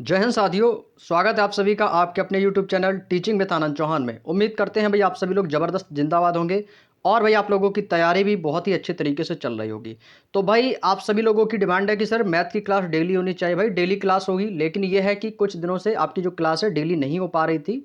जय हिंद साथियों। स्वागत है आप सभी का आपके अपने YouTube चैनल टीचिंग विद आनंद चौहान में। उम्मीद करते हैं भाई आप सभी लोग ज़बरदस्त जिंदाबाद होंगे और भाई आप लोगों की तैयारी भी बहुत ही अच्छे तरीके से चल रही होगी। तो भाई आप सभी लोगों की डिमांड है कि सर मैथ की क्लास डेली होनी चाहिए। भाई डेली क्लास होगी, लेकिन ये है कि कुछ दिनों से आपकी जो क्लास है डेली नहीं हो पा रही थी।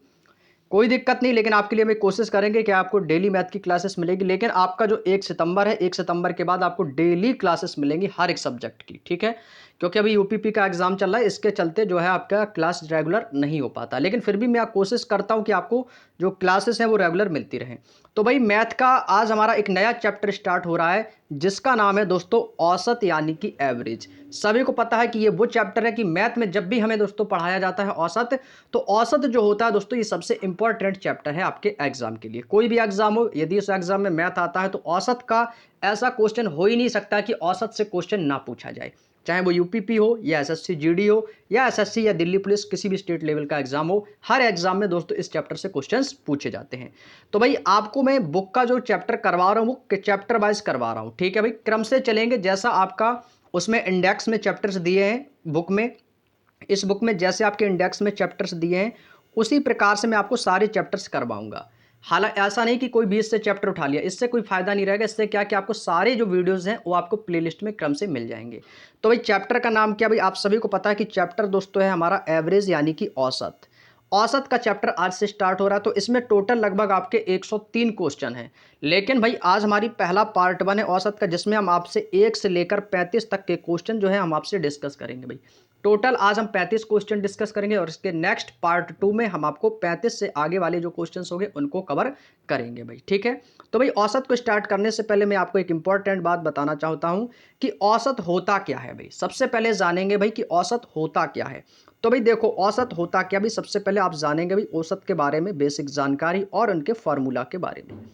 कोई दिक्कत नहीं, लेकिन आपके लिए हम एक कोशिश करेंगे कि आपको डेली मैथ की क्लासेस मिलेगी। लेकिन आपका जो 1 सितंबर है, 1 सितंबर के बाद आपको डेली क्लासेस मिलेंगी हर एक सब्जेक्ट की, ठीक है? क्योंकि अभी यूपीपी का एग्ज़ाम चल रहा है, इसके चलते जो है आपका क्लास रेगुलर नहीं हो पाता। लेकिन फिर भी मैं कोशिश करता हूँ कि आपको जो क्लासेस हैं वो रेगुलर मिलती रहें। तो भाई मैथ का आज हमारा एक नया चैप्टर स्टार्ट हो रहा है, जिसका नाम है दोस्तों औसत यानी कि एवरेज। सभी को पता है कि ये वो चैप्टर है कि मैथ में जब भी हमें दोस्तों पढ़ाया जाता है औसत, तो औसत जो होता है दोस्तों ये सबसे इंपॉर्टेंट चैप्टर है आपके एग्जाम के लिए। कोई भी एग्जाम हो, यदि उस एग्जाम में मैथ आता है तो औसत का ऐसा क्वेश्चन हो ही नहीं सकता कि औसत से क्वेश्चन ना पूछा जाए। चाहे वो यूपीपी हो या एसएससी जीडी हो या एसएससी या दिल्ली पुलिस, किसी भी स्टेट लेवल का एग्जाम हो, हर एग्जाम में दोस्तों इस चैप्टर से क्वेश्चंस पूछे जाते हैं। तो भाई आपको मैं बुक का जो चैप्टर करवा रहा हूँ वो चैप्टर वाइज करवा रहा हूँ, ठीक है भाई? क्रम से चलेंगे, जैसा आपका उसमें इंडेक्स में चैप्टर्स दिए हैं बुक में, इस बुक में जैसे आपके इंडेक्स में चैप्टर्स दिए हैं उसी प्रकार से मैं आपको सारे चैप्टर्स करवाऊंगा। हालांकि ऐसा नहीं कि कोई 20 से चैप्टर उठा लिया, इससे कोई फायदा नहीं रहेगा। इससे क्या कि आपको सारे जो वीडियोस हैं वो आपको प्लेलिस्ट में क्रम से मिल जाएंगे। तो भाई चैप्टर का नाम क्या? भाई आप सभी को पता है कि चैप्टर दोस्तों है हमारा एवरेज यानी कि औसत। औसत का चैप्टर आज से स्टार्ट हो रहा है, तो इसमें टोटल लगभग आपके 103 क्वेश्चन हैं। लेकिन भाई आज हमारी पहला पार्ट 1 है औसत का, जिसमें हम आपसे 1 से लेकर 35 तक के क्वेश्चन जो है हम आपसे डिस्कस करेंगे भाई। टोटल आज हम 35 क्वेश्चन डिस्कस करेंगे और इसके नेक्स्ट पार्ट 2 में हम आपको 35 से आगे वाले जो क्वेश्चंस होंगे उनको कवर करेंगे भाई, ठीक है? तो भाई औसत को स्टार्ट करने से पहले मैं आपको एक इंपॉर्टेंट बात बताना चाहता हूं कि औसत होता क्या है भाई। सबसे पहले जानेंगे भाई कि औसत होता क्या है। तो भाई देखो औसत होता क्या भाई, सबसे पहले आप जानेंगे भाई औसत के बारे में बेसिक जानकारी और उनके फॉर्मूला के बारे में।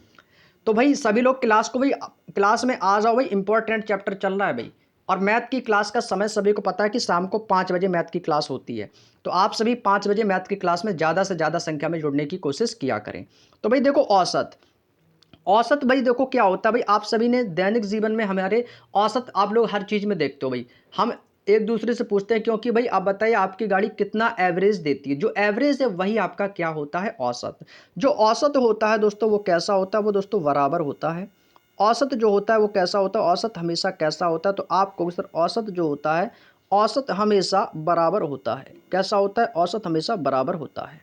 तो भाई सभी लोग क्लास को भाई क्लास में आ जाओ भाई, इंपॉर्टेंट चैप्टर चल रहा है भाई। और मैथ की क्लास का समय सभी को पता है कि शाम को 5 बजे मैथ की क्लास होती है। तो आप सभी 5 बजे मैथ की क्लास में ज़्यादा से ज़्यादा संख्या में जुड़ने की कोशिश किया करें। तो भाई देखो औसत, औसत भाई देखो क्या होता है भाई। आप सभी ने दैनिक जीवन में हमारे औसत आप लोग हर चीज़ में देखते हो भाई। हम एक दूसरे से पूछते हैं क्योंकि भाई आप बताइए आपकी गाड़ी कितना एवरेज देती है। जो एवरेज है वही आपका क्या होता है? औसत। जो औसत होता है दोस्तों वो कैसा होता है? वो दोस्तों बराबर होता है। औसत जो होता है वो कैसा होता है? औसत हमेशा कैसा होता है? तो आप कहोगे सर औसत जो होता है, औसत हमेशा बराबर होता है। कैसा होता है? औसत हमेशा बराबर होता है।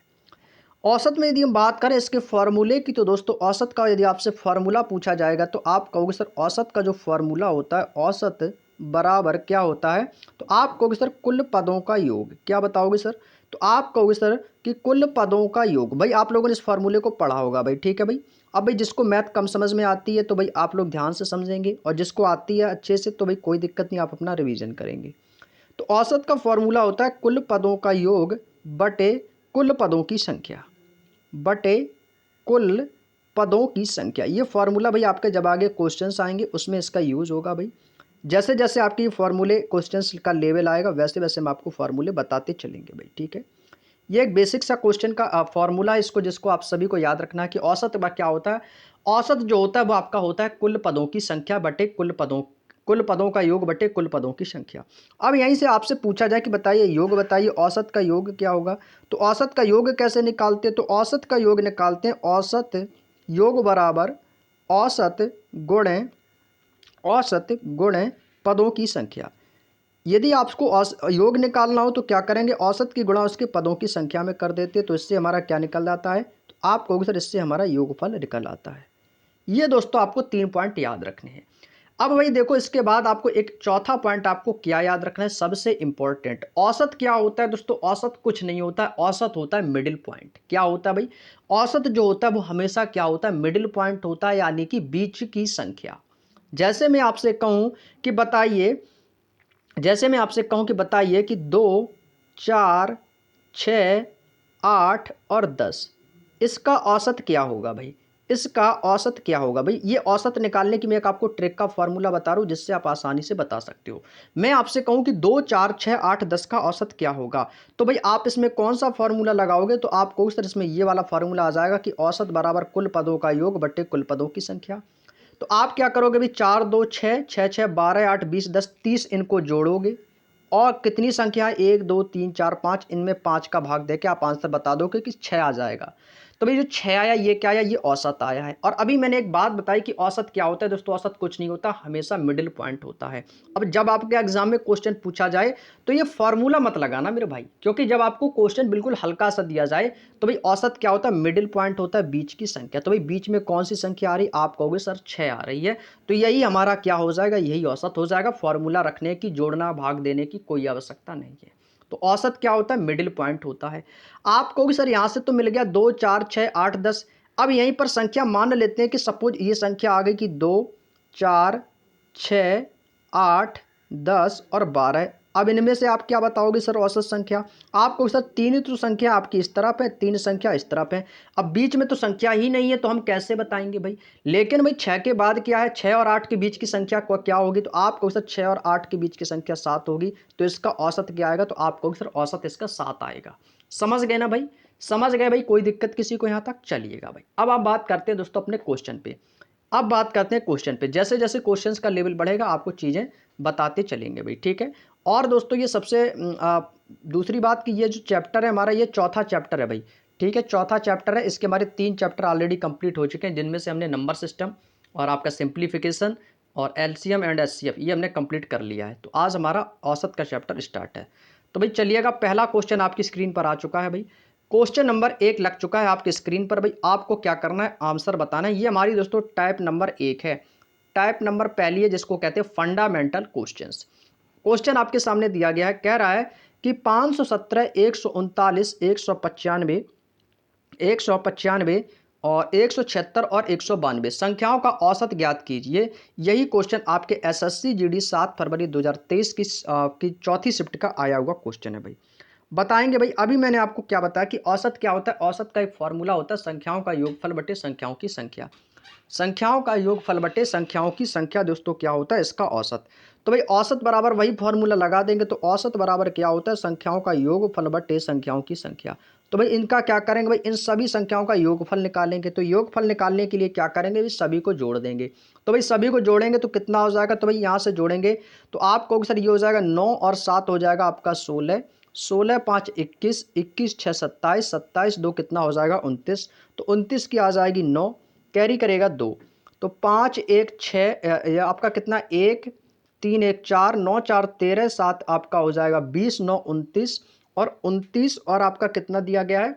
औसत में यदि हम बात करें इसके फॉर्मूले की, तो दोस्तों औसत का यदि आपसे फॉर्मूला पूछा जाएगा तो आप कहोगे सर औसत का जो फॉर्मूला होता है, औसत बराबर क्या होता है? तो आप कहोगे सर कुल पदों का योग। क्या बताओगे सर? तो आप कहोगे सर कि कुल पदों का योग। भाई आप लोगों ने इस फॉर्मूले को पढ़ा होगा भाई, ठीक है भाई। अब भाई जिसको मैथ कम समझ में आती है तो भाई आप लोग ध्यान से समझेंगे, और जिसको आती है अच्छे से तो भाई कोई दिक्कत नहीं, आप अपना रिवीजन करेंगे। तो औसत का फॉर्मूला होता है कुल पदों का योग बटे कुल पदों की संख्या, बटे कुल पदों की संख्या। ये फार्मूला भाई आपके जब आगे क्वेश्चंस आएंगे उसमें इसका यूज होगा भाई। जैसे जैसे आपकी फार्मूले क्वेश्चंस का लेवल आएगा वैसे वैसे हम आपको फार्मूले बताते चलेंगे भाई, ठीक है? ये एक बेसिक सा क्वेश्चन का फार्मूला है, इसको जिसको आप सभी को याद रखना है कि औसत क्या होता है। औसत जो होता है वो आपका होता है कुल पदों की संख्या बटे कुल पदों का योग बटे कुल पदों की संख्या। अब यहीं से आपसे पूछा जाए कि बताइए योग, बताइए औसत का योग क्या होगा। तो औसत का योग कैसे निकालते हैं? तो औसत का योग निकालते हैं औसत योग बराबर औसत गुणे पदों की संख्या। यदि आपको योग निकालना हो तो क्या करेंगे? औसत की गुणा उसके पदों की संख्या में कर देते हैं, तो इससे हमारा क्या निकल जाता है? तो आप कहोगे सर इससे हमारा योगफल निकल आता है। ये दोस्तों आपको 3 पॉइंट याद रखने हैं। अब वही देखो इसके बाद आपको एक चौथा पॉइंट आपको क्या याद रखना है, सबसे इंपॉर्टेंट। औसत क्या होता है दोस्तों? औसत कुछ नहीं होता है, औसत होता है मिडिल पॉइंट। क्या होता है भाई? औसत जो होता है वो हमेशा क्या होता है? मिडिल पॉइंट होता है, यानी कि बीच की संख्या। जैसे मैं आपसे कहूं कि बताइए, जैसे मैं आपसे कहूं कि बताइए कि 2, 4, 6, 8 और 10, इसका औसत क्या होगा भाई? इसका औसत क्या होगा भाई? ये औसत निकालने की मैं एक आपको ट्रिक का फॉर्मूला बता रहा हूं जिससे आप आसानी से बता सकते हो। मैं आपसे कहूं कि 2, 4, 6, 8, 10 का औसत क्या होगा, तो भाई आप इसमें कौन सा फॉर्मूला लगाओगे? तो आप कहोगे सर इसमें ये वाला फॉर्मूला आ जाएगा कि औसत बराबर कुल पदों का योग बटे कुल पदों की संख्या। तो आप क्या करोगे भाई? 4, 2, 6, 6, 6, 12, 8, 20, 10, 30 इनको जोड़ोगे और कितनी संख्या है 1 2 3 4 5, इनमें 5 का भाग देके आप आंसर बता दोगे कि 6 आ जाएगा। तो भाई जो 6 आया ये क्या आया, ये औसत आया है। और अभी मैंने एक बात बताई कि औसत क्या होता है दोस्तों, औसत कुछ नहीं होता, हमेशा मिडिल पॉइंट होता है। अब जब आपके एग्जाम में क्वेश्चन पूछा जाए तो ये फॉर्मूला मत लगाना मेरे भाई, क्योंकि जब आपको क्वेश्चन बिल्कुल हल्का सा दिया जाए तो भाई औसत क्या होता है, मिडिल पॉइंट होता है, बीच की संख्या। तो भाई बीच में कौन सी संख्या आ रही, आप कहोगे सर 6 आ रही है, तो यही हमारा क्या हो जाएगा, यही औसत हो जाएगा। फॉर्मूला रखने की, जोड़ना भाग देने की कोई आवश्यकता नहीं है। तो औसत क्या होता है, मिडिल पॉइंट होता है। आप कहोगे सर यहां से तो मिल गया 2 4 6 8 10। अब यहीं पर संख्या मान लेते हैं कि सपोज ये संख्या आ गई कि 2 4 6 8 10 और 12। अब इनमें से आप क्या बताओगे सर औसत संख्या, आपको सर तीन ही तो संख्या आपकी इस तरफ है, तीन संख्या इस तरफ है। अब बीच में तो संख्या ही नहीं है तो हम कैसे बताएंगे भाई। लेकिन भाई 6 के बाद क्या है, 6 और 8 के बीच की संख्या क्या होगी, तो आपको सर 6 और 8 के बीच की संख्या 7 होगी, तो इसका औसत क्या आएगा, तो आपको सर औसत इसका 7 आएगा। समझ गए ना भाई, समझ गए भाई, कोई दिक्कत किसी को यहाँ तक, चलिएगा भाई। अब आप बात करते हैं दोस्तों अपने क्वेश्चन पे। अब बात करते हैं क्वेश्चन पे, जैसे जैसे क्वेश्चंस का लेवल बढ़ेगा आपको चीज़ें बताते चलेंगे भाई, ठीक है। और दोस्तों ये सबसे दूसरी बात कि ये जो चैप्टर है हमारा, ये चौथा चैप्टर है भाई, ठीक है, चौथा चैप्टर है। इसके हमारे 3 चैप्टर ऑलरेडी कंप्लीट हो चुके हैं, जिनमें से हमने नंबर सिस्टम और आपका सिंप्लीफिकेशन और एलसीएम एंड एचसीएफ ये हमने कंप्लीट कर लिया है। तो आज हमारा औसत का चैप्टर स्टार्ट है। तो भाई चलिएगा, पहला क्वेश्चन आपकी स्क्रीन पर आ चुका है भाई। क्वेश्चन नंबर 1 लग चुका है आपकी स्क्रीन पर भाई। आपको क्या करना है, आंसर बताना है। ये हमारी दोस्तों टाइप नंबर 1 है। टाइप नंबर पहली है जिसको कहते हैं फंडामेंटल क्वेश्चंस। क्वेश्चन आपके सामने दिया गया है, कह रहा है कि 517 139 195 195 और 176 और 192 संख्याओं का औसत ज्ञात कीजिए। यही क्वेश्चन आपके एसएससी जीडी 7 फरवरी 2023 की चौथी शिफ्ट का आया हुआ क्वेश्चन है भाई। बताएंगे भाई। अभी मैंने आपको क्या बताया कि औसत क्या होता है, औसत का एक फॉर्मूला होता है संख्याओं का योगफल बटे संख्याओं की संख्या। संख्याओं का योगफल बटे संख्याओं की संख्या दोस्तों क्या होता है, इसका औसत। तो भाई औसत बराबर वही फॉर्मूला लगा देंगे, तो औसत बराबर क्या होता है, संख्याओं का योगफल बटे संख्याओं की संख्या। तो भाई इनका क्या करेंगे भाई, इन सभी संख्याओं का योगफल निकालेंगे। तो योगफल निकालने के लिए क्या करेंगे भाई, सभी को जोड़ देंगे। तो भाई सभी को जोड़ेंगे तो कितना हो जाएगा, तो भाई यहाँ से जोड़ेंगे तो आपको सर ये हो जाएगा 9 और 7 हो जाएगा आपका 16, 16 5 21, 21 6 27, 27 2 कितना हो जाएगा 29। तो 29 की आ जाएगी 9, कैरी करेगा 2, तो 5 1 6 आपका कितना 1 3 1 4 9 4 13 7 आपका हो जाएगा 20 9 29 और 29 और आपका कितना दिया गया है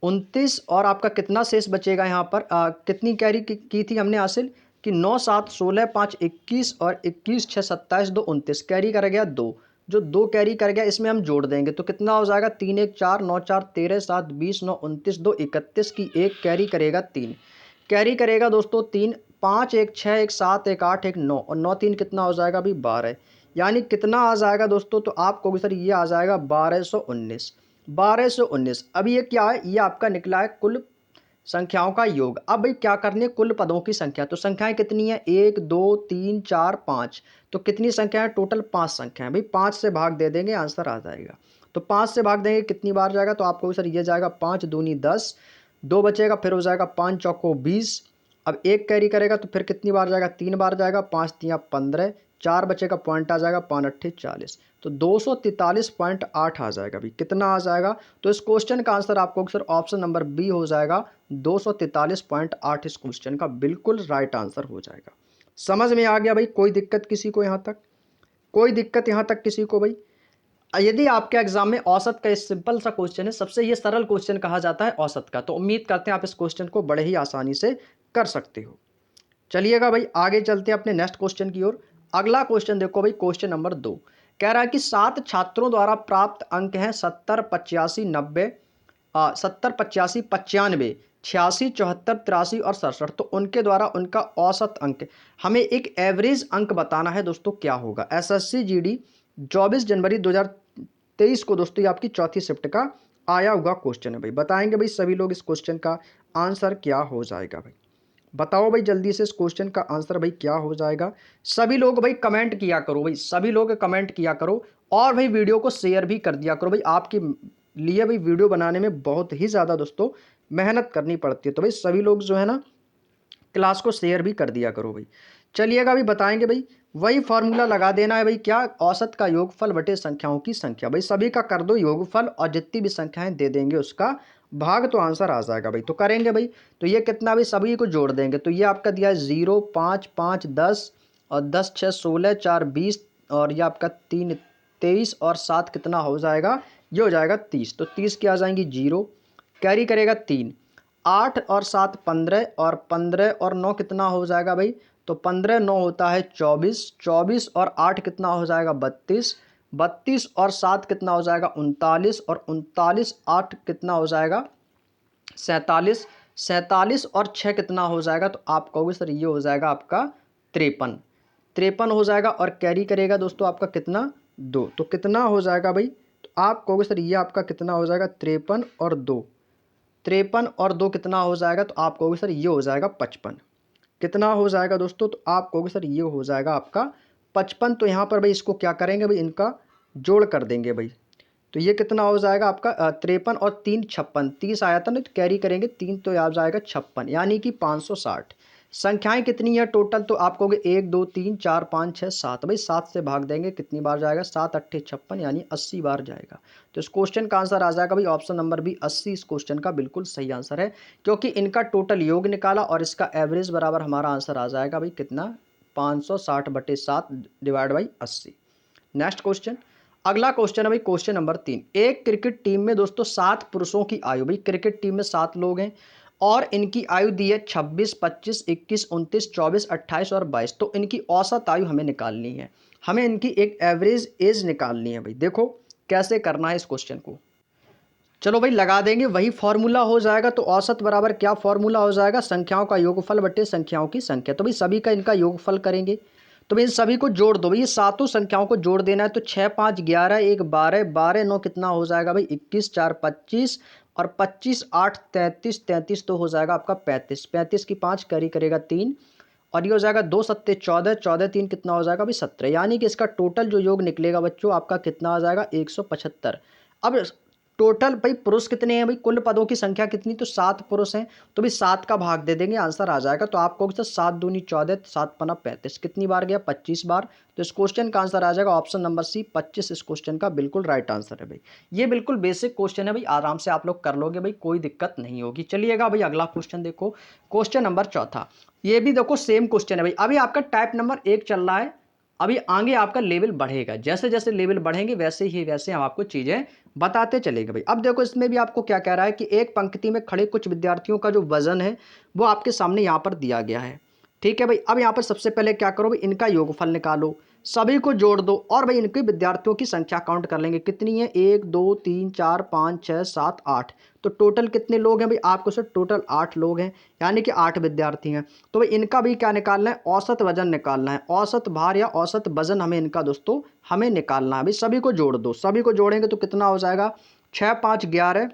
29 और आपका कितना शेष बचेगा यहाँ पर कितनी कैरी की थी हमने हासिल कि 9 7 16 5 21 और 21 6 27 2 29 कैरी कर गया 2, जो 2 कैरी कर गया इसमें हम जोड़ देंगे तो कितना हो जाएगा 3 1 4 9 4 13 7 20 9 29 2 31 की 1 कैरी करेगा 3, कैरी करेगा दोस्तों 3, 5 1 6 1 7 1 8 1 9 और 9 3 कितना हो जाएगा अभी 12, यानी कितना आ जाएगा दोस्तों, तो आपको सर ये आ जाएगा 1219, 1219। अब ये क्या है, ये आपका निकला है कुल संख्याओं का योग। अब भाई क्या करनी है, कुल पदों की संख्या। तो संख्याएं कितनी है 1 2 3 4 5, तो कितनी संख्या है टोटल 5 संख्या है भाई। 5 से भाग दे देंगे आंसर आ जाएगा। तो 5 से भाग देंगे कितनी बार जाएगा, तो आपको सर ये जाएगा 5 दूनी 10, 2 बचेगा फिर हो जाएगा 5 चौको 20। अब 1 कैरी करेगा तो फिर कितनी बार जाएगा 3 बार जाएगा, 5 तिया 15, 4 बचेगा पॉइंट आ जाएगा 5 अट्ठे 40, तो 243.8 आ जाएगा भाई। कितना आ जाएगा, तो इस क्वेश्चन का आंसर आपको सर ऑप्शन नंबर बी हो जाएगा 243.8 इस क्वेश्चन का बिल्कुल राइट आंसर हो जाएगा। समझ में आ गया भाई, कोई दिक्कत किसी को यहाँ तक, कोई दिक्कत यहाँ तक किसी को भाई। यदि आपके एग्जाम में औसत का इस सिंपल सा क्वेश्चन है, सबसे ये सरल क्वेश्चन कहा जाता है औसत का, तो उम्मीद करते हैं आप इस क्वेश्चन को बड़े ही आसानी से कर सकते हो। चलिएगा भाई आगे चलते हैं अपने नेक्स्ट क्वेश्चन की ओर। अगला क्वेश्चन देखो भाई, क्वेश्चन नंबर 2 कह रहा है कि 7 छात्रों द्वारा प्राप्त अंक हैं 70 85 90 70 85 95 86 74 83 और 67, तो उनके द्वारा उनका औसत अंक, हमें एक एवरेज अंक बताना है दोस्तों क्या होगा। एसएससी जीडी 24 जनवरी 2023 को दोस्तों ये आपकी चौथी शिफ्ट का आया हुआ क्वेश्चन है भाई। बताएंगे भाई सभी लोग इस क्वेश्चन का आंसर क्या हो जाएगा भाई, बताओ भाई जल्दी से इस क्वेश्चन का आंसर भाई क्या हो जाएगा। सभी लोग भाई कमेंट किया करो भाई, सभी लोग कमेंट किया करो और भाई वीडियो को शेयर भी कर दिया करो भाई। आपके लिए भाई वीडियो बनाने में बहुत ही ज़्यादा दोस्तों मेहनत करनी पड़ती है, तो भाई सभी लोग जो है ना क्लास को शेयर भी कर दिया करो भाई। चलिएगा भाई बताएंगे भाई वही फॉर्मूला लगा देना है भाई, क्या, औसत का योगफल बटे संख्याओं की संख्या। भाई सभी का कर दो योगफल और जितनी भी संख्याएं दे देंगे उसका भाग, तो आंसर आ जाएगा भाई। तो करेंगे भाई, तो ये कितना भाई, सभी को जोड़ देंगे। तो ये आपका दिया है 0, 5, 5, 10 और 10, 6, 16, 4, 20 और ये आपका 3, 23 और 7 कितना हो जाएगा, ये हो जाएगा 30। तो 30 की आ जाएंगी 0, कैरी करेगा 3, 8 और 7 15 और 15 और 9 कितना हो जाएगा भाई, तो 15 9 होता है 24, 24 और 8 कितना हो जाएगा 32, 32 और 7 कितना हो जाएगा 39 और 39 8 कितना हो जाएगा 47, 47 और 6 कितना हो जाएगा, तो आप कहोगे सर ये हो जाएगा आपका 53, 53 हो जाएगा और कैरी करेगा दोस्तों आपका कितना 2। तो कितना हो जाएगा भाई, तो आप कहोगे सर ये आपका कितना हो जाएगा 53 और 2, 53 और 2 कितना हो जाएगा, तो आप कहोगे सर ये हो जाएगा 55। कितना हो जाएगा दोस्तों, तो आप कहोगे सर ये हो जाएगा आपका 55। तो यहाँ पर भाई इसको क्या करेंगे भाई, इनका जोड़ कर देंगे भाई। तो ये कितना हो जाएगा आपका 53 और 3 56, 30 आया था ना, तो कैरी करेंगे 3 तो आ जाएगा 56, यानी कि 560। संख्याएं कितनी है टोटल, तो आप कहोगे 1 2 3 4 5 6 7, भाई 7 से भाग देंगे कितनी बार जाएगा, 7 8 56 यानी 80 बार जाएगा। तो इस क्वेश्चन का आंसर आ जाएगा भाई ऑप्शन नंबर बी 80। इस क्वेश्चन का बिल्कुल सही आंसर है, क्योंकि इनका टोटल योग निकाला और इसका एवरेज बराबर हमारा आंसर आ जाएगा भाई कितना, 560/7 डिवाइड बाई 80। नेक्स्ट क्वेश्चन, अगला क्वेश्चन है भाई क्वेश्चन नंबर 3। एक क्रिकेट टीम में दोस्तों 7 पुरुषों की आयु, भाई क्रिकेट टीम में 7 लोग हैं और इनकी आयु दी है 26, 25, 21, 29, 24, 28 और 22। तो इनकी औसत आयु हमें निकालनी है, हमें इनकी एक एवरेज एज निकालनी है भाई। देखो कैसे करना है इस क्वेश्चन को, चलो भाई लगा देंगे, वही फॉर्मूला हो जाएगा। तो औसत बराबर क्या फॉर्मूला हो जाएगा, संख्याओं का योगफल बटे संख्याओं की संख्या। तो भाई सभी का इनका योगफल करेंगे, तो भाई इन सभी को जोड़ दो भाई, ये सातों संख्याओं को जोड़ देना है। तो 6 5 11 1 12 12 9 कितना हो जाएगा भाई 21, 4 25 और 25 8 33, 33 तो हो जाएगा आपका 35, 35 की 5 कैरी करेगा 3 और ये हो जाएगा 2 सत्ते 14, 14 3 कितना हो जाएगा भाई 17, यानी कि इसका टोटल जो योग निकलेगा बच्चों आपका कितना आ जाएगा 175। अब टोटल भाई पुरुष कितने हैं भाई, कुल पदों की संख्या कितनी, तो 7 पुरुष हैं। तो भाई 7 का भाग दे देंगे, आंसर आ जाएगा। तो आपको 7 दूनी 14, 7 पना 35, कितनी बार गया 25 बार। तो इस क्वेश्चन का आंसर आ जाएगा ऑप्शन नंबर सी 25। इस क्वेश्चन का बिल्कुल राइट आंसर है भाई। ये बिल्कुल बेसिक क्वेश्चन है भाई, आराम से आप लोग कर लोगे भाई, कोई दिक्कत नहीं होगी। चलिएगा भाई अगला क्वेश्चन देखो, क्वेश्चन नंबर 4। ये भी देखो सेम क्वेश्चन है भाई। अभी आपका टाइप नंबर 1 चल रहा है, अभी आगे आपका लेवल बढ़ेगा, जैसे जैसे लेवल बढ़ेंगे वैसे ही वैसे हम आपको चीजें बताते चलेंगे भाई। अब देखो इसमें भी आपको क्या कह रहा है कि एक पंक्ति में खड़े कुछ विद्यार्थियों का जो वजन है वो आपके सामने यहाँ पर दिया गया है। ठीक है भाई, अब यहाँ पर सबसे पहले क्या करो भाई, इनका योगफल निकालो, सभी को जोड़ दो और भाई इनके विद्यार्थियों की संख्या काउंट कर लेंगे कितनी है, 1 2 3 4 5 6 7 8। तो टोटल कितने लोग हैं भाई, आपको सर टोटल 8 लोग हैं, यानी कि 8 विद्यार्थी हैं। तो भाई इनका भी क्या निकालना है, औसत वजन निकालना है, औसत भार या औसत वजन हमें इनका दोस्तों हमें निकालना है भाई। सभी को जोड़ दो, सभी को जोड़ेंगे तो कितना हो जाएगा 6 5 11,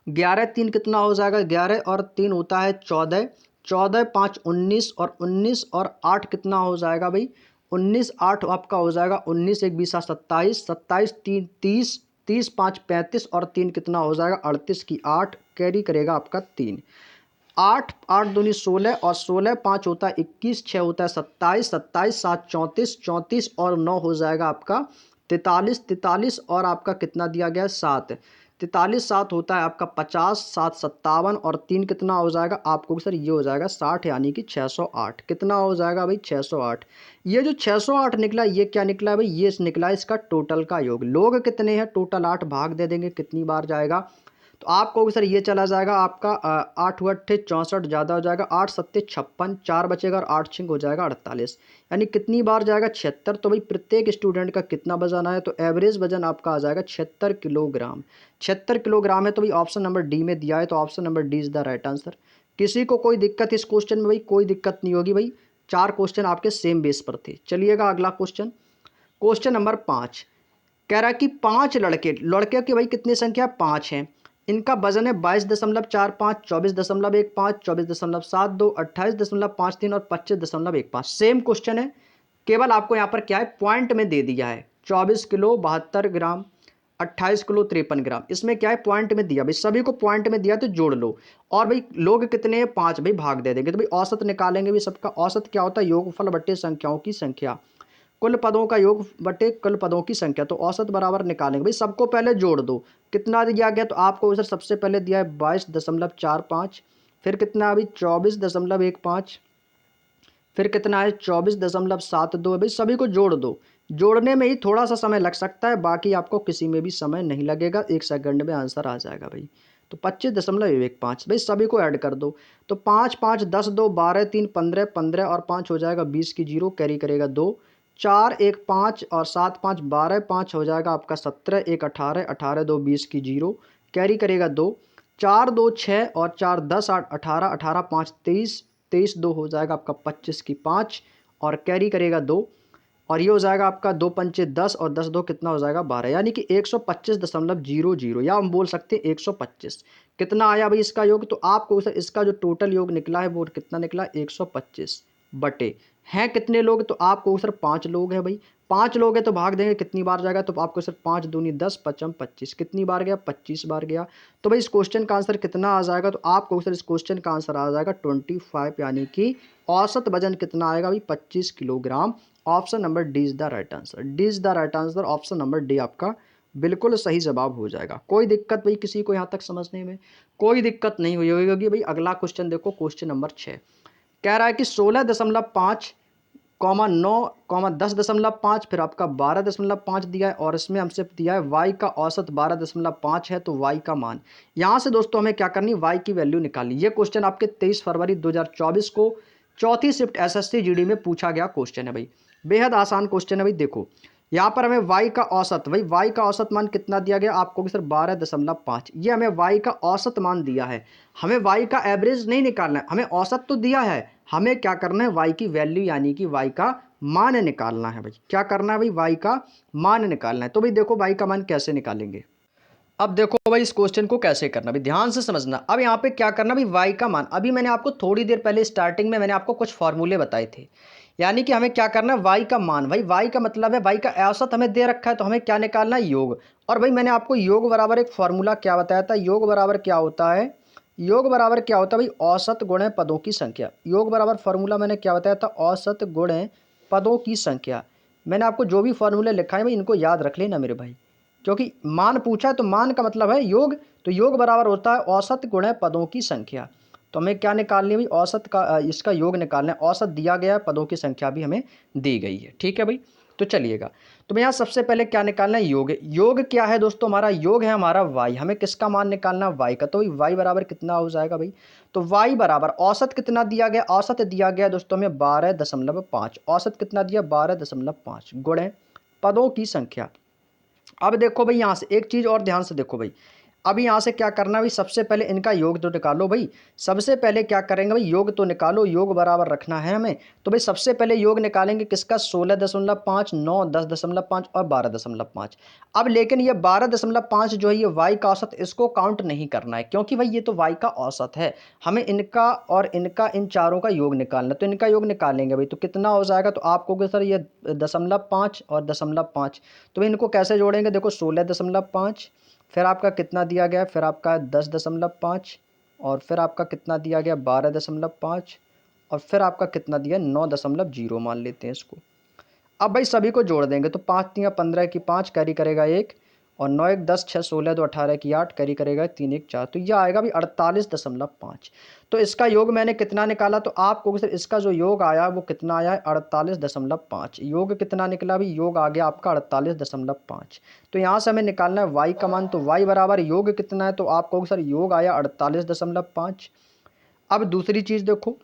11 3 कितना हो जाएगा 11 और 3 होता है 14, 14 5 19 और 19 और 8 कितना हो जाएगा भाई 19, 8 आपका हो जाएगा 19 1 20 27, 27 3 30, 30 5 35 और 3 कितना हो जाएगा 38 की 8 कैरी करेगा आपका 3, 8 8 दूनी 16 और 16 5 होता है 21, 6 होता है 27, 27 7 34, 34 और 9 हो जाएगा आपका 43, 43 और आपका कितना दिया गया है 7, 43 7 होता है आपका 50, 7 57 और 3 कितना हो जाएगा आपको सर ये हो जाएगा 60, यानी कि 608 कितना हो जाएगा भाई 608। ये जो 608 निकला ये क्या निकला है भाई, ये निकला है इसका टोटल का योग। लोग कितने हैं, टोटल 8 भाग दे देंगे कितनी बार जाएगा, तो आप कहोगे सर ये चला जाएगा आपका 8 अट्ठे 64 ज़्यादा हो जाएगा, 8 सत्ते 56, 4 बचेगा और 8 छिंग हो जाएगा 48, यानी कितनी बार जाएगा 76। तो भाई प्रत्येक स्टूडेंट का कितना वजन आया, तो एवरेज वजन आपका आ जाएगा 76 किलोग्राम, 76 किलोग्राम है। तो भाई ऑप्शन नंबर डी में दिया है, तो option number D is the right answer. किसी को कोई दिक्कत इस क्वेश्चन में भाई, कोई दिक्कत नहीं होगी भाई, 4 क्वेश्चन आपके सेम बेस पर थे। चलिएगा अगला क्वेश्चन, क्वेश्चन नंबर 5 कह रहा है कि 5 लड़के की भाई कितनी संख्या 5 है, इनका वजन है 22.45, 24.15, 24.72, 28.53 और 25.15। सेम क्वेश्चन है, केवल आपको यहाँ पर क्या है पॉइंट में दे दिया है 24 किलो 72 ग्राम, 28 किलो 53 ग्राम। इसमें क्या है, पॉइंट में दिया भाई, सभी को पॉइंट में दिया तो जोड़ लो। और भाई लोग कितने हैं, 5, भाई भाग दे देंगे। तो भाई औसत निकालेंगे भी, सबका औसत क्या होता है, योगफल बट्टे संख्याओं की संख्या, कुल पदों का योग बटे कुल पदों की संख्या। तो औसत बराबर निकालेंगे भाई, सबको पहले जोड़ दो। कितना दिया गया, तो आपको उधर सबसे पहले दिया है 22.45, फिर कितना अभी 24.15, फिर कितना है 24.72। भाई सभी को जोड़ दो। जोड़ने में ही थोड़ा सा समय लग सकता है, बाकी आपको किसी में भी समय नहीं लगेगा, 1 सेकंड में आंसर आ जाएगा भाई। तो 25.15 भाई सभी को ऐड कर दो। तो 5 5 10 2 12 3 15 15 और 5 हो जाएगा 20 की जीरो, कैरी करेगा 2, 4 1 5 और 7 5 12, 5 हो जाएगा आपका 17, 1 18, 18 2 20 की जीरो, कैरी करेगा 2, 4 2 6 और 4 10 8 18, 18 5 23, 23 2 हो जाएगा आपका 25 की 5 और कैरी करेगा 2, और ये हो जाएगा आपका 2 पंचे 10 और 10 2 कितना हो जाएगा 12, यानी कि 125.00, या हम बोल सकते हैं 125। कितना आया भाई इसका योग, तो आपको सर इसका जो टोटल योग निकला है वो कितना निकला, 125 बटे हैं कितने लोग, तो आपको सर 5 लोग हैं भाई। 5 लोग हैं तो भाग देंगे कितनी बार जाएगा, तो आपको सर 5 दूनी 10, 5 25, कितनी बार गया, 25 बार गया। तो भाई इस क्वेश्चन का आंसर कितना आ जाएगा, तो आपको सर इस क्वेश्चन का आंसर आ जाएगा 25, यानी कि औसत वजन कितना आएगा भाई, 25 kilogram. Option number D is the right answer. D is the right answer, option number D आपका बिल्कुल सही जवाब हो जाएगा। कोई दिक्कत भाई किसी को यहाँ तक समझने में, कोई दिक्कत नहीं हुई होगी भाई। अगला क्वेश्चन देखो, क्वेश्चन नंबर 6 कह रहा है कि 16.5 कॉमा 9 कॉमा 10.5, फिर आपका 12.5 दिया है, और इसमें हमसे दिया है y का औसत 12.5 है, तो y का मान। यहाँ से दोस्तों हमें क्या करनी, y की वैल्यू निकालनी। ये क्वेश्चन आपके 23 फरवरी 2024 को चौथी शिफ्ट एसएससी जीडी में पूछा गया क्वेश्चन है भाई। बेहद आसान क्वेश्चन है भाई। देखो यहाँ पर हमें y का औसत, भाई y का औसत मान कितना दिया गया आपको कि सर 12.5, ये हमें y का औसत मान दिया है। हमें y का एवरेज नहीं निकालना है, हमें औसत तो दिया है, हमें क्या करना है, y की वैल्यू यानी कि y का मान निकालना है भाई। क्या करना है भाई, y का मान निकालना है। तो भाई देखो y का मान कैसे निकालेंगे। अब देखो भाई इस क्वेश्चन को कैसे करना भी, ध्यान से समझना। अब यहाँ पे क्या करना भाई, y का मान, अभी मैंने आपको थोड़ी देर पहले स्टार्टिंग में मैंने आपको कुछ फॉर्मूले बताए थे, यानी कि हमें क्या करना है, y का मान। भाई y का मतलब है y का औसत हमें दे रखा है, तो हमें क्या निकालना है, योग। और भाई मैंने आपको योग बराबर एक फॉर्मूला क्या बताया था, योग बराबर क्या होता है, योग बराबर क्या होता है भाई, औसत गुणे पदों की संख्या। योग बराबर फॉर्मूला मैंने क्या बताया था, औसत गुणे पदों की संख्या। मैंने आपको जो भी फॉर्मूले लिखा है भाई इनको याद रख लेना मेरे भाई, क्योंकि मान पूछा है तो मान का मतलब है योग, तो योग बराबर होता है औसत गुणे पदों की संख्या। तो हमें क्या निकालनी है भाई, औसत का इसका योग निकालना है। औसत दिया गया है, पदों की संख्या भी हमें दी गई है, ठीक है भाई। तो चलिएगा, तो मैं यहाँ सबसे पहले क्या निकालना है, योग। योग क्या है दोस्तों, हमारा योग है हमारा y, हमें किसका मान निकालना है, y का। तो y बराबर कितना हो जाएगा भाई, तो y बराबर औसत कितना दिया गया, औसत दिया गया दोस्तों हमें 12.5, औसत कितना दिया 12.5 गुणे पदों की संख्या। अब देखो भाई यहाँ से एक चीज़ और ध्यान से देखो भाई, अभी यहाँ से क्या करना भाई, सबसे पहले इनका योग तो निकालो भाई। सबसे पहले क्या करेंगे भाई, योग तो निकालो, योग बराबर रखना है हमें। तो भाई सबसे पहले योग निकालेंगे किसका, 16.5, 9, 10.5 और 12.5। अब लेकिन ये 12.5 जो है ये y का औसत, इसको काउंट नहीं करना है, क्योंकि भाई ये तो y का औसत है। हमें इनका और इनका, इन चारों का योग निकालना, तो इनका योग निकालेंगे भाई। तो कितना हो जाएगा, तो आपको कि सर ये 0.5 और 0.5, तो भाई इनको कैसे जोड़ेंगे, देखो 16.5, फिर आपका कितना दिया गया, फिर आपका 10.5, और फिर आपका कितना दिया गया 12.5, और फिर आपका कितना दिया 9.0 मान लेते हैं इसको। अब भाई सभी को जोड़ देंगे, तो 5 3 15 की 5, कैरी करेगा 1, और 9 1 10, 6 16 2 18 की 8, कैरी करेगा 3 1 4, तो यह आएगा भाई 48.5। तो इसका योग मैंने कितना निकाला, तो आपको सर इसका जो योग आया वो कितना आया है, 48.5। योग कितना निकला भाई, योग आ गया आपका 48.5। तो यहाँ से हमें निकालना है y का मान, तो y बराबर योग कितना है, तो आपको सर योग आया 48.5। अब दूसरी चीज़ देखो,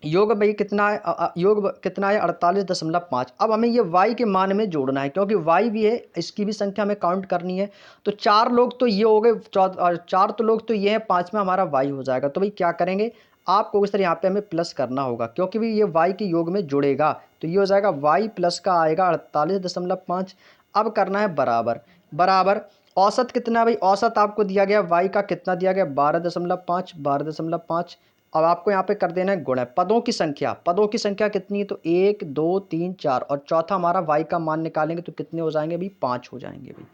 योग भाई कितना है, योग कितना है 48.5। अब हमें ये y के मान में जोड़ना है, क्योंकि y भी है, इसकी भी संख्या हमें काउंट करनी है। तो 4 लोग तो ये हो गए, 4 तो लोग तो ये हैं, 5 में हमारा y हो जाएगा। तो भाई क्या करेंगे, आपको सर यहाँ पे हमें प्लस करना होगा, क्योंकि भाई ये y के योग में जुड़ेगा। तो ये हो जाएगा y प्लस का आएगा 48.5। अब करना है बराबर, बराबर औसत कितना है भाई, औसत आपको दिया गया y का कितना दिया गया 12.5, 12.5। अब आपको यहाँ पे कर देना है गुणा पदों की संख्या। पदों की संख्या कितनी है, तो 1 2 3 4, और चौथा हमारा y का मान निकालेंगे तो कितने हो जाएंगे भाई, 5 हो जाएंगे भाई।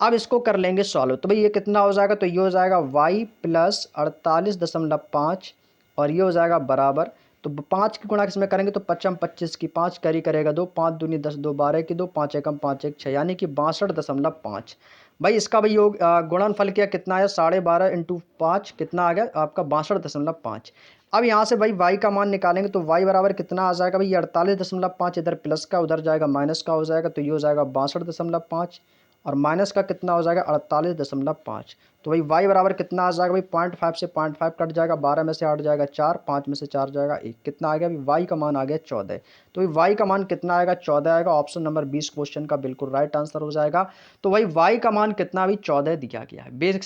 अब इसको कर लेंगे सॉल्व। तो भाई ये कितना हो जाएगा, तो ये हो जाएगा y प्लस 48.5 और ये हो जाएगा बराबर। तो 5 की गुणा किसमें करेंगे, तो 5×25 की 5 कैरी करेगा 2, 5 दूनी 10, 2 12 की 2, 5 एकम 5 एक 6, यानी कि 62.5। भाई इसका भाई योग गुणनफल क्या कितना आया, 12.5 इंटू 5 कितना आ गया आपका 62.5। अब यहाँ से भाई y का मान निकालेंगे तो y बराबर कितना आ जाएगा भाई, 48.5, इधर प्लस का उधर जाएगा माइनस का हो जाएगा, तो ये हो जाएगा 62.5 और माइनस का कितना हो जाएगा 48.5। तो भाई y बराबर कितना आ जाएगा भाई, 0.5 से 0.5 कट जाएगा, 12 में से 8 जाएगा 4, 5 में से 4 जाएगा 1, कितना आ गया भाई y का मान आ गया 14। तो भाई y का मान कितना आएगा, 14 आएगा। ऑप्शन नंबर 20 क्वेश्चन का बिल्कुल राइट आंसर हो जाएगा। तो भाई y का मान कितना भी 14 दिया गया है। बेसिक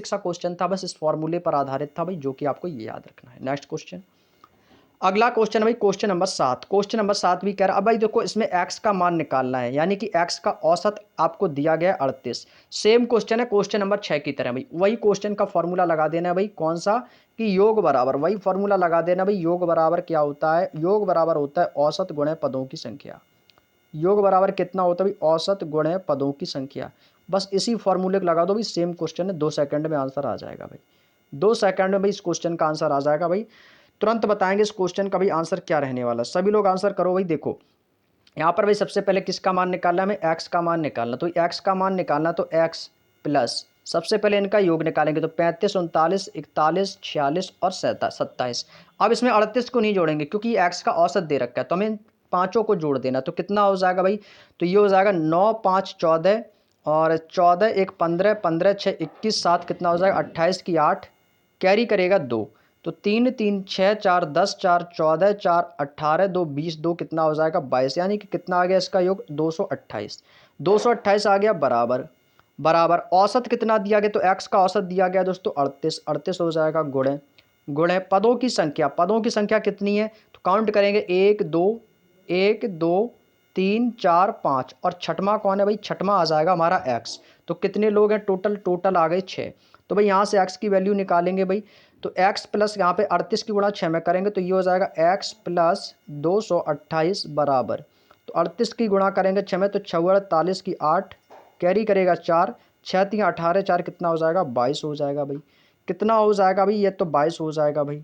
सा क्वेश्चन था, बस इस फॉर्मूले पर आधारित था भाई, जो कि आपको ये याद रखना है। नेक्स्ट क्वेश्चन, अगला क्वेश्चन है भाई क्वेश्चन नंबर 7। क्वेश्चन नंबर 7 भी कह रहा है, अब भाई देखो इसमें x का मान निकालना है, यानी कि x का औसत आपको दिया गया 38। सेम क्वेश्चन है क्वेश्चन नंबर 6 की तरह भाई, वही क्वेश्चन का फॉर्मूला लगा देना है भाई, कौन सा, कि योग बराबर, वही फॉर्मूला लगा देना भाई। योग बराबर क्या होता है, योग बराबर होता है औसत गुणे पदों की संख्या। योग बराबर कितना होता है भाई, औसत गुणे पदों की संख्या। बस इसी फॉर्मूले को लगा दो भाई, सेम क्वेश्चन है, 2 सेकंड में आंसर आ जाएगा भाई, 2 सेकंड में भाई इस क्वेश्चन का आंसर आ जाएगा भाई। तुरंत बताएंगे इस क्वेश्चन का भाई आंसर क्या रहने वाला। सभी लोग आंसर करो भाई। देखो यहाँ पर भाई सबसे पहले किसका मान निकालना है, हमें x का मान निकालना। तो x का मान निकालना, तो x प्लस सबसे पहले इनका योग निकालेंगे, तो 35, 39, 41, 46 और 27। अब इसमें 38 को नहीं जोड़ेंगे क्योंकि x का औसत दे रखा है, तो हमें पाँचों को जोड़ देना। तो कितना हो जाएगा भाई, तो ये हो जाएगा 9, 5, 14 और 14 1 15, 15 6 21, 7 कितना हो जाएगा 28 की 8 कैरी करेगा 2, तो 3 3 6 4 10 4 14 4 18 2 20, 2 कितना हो जाएगा 22, यानी कि कितना आ गया इसका योग 228। 228 आ गया बराबर। बराबर औसत कितना दिया गया, तो x का औसत दिया गया दोस्तों 38। 38 हो जाएगा गुणे गुणे पदों की संख्या। पदों की संख्या कितनी है, तो काउंट करेंगे 1 2 1 2 3 4 5 और छठवां कौन है भाई, छठवां आ जाएगा हमारा x। तो कितने लोग हैं टोटल, टोटल आ गए 6। तो भाई यहाँ से x की वैल्यू निकालेंगे भाई, तो x प्लस यहाँ पे 38 की गुणा 6 में करेंगे, तो ये हो जाएगा x प्लस 228 बराबर। तो 38 की गुणा करेंगे 6 में, तो 6 48 की 8 कैरी करेगा 4, 6 3 18, 4 कितना हो जाएगा 22 हो जाएगा भाई। कितना हो जाएगा भाई, ये तो 22 हो जाएगा भाई।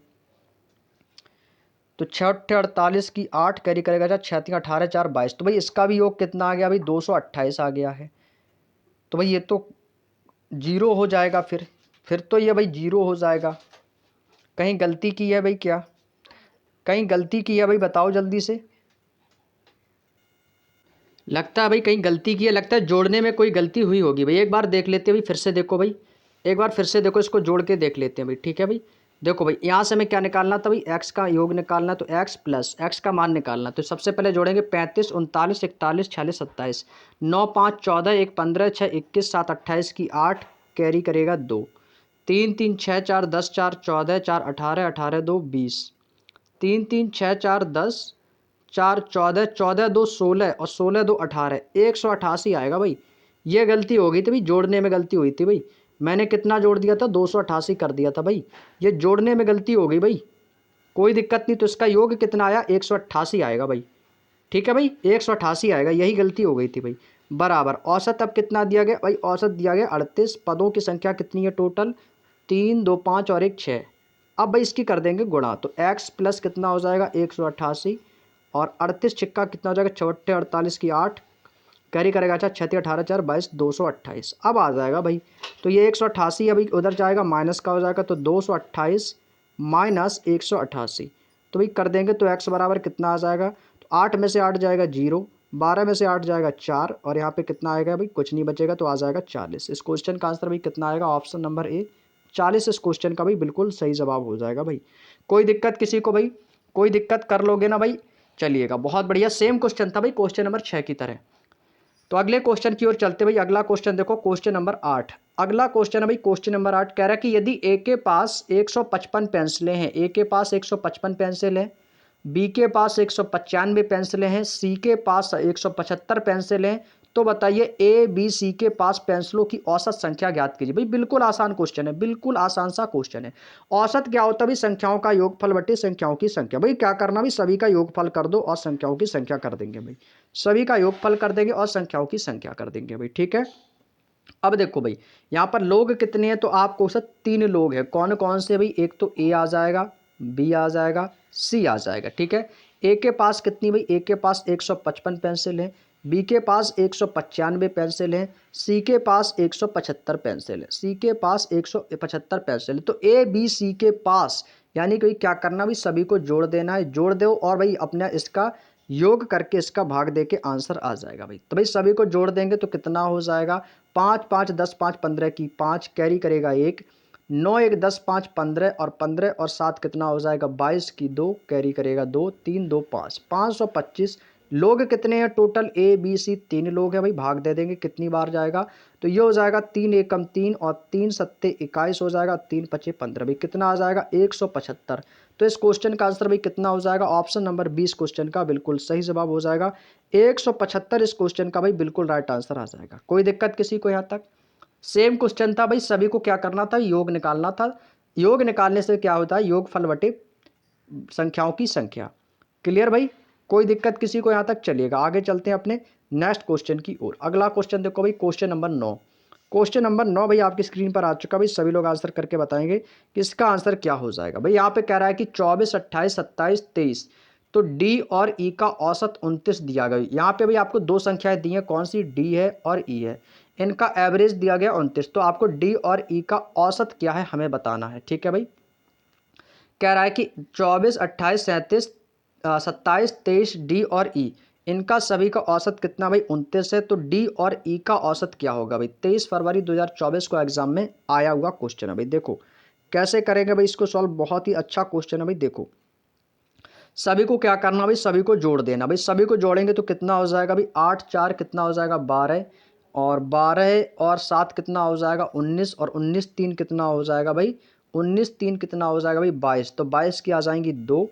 तो 6 48 की 8 कैरी करेगा 4, 6 3 18, 4 22। तो भाई इसका भी योग कितना आ गया भाई, 228 आ गया है। तो भाई ये तो जीरो हो जाएगा, फिर तो ये भाई जीरो हो जाएगा। कहीं गलती की है भाई क्या, कहीं गलती की है भाई, बताओ जल्दी से। लगता है भाई कहीं गलती की है, लगता है जोड़ने में कोई गलती हुई होगी भाई। एक बार देख लेते हैं भाई, फिर से देखो भाई, एक बार फिर से देखो, इसको जोड़ के देख लेते हैं भाई। ठीक है भाई, देखो भाई यहाँ से हमें क्या निकालना था भाई, x का योग निकालना, तो x प्लस x का मान निकालना। तो सबसे पहले जोड़ेंगे 35 39 41 46 27, 9 5 14 1 15 6 21 7 28 की 8 कैरी करेगा 2, 3 3 6 4 10 4 14 4 18 18 2 20, 3 3 6 4 10 4 14 14 2 16 और 16 2 18, 188 आएगा भाई। ये गलती हो गई थी भाई, जोड़ने में गलती हुई थी भाई। मैंने कितना जोड़ दिया था, 288 कर दिया था भाई, ये जोड़ने में गलती हो गई भाई। कोई दिक्कत नहीं, तो इसका योग कितना आया 188 आएगा भाई। ठीक है भाई, 188 आएगा, यही गलती हो गई थी भाई। बराबर औसत अब कितना दिया गया भाई, औसत दिया गया 38। पदों की संख्या कितनी है टोटल, 3 2 5 और 1 6। अब भाई इसकी कर देंगे गुणा, तो x प्लस कितना हो जाएगा 188 और 38 छिक्का कितना हो जाएगा 6 48 की 8 कैरी करेगा, अच्छा 6 18 4 22 228। अब आ जाएगा भाई, तो ये 188 है भाई, उधर जाएगा माइनस का हो जाएगा, तो 228 माइनस 188। तो भाई कर देंगे, तो x बराबर कितना आ जाएगा, तो 8 में से 8 जाएगा 0, 12 में से 8 जाएगा 4 और यहाँ पे कितना आएगा भाई, कुछ नहीं बचेगा, तो आ जाएगा 40। इस क्वेश्चन का आंसर भाई कितना आएगा, ऑप्शन नंबर ए 40 इस क्वेश्चन का भाई बिल्कुल सही जवाब हो जाएगा भाई। कोई दिक्कत किसी को भाई, कोई दिक्कत कर लोगे ना भाई, चलिएगा बहुत बढ़िया। सेम क्वेश्चन था भाई क्वेश्चन नंबर 6 की तरह। तो अगले क्वेश्चन की ओर चलते भाई। अगला क्वेश्चन देखो, क्वेश्चन नंबर 8। अगला क्वेश्चन है भाई क्वेश्चन नंबर 8, कह रहा है कि यदि ए के पास 155 पेंसिलें हैं, ए के पास 155 पेंसिल हैं, बी के पास 195 पेंसिलें हैं, सी के पास 175 पेंसिलें हैं, तो बताइए ए बी सी के पास पेंसिलों की औसत संख्या ज्ञात कीजिए। भाई बिल्कुल आसान क्वेश्चन है, बिल्कुल आसान सा क्वेश्चन है। औसत क्या होता है भाई, संख्याओं का योगफल बटे संख्याओं की संख्या। भाई क्या करना भाई, सभी का योगफल कर दो और संख्याओं की संख्या कर देंगे भाई, सभी का योगफल कर देंगे और संख्याओं की संख्या कर देंगे भाई। ठीक है, अब देखो भाई, यहाँ पर लोग कितने हैं, तो आपको सर 3 लोग हैं। कौन कौन से भाई, एक तो ए आ जाएगा, बी आ जाएगा, सी आ जाएगा, ठीक है। ए के पास कितनी भाई, ए के पास 155 पेंसिल है, बी के पास 195 पेंसिल है, सी के पास 175 पेंसिल है, सी के पास 175 पेंसिल है। तो ए बी सी के पास, यानी कि भाई क्या करना भाई, सभी को जोड़ देना है, जोड़ दो और भाई अपना इसका योग करके इसका भाग दे के आंसर आ जाएगा भाई। तो भाई सभी को जोड़ देंगे तो कितना हो जाएगा, 5 5 10 5 15 की 5 कैरी करेगा 1, 9 1 10 5 15 और 15 और 7 कितना हो जाएगा 22 की 2 कैरी करेगा 2, 3 2 5, 525। लोग कितने हैं टोटल, ए बी सी 3 लोग हैं भाई, भाग दे देंगे कितनी बार जाएगा, तो ये हो जाएगा 3 एकम 3 और 3 सत्ते 21 हो जाएगा, 3 पचे 15 भाई, कितना आ जाएगा 175। तो इस क्वेश्चन का आंसर भाई कितना हो जाएगा, ऑप्शन नंबर 20 क्वेश्चन का बिल्कुल सही जवाब हो जाएगा 175। इस क्वेश्चन का भाई बिल्कुल राइट आंसर आ जाएगा। कोई दिक्कत किसी को यहाँ तक? सेम क्वेश्चन था भाई, सभी को क्या करना था, योग निकालना था। योग निकालने से क्या होता है, योग फल बटे संख्याओं की संख्या। क्लियर भाई, कोई दिक्कत किसी को यहाँ तक? चलिएगा आगे चलते हैं अपने नेक्स्ट क्वेश्चन की ओर। अगला क्वेश्चन देखो भाई, क्वेश्चन नंबर 9। क्वेश्चन नंबर 9 भाई आपकी स्क्रीन पर आ चुका भाई, सभी लोग आंसर करके बताएंगे कि इसका आंसर क्या हो जाएगा। भाई यहाँ पे कह रहा है कि 24 28 27 23, तो डी और ई का औसत 29 दिया गया। यहाँ पे भाई आपको दो संख्याएं दी हैं, कौन सी, डी है और ई है, इनका एवरेज दिया गया 29। तो आपको डी और ई का औसत क्या है हमें बताना है, ठीक है भाई। कह रहा है कि 24 28 37 27 23 डी और ई, इनका सभी का औसत कितना भाई 29 है। तो डी और ई का औसत क्या होगा भाई, 23 फरवरी 2024 को एग्जाम में आया हुआ क्वेश्चन है भाई। देखो कैसे करेंगे भाई इसको सॉल्व, बहुत ही अच्छा क्वेश्चन है भाई। देखो सभी को क्या करना भाई, सभी को जोड़ देना भाई, सभी को जोड़ेंगे तो कितना हो जाएगा भाई, 8 4 कितना हो जाएगा 12, और 12 और 7 कितना हो जाएगा 19, और 19 3 कितना हो जाएगा भाई, 19 3 कितना हो जाएगा भाई 22। तो 22 की आ जाएंगी 2,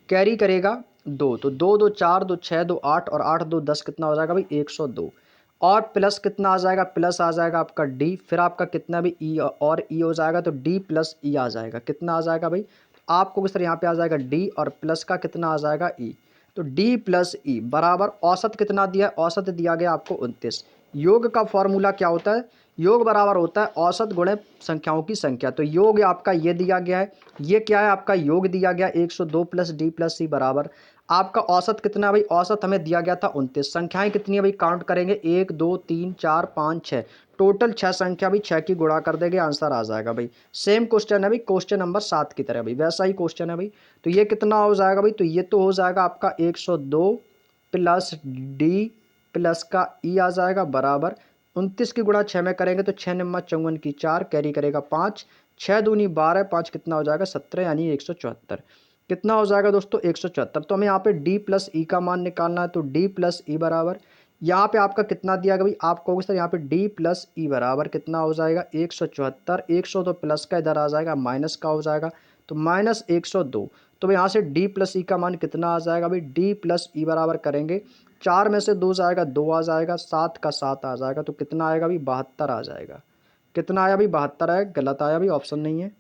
कैरी करेगा 2, तो 2 2 4 2 6 2 8 और 8 2 10 कितना हो जाएगा भाई 102। और प्लस कितना आ जाएगा, प्लस आ जाएगा आपका डी, फिर आपका कितना भी ई और ई हो जाएगा, तो डी प्लस ई आ जाएगा, कितना आ जाएगा भाई, आपको सर यहाँ पे आ जाएगा डी और प्लस का कितना आ जाएगा ई। तो डी प्लस ई बराबर औसत कितना दिया है, औसत दिया गया आपको 29। योग का फॉर्मूला क्या होता है, योग बराबर होता है औसत गुणे संख्याओं की संख्या। तो योग आपका ये दिया गया है, ये क्या है आपका योग दिया गया 102 प्लस डी प्लस सी बराबर आपका औसत कितना है भाई, औसत हमें दिया गया था 29। संख्याएं कितनी है भाई, काउंट करेंगे 1 2 3 4 5 6, टोटल 6 संख्या भी 6 की गुणा कर देंगे, आंसर आ जाएगा भाई। सेम क्वेश्चन है भाई, क्वेश्चन नंबर 7 की तरह भाई, वैसा ही क्वेश्चन है भाई। तो ये कितना हो जाएगा भाई, तो ये तो हो जाएगा आपका 102 प्लस डी प्लस का ई आ जाएगा बराबर 29 की गुणा 6 में करेंगे तो 6 नम्बर 54 की 4 कैरी करेगा 5, 6 दूनी 12, 5 कितना हो जाएगा 17, यानी 174। कितना हो जाएगा दोस्तों 174। तो हमें यहाँ पे डी प्लस ई का मान निकालना है, तो डी प्लस ई बराबर यहाँ पे आपका कितना दिया गया भाई, आप कहोगे सर यहाँ पे डी प्लस ई बराबर कितना हो जाएगा 174, 102 प्लस का इधर आ जाएगा माइनस का हो जाएगा, तो माइनस 102। तो भाई यहाँ से डी प्लस ई का मान कितना आ जाएगा भाई, डी प्लस ई बराबर करेंगे 4 में से 2 जाएगा 2 आ जाएगा, 7 का 7 आ जाएगा, तो कितना आएगा भाई 72 आ जाएगा। कितना आया भाई 72 आया, गलत आया भाई, ऑप्शन नहीं है।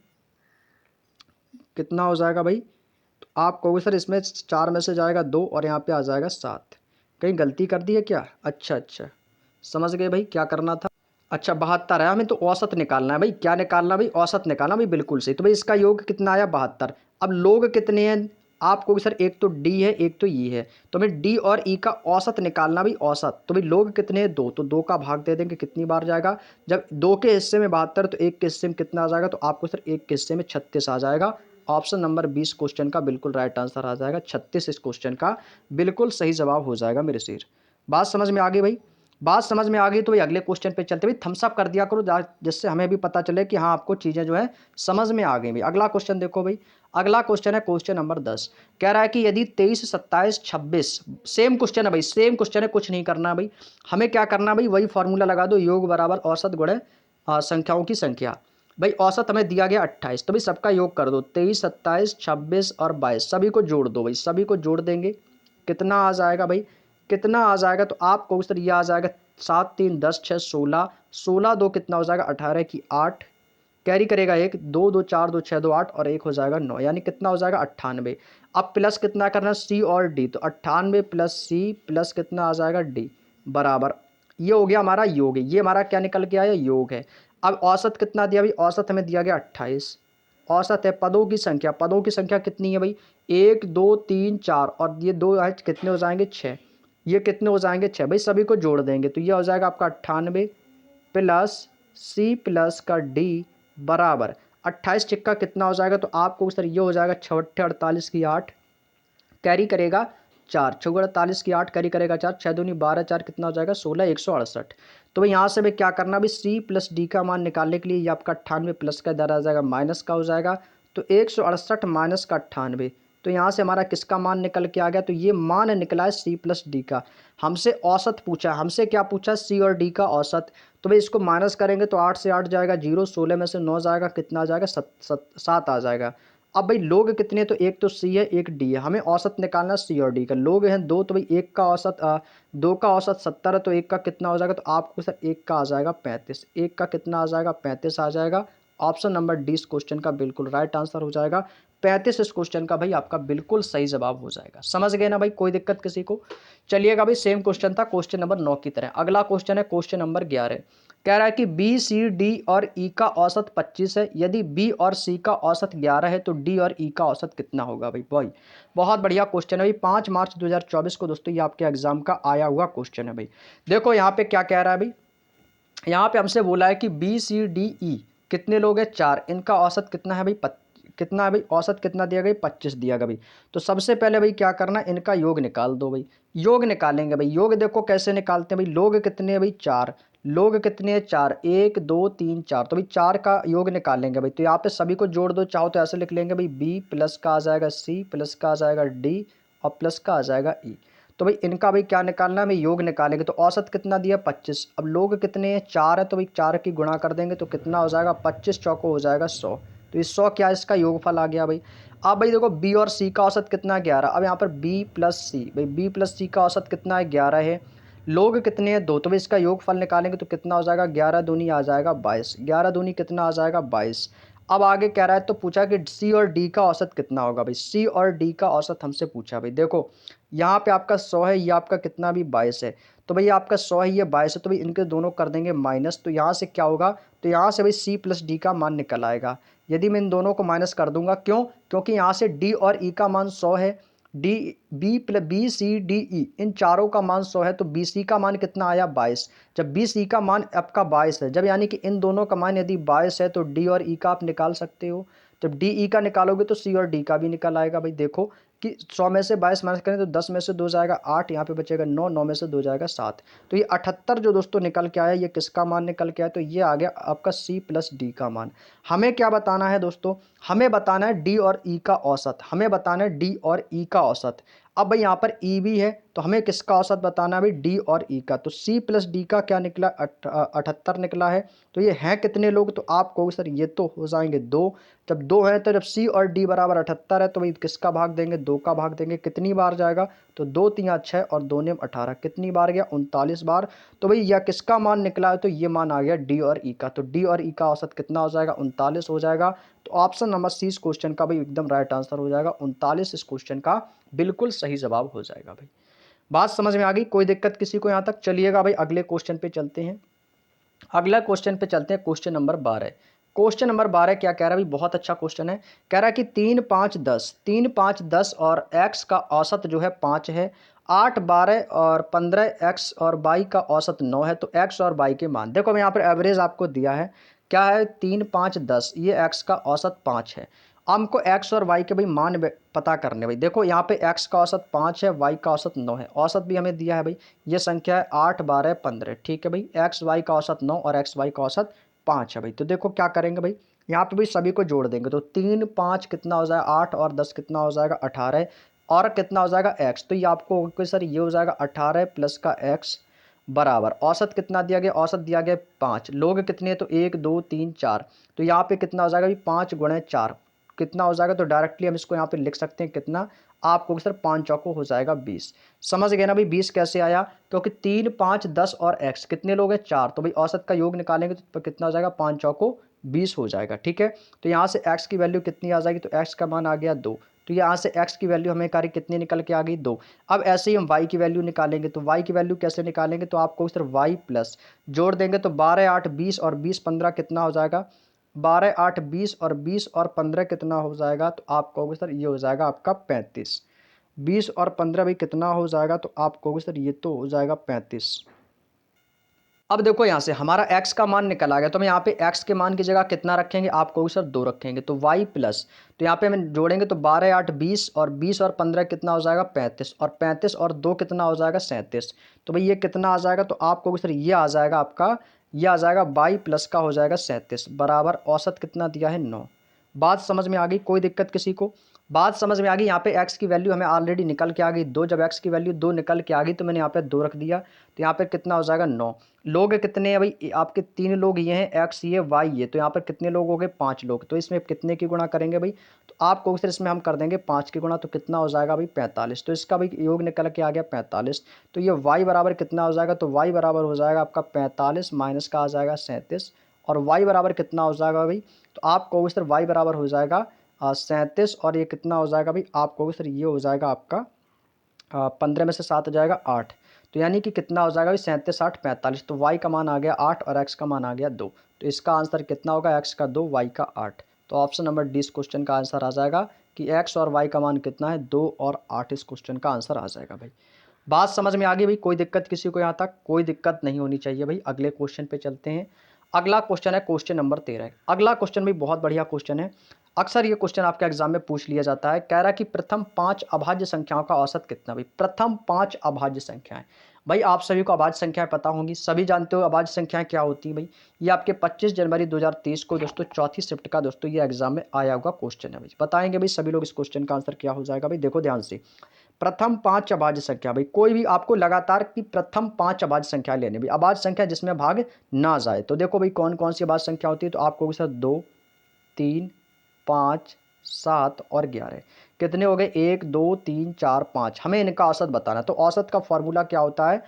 कितना हो जाएगा भाई, तो आप कहोगे सर इसमें 4 में से जाएगा 2 और यहाँ पे आ जाएगा 7, कहीं गलती कर दी है क्या? अच्छा समझ गए भाई क्या करना था। अच्छा 72 है, हमें तो औसत निकालना है भाई, क्या निकालना है भाई, औसत निकालना भाई, बिल्कुल सही। तो भाई इसका योग कितना आया 72। अब लोग कितने हैं, आपको सर एक तो डी है एक तो ई है, तो हमें डी और ई का औसत निकालना भाई, औसत। तो भाई लोग कितने हैं 2, तो 2 का भाग दे देंगे, कितनी बार जाएगा, जब 2 के हिस्से में 72 तो 1 के हिस्से में कितना आ जाएगा, तो आपको सर 1 के हिस्से में 36 आ जाएगा। ऑप्शन नंबर 20 क्वेश्चन का बिल्कुल राइट आंसर आ जाएगा 36, इस क्वेश्चन का बिल्कुल सही जवाब हो जाएगा मेरे शेर। बात समझ में आ गई भाई, बात समझ में आ गई तो भाई अगले क्वेश्चन पे चलते भाई, थम्स अप कर दिया करो जिससे हमें भी पता चले कि हाँ आपको चीज़ें जो है समझ में आ गई भाई। अगला क्वेश्चन देखो भाई, अगला क्वेश्चन है क्वेश्चन नंबर 10। कह रहा है कि यदि 23 27 26, सेम क्वेश्चन है भाई, सेम क्वेश्चन है, कुछ नहीं करना है भाई, हमें क्या करना है भाई, वही फॉर्मूला लगा दो, योग बराबर औसत गुणे संख्याओं की संख्या। भाई औसत हमें दिया गया 28, तो भाई सबका योग कर दो, 23 27 26 और 22, सभी को जोड़ दो भाई, सभी को जोड़ देंगे कितना आ जाएगा भाई, कितना आ जाएगा, तो आपको सर ये आ जाएगा 7 3 10 6 16, 16 2 कितना हो जाएगा 18 की 8, कैरी करेगा 1, 2 2 4 2 6 2 8 और 1 हो जाएगा 9, यानी कितना हो जाएगा 98। अब प्लस कितना करना सी और डी, तो 98 प्लस सी प्लस कितना आ जाएगा डी बराबर ये हो गया हमारा योग, ये हमारा क्या निकल के आया, योग है। अब औसत कितना दिया भाई, औसत हमें दिया गया 28। औसत है पदों की संख्या, पदों की संख्या कितनी है भाई, 1 2 3 4 और ये दो आज कितने हो जाएंगे 6। ये कितने हो जाएंगे 6 भाई, सभी को जोड़ देंगे तो ये हो जाएगा आपका 98 प्लस सी प्लस का डी बराबर 28 चिक्का कितना हो जाएगा, तो आपको सर ये हो जाएगा 6 48 की 8 कैरी करेगा 4, 6 48 की 8 कैरी करेगा 4, 6 दूनी 12, 4 कितना हो जाएगा 16, 168। तो भाई यहाँ से भाई क्या करना भाई, सी प्लस डी का मान निकालने के लिए ये आपका 98 प्लस का इधर आ जाएगा माइनस का हो जाएगा, तो 168 माइनस का 98। तो यहाँ से हमारा किसका मान निकल के आ गया, तो ये मान निकला है सी प्लस डी का। हमसे औसत पूछा, हमसे क्या पूछा, सी और डी का औसत। तो भाई इसको माइनस करेंगे तो 8 से 8 जाएगा 0, 16 में से 9 जाएगा कितना आ जाएगा 7 आ जाएगा। अब भाई लोग कितने, तो एक तो सी है एक डी है, हमें औसत निकालना सी और डी का। लोग हैं 2 तो भाई एक का औसत 2 का औसत 70 है, तो एक का कितना हो जाएगा, तो आपको सर एक का आ जाएगा 35, एक का कितना आ जाएगा 35 आ जाएगा। ऑप्शन नंबर डी इस क्वेश्चन का बिल्कुल राइट आंसर हो जाएगा। 35 इस क्वेश्चन का भाई आपका बिल्कुल सही जवाब हो जाएगा। समझ गए ना भाई, कोई दिक्कत किसी को। चलिएगा भाई, सेम क्वेश्चन था क्वेश्चन नंबर 9 की तरह। अगला क्वेश्चन है क्वेश्चन नंबर 11। कह रहा है कि बी सी डी और ई का औसत 25 है, यदि बी और सी का औसत 11 है तो डी और ई का औसत कितना होगा भाई। भाई बहुत बढ़िया क्वेश्चन है भाई, 5 मार्च 2024 को दोस्तों ये आपके एग्जाम का आया हुआ क्वेश्चन है भाई। देखो यहाँ पे क्या कह रहा है भाई, यहाँ पे हमसे बोला है कि बी सी डी ई कितने लोग हैं 4, इनका औसत कितना है भाई, कितना है भाई, औसत कितना दिया गया 25 दिया गया भाई। तो सबसे पहले भाई क्या करना, इनका योग निकाल दो भाई। योग निकालेंगे भाई, योग देखो कैसे निकालते हैं भाई, लोग कितने हैं भाई 4, लोग कितने हैं 4, 1 2 3 4, तो भाई 4 का योग निकालेंगे भाई। तो यहाँ पे सभी को जोड़ दो, चाहो तो ऐसे लिख लेंगे भाई, बी प्लस का आ जाएगा सी प्लस का आ जाएगा डी और प्लस का आ जाएगा ई। तो भाई इनका भाई क्या निकालना है भाई, योग निकालेंगे। तो औसत कितना दिया 25, अब लोग कितने हैं 4 है, तो भाई 4 की गुणा कर देंगे तो कितना हो जाएगा 25 चौको हो जाएगा 100। तो इस 100 क्या इसका योगफल आ गया भाई। अब भाई देखो बी और सी का औसत कितना है 11, अब यहाँ पर बी प्लस सी, भाई बी प्लस सी का औसत कितना है 11 है, लोग कितने हैं 2, तो भाई इसका योगफल निकालेंगे तो कितना हो जाएगा 11 दूनी आ जाएगा 22, 11 दूनी कितना आ जाएगा 22। अब आगे कह रहा है तो पूछा कि सी और डी का औसत कितना होगा भाई, सी और डी का औसत हमसे पूछा भाई। देखो यहाँ पे आपका 100 है, ये आपका कितना भी 22 है, तो भाई आपका 100 है ये 22 है, तो भाई इनके दोनों कर देंगे माइनस। तो यहाँ से क्या होगा, तो यहाँ से भाई सी प्लस डी का मान निकल आएगा। यदि मैं इन दोनों को माइनस कर दूंगा, क्यों, क्योंकि यहाँ से डी और ई का मान 100 है, D B plus B C D E इन चारों का मान 100 है, तो बी सी का मान कितना आया 22। जब बी सी का मान आपका 22 है, जब यानी कि इन दोनों का मान यदि 22 है तो डी और ई का आप निकाल सकते हो। जब डी ई का निकालोगे तो सी और डी का भी निकल आएगा भाई। देखो कि 100 में से 22 माइनस करें तो 10 में से 2 जाएगा 8, यहाँ पे बचेगा 9, 9 में से 2 जाएगा 7। तो ये 78 जो दोस्तों निकल के आया, ये किसका मान निकल के आया, तो ये आ गया आपका सी प्लस डी का मान। हमें क्या बताना है दोस्तों, हमें बताना है डी और ई का औसत, हमें बताना है डी और ई का औसत। अब भाई यहाँ पर ई भी है तो हमें किसका औसत बताना है भाई, डी और ई का। तो सी प्लस डी का क्या निकला 78 निकला है। तो ये हैं कितने लोग, तो आप कहोगे सर ये तो हो जाएंगे 2, जब 2 हैं तो जब सी और डी बराबर 78 है तो भाई किसका भाग देंगे 2 का भाग देंगे। कितनी बार जाएगा, तो 2 3 6 और 2 ने 18, कितनी बार गया 39 बार। तो भाई यह किसका मान निकला है, तो ये मान आ गया डी और ई का। तो डी और ई का औसत कितना हो जाएगा 39 हो जाएगा। तो ऑप्शन नंबर सी इस क्वेश्चन का भाई एकदम राइट आंसर हो जाएगा, 39 इस क्वेश्चन का बिल्कुल सही जवाब हो जाएगा भाई। बात समझ में आ गई, कोई दिक्कत किसी को यहाँ तक। चलिएगा भाई अगले क्वेश्चन पे चलते हैं। अगला क्वेश्चन पे चलते हैं, क्वेश्चन नंबर 12। क्वेश्चन नंबर 12 क्या कह रहा है भाई, बहुत अच्छा क्वेश्चन है। कह रहा है कि 3 5 10, 3 5 10 और x का औसत जो है 5 है, 8 12 और 15 x और y का औसत 9 है, तो x और y के मान। देखो मैं यहाँ पर एवरेज आपको दिया है, क्या है 3 5 10, ये x का औसत 5 है। हमको x और y के भाई मान पता करने भाई। देखो यहाँ पे x का औसत 5 है, y का औसत 9 है, औसत भी हमें दिया है भाई, ये संख्या है 8 12 15, ठीक है भाई। x y का औसत 9 और x y का औसत 5 है भाई। तो देखो क्या करेंगे भाई, यहाँ पे भाई सभी को जोड़ देंगे तो 3 5 कितना हो जाएगा 8 और 10 कितना हो जाएगा 18 और कितना हो जाएगा x। तो ये आपको सर ये हो जाएगा 18 प्लस का x बराबर औसत कितना दिया गया, औसत दिया गया 5, लोग कितने तो 1 2 3 4, तो यहाँ पे कितना हो जाएगा भाई 5 गुणे 4 कितना हो जाएगा, तो डायरेक्टली हम इसको यहाँ पे लिख सकते हैं कितना, आपको सर 5 चौको हो जाएगा 20। समझ गए ना भाई 20 कैसे आया, क्योंकि 3 5 10 और x कितने लोग हैं 4, तो भाई औसत का योग निकालेंगे तो कितना हो जाएगा 5 चौको 20 हो जाएगा, ठीक है। तो यहाँ से x की वैल्यू कितनी आ जाएगी, तो x का मान आ गया 2, तो यहाँ से x की वैल्यू हमें कार्य कितनी निकल के आ गई 2। अब ऐसे ही हम y की वैल्यू निकालेंगे, तो y की वैल्यू कैसे निकालेंगे, तो आपको सिर्फ y प्लस जोड़ देंगे तो 12 8 20 और 20 15 कितना हो जाएगा, 12 8 20 और 20 और 15 कितना हो जाएगा, तो आप कहोगे सर ये हो जाएगा आपका 35। 20 और 15 भी कितना हो जाएगा, तो आप कहोगे सर ये तो हो जाएगा 35। अब देखो यहाँ से हमारा x का मान निकल आ गया, तो हम यहाँ पे x के मान की जगह कितना रखेंगे, आप कहोगे सर 2 रखेंगे, तो y प्लस, तो यहाँ पे हम जोड़ेंगे तो 12 8 20 और 20 और 15 कितना हो जाएगा 35, और 35 और 2 कितना हो जाएगा 37। तो भाई ये कितना आ जाएगा, तो आप कहोगे सर ये आ जाएगा आपका, ये आ जाएगा y प्लस का हो जाएगा 37 बराबर औसत कितना दिया है 9। बात समझ में आ गई, कोई दिक्कत किसी को, बात समझ में आ गई। यहाँ पे x की वैल्यू हमें ऑलरेडी निकल के आ गई 2, जब x की वैल्यू 2 निकल के आ गई तो मैंने यहाँ पे 2 रख दिया, तो यहाँ पे कितना हो जाएगा 9। लोग कितने हैं भाई, आपके 3 लोग ये हैं, x ये y ये, तो यहाँ पर कितने लोग हो गए 5 लोग, तो इसमें कितने की गुणा करेंगे भाई, तो आपको सर इसमें हम कर देंगे 5 की गुणा, तो कितना हो जाएगा भाई 45, तो इसका भाई योग निकल के आ गया 45। तो ये y बराबर कितना हो जाएगा, तो y बराबर हो जाएगा आपका 45 माइनस का आ जाएगा 37, और y बराबर कितना हो जाएगा भाई, तो आप कहोगे सर y बराबर हो जाएगा 37, और ये कितना हो जाएगा भाई, आप कहोगे सर ये हो जाएगा आपका 15 में से 7 हो जाएगा 8, तो यानी कि कितना हो जाएगा भाई 37 8 45, तो y का मान आ गया 8 और x का मान आ गया 2, तो इसका आंसर कितना होगा, x का 2 y का 8। तो ऑप्शन नंबर डी इस क्वेश्चन का आंसर आ जाएगा कि x और y का मान कितना है 2 और 8, इस क्वेश्चन का आंसर आ जाएगा भाई। बात समझ में आ गई भाई, कोई दिक्कत किसी को, यहाँ तक कोई दिक्कत नहीं होनी चाहिए भाई। अगले क्वेश्चन पे चलते हैं। अगला क्वेश्चन है क्वेश्चन नंबर 13। अगला क्वेश्चन भी बहुत बढ़िया क्वेश्चन है, अक्सर ये क्वेश्चन आपके एग्जाम में पूछ लिया जाता है। कह रहा है कि प्रथम 5 अभाज्य संख्याओं का औसत कितना, भाई प्रथम 5 अभाज्य संख्याएं। भाई आप सभी को अभाज्य संख्याएं पता होंगी, सभी जानते हो अभाज्य संख्याएं क्या होती हैं भाई। ये आपके 25 जनवरी 2023 को दोस्तों चौथी शिफ्ट का दोस्तों ये एग्जाम में आया हुआ क्वेश्चन है भाई। बताएंगे भाई सभी लोग इस क्वेश्चन का आंसर क्या हो जाएगा भाई, देखो ध्यान से। प्रथम 5 अभाज्य संख्या, भाई कोई भी आपको लगातार की प्रथम 5 अभाज्य संख्या लेनी भाई, अभाज्य संख्या जिसमें भाग ना जाए। तो देखो भाई कौन कौन सी अभाज्य संख्या होती है, तो आपको सर 2 3 5 7 और 11 कितने हो गए, 1 2 3 4 5। हमें इनका औसत बताना, तो औसत का फॉर्मूला क्या होता है,